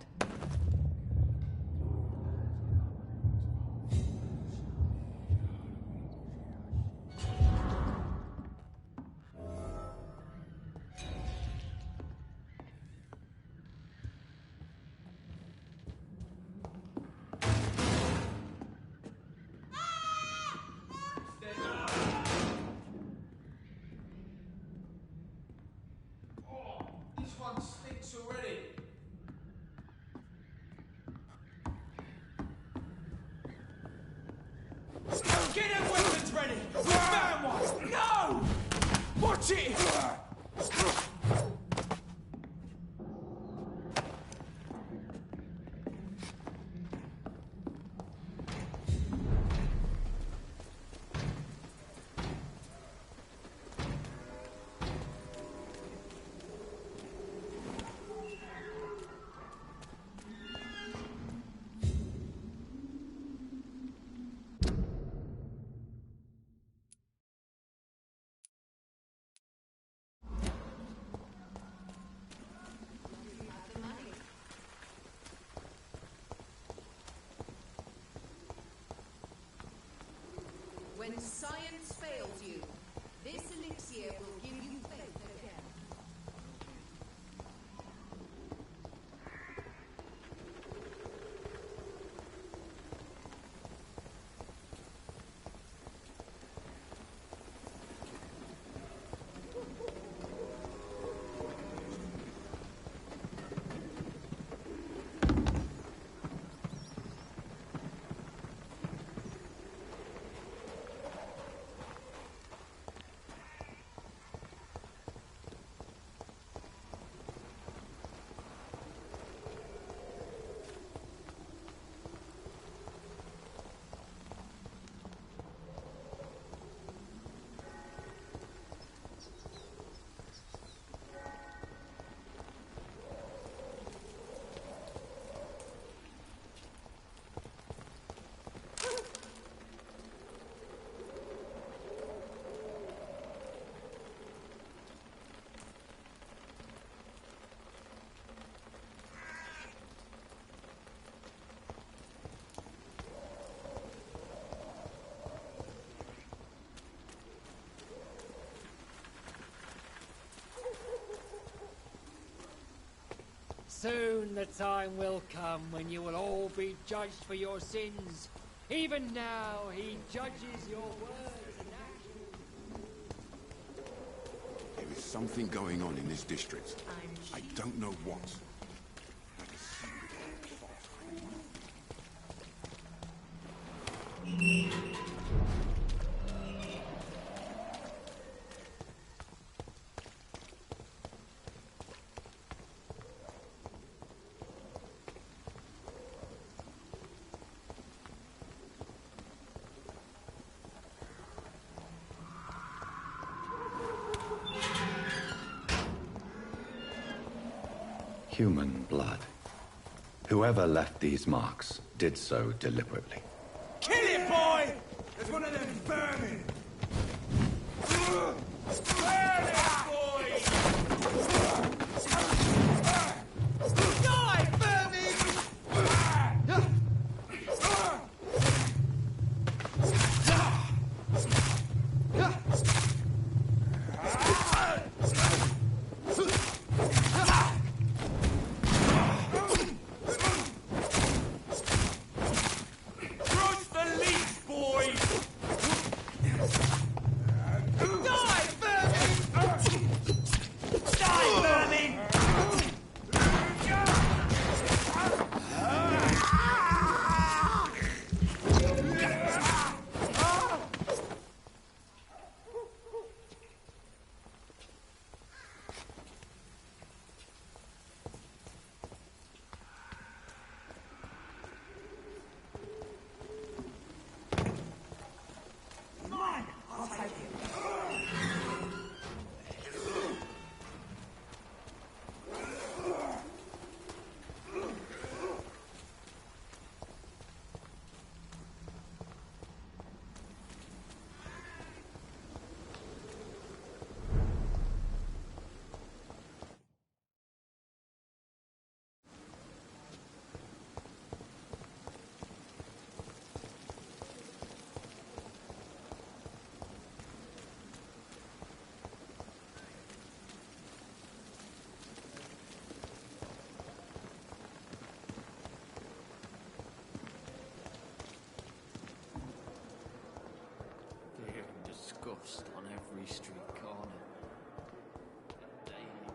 Get their weapons ready! We found one! No! Watch it! When science fails you, this elixir will give you faith again. Soon the time will come when you will all be judged for your sins. Even now, he judges your words and actions. There is something going on in this district. I don't know what. Human blood. Whoever left these marks did so deliberately. Kill it, boy! There's one of them vermin! Burn it, boy! Die, vermin! Die, vermin! Ghost on every street corner. The daily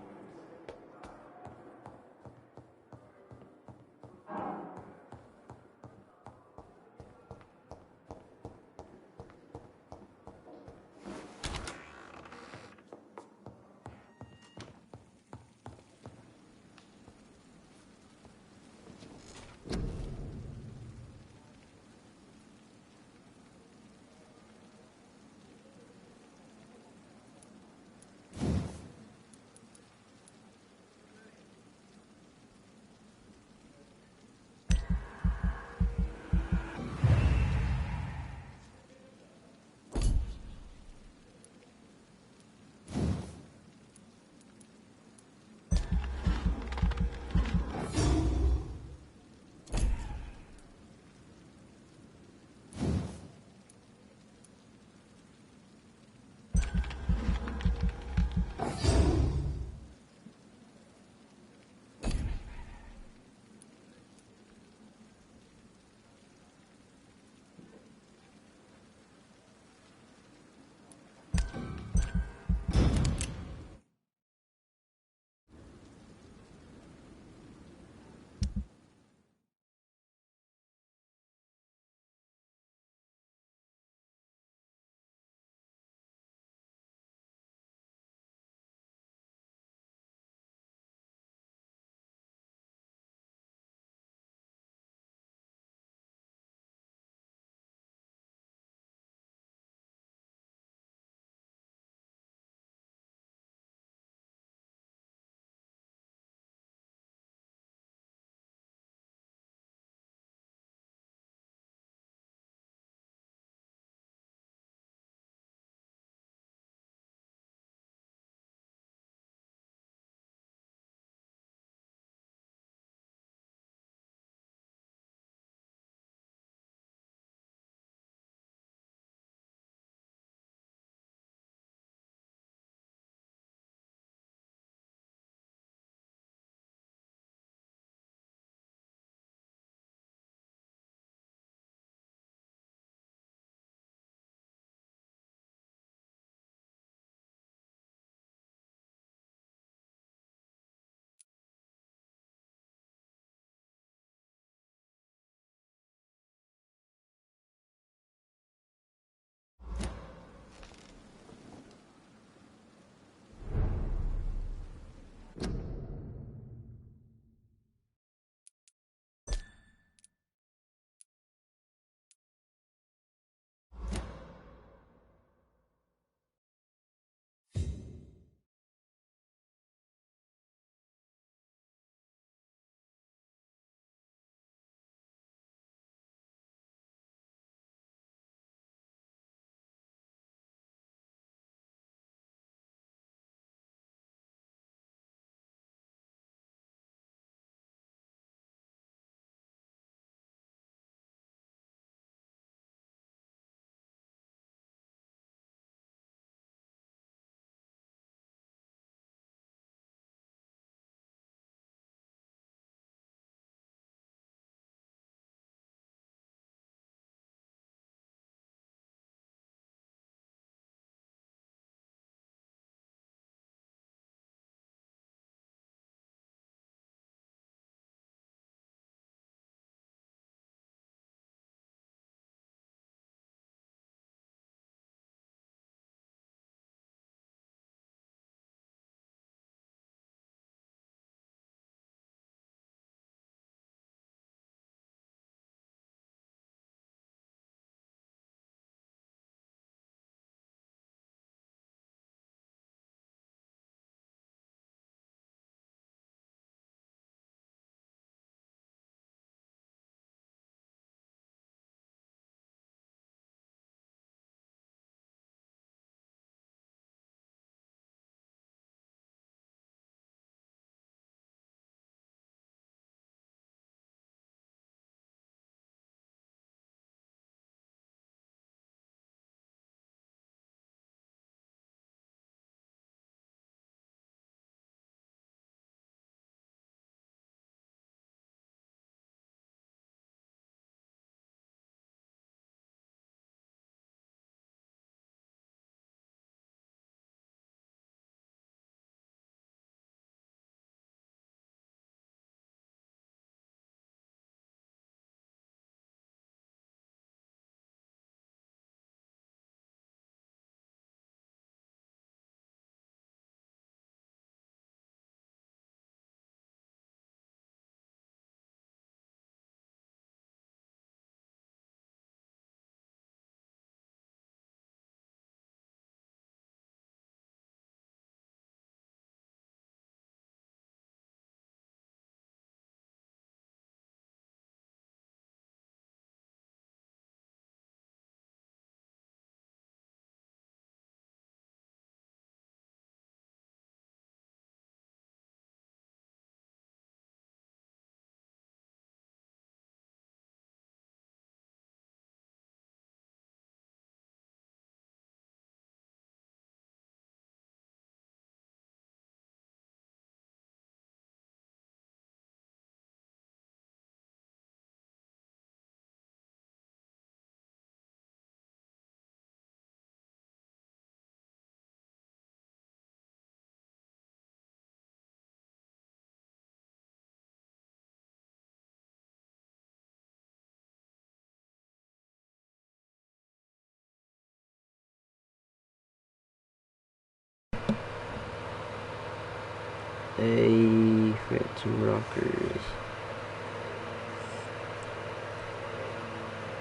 Hey, Phantom Rockers.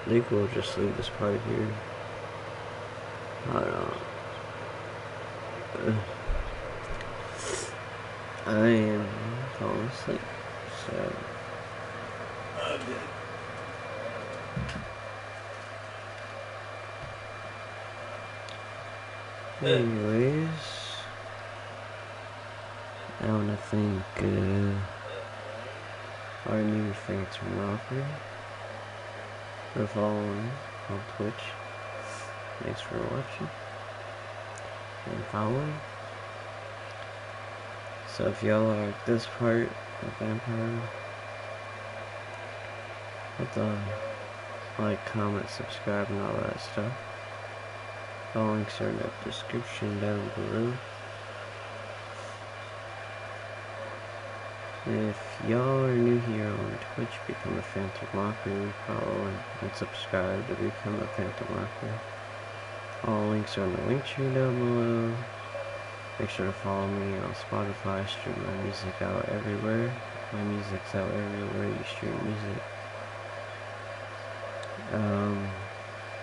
I think we'll just leave this part here. Hold on. I am falling asleep, so. Anyways, I want to thank our new Phantom Rocker for following on Twitch. Thanks for watching and following. So if y'all like this part of Vampyr, hit the like, comment, subscribe, and all that stuff. All links are in the description down below. If y'all are new here on Twitch, become a Phantom Rocker, follow and subscribe to become a Phantom Rocker. All links are in the link tree down below. Make sure to follow me on Spotify, stream my music out everywhere. My music's out everywhere you stream music.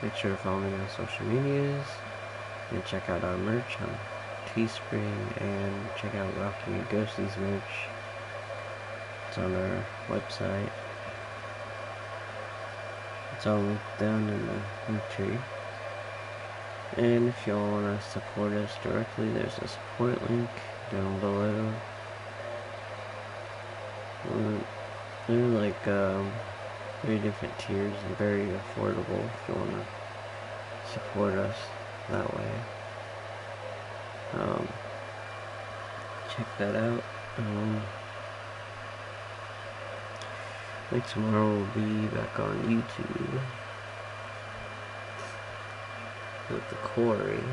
Make sure to follow me on social medias. And check out our merch on Teespring. And check out Rocky and Ghosty's merch. It's on our website. It's all linked down in the link tree. And if y'all want to support us directly, there's a support link down below. They're like 3 different tiers and very affordable if you want to support us that way. Check that out. I think tomorrow we'll be back on YouTube with the quarry.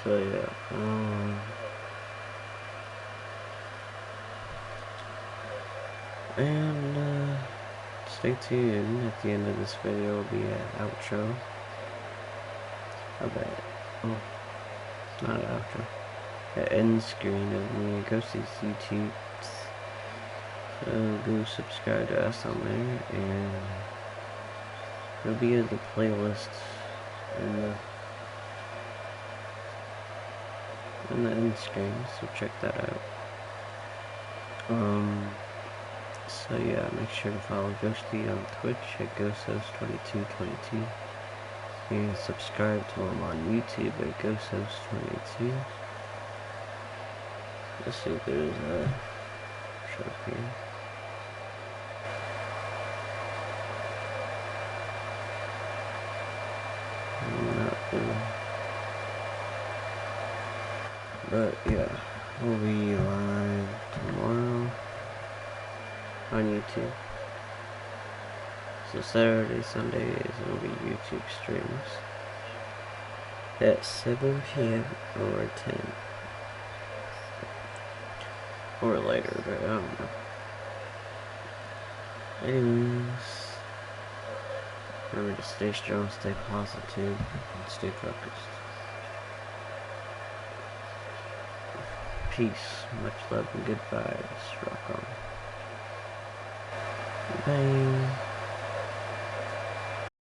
So yeah, and stay tuned. At the end of this video will be an outro. I bet. Oh, not an outro. An end screen of me and Ghosty's YouTube. So go subscribe to us on there, and it'll be in the playlist in the end screen, so check that out. So yeah, make sure to follow Ghosty on Twitch at GhostHost2222, and subscribe to him on YouTube at GhostHost22. Let's see if there's a shop here. But yeah, we'll be live tomorrow on YouTube. So Saturday, Sundays, it'll be YouTube streams at 7 p.m. or 10. Or later, but I don't know. Anyways, remember to stay strong, stay positive, and stay focused. Peace, much love, and good vibes. Rock on. Bye.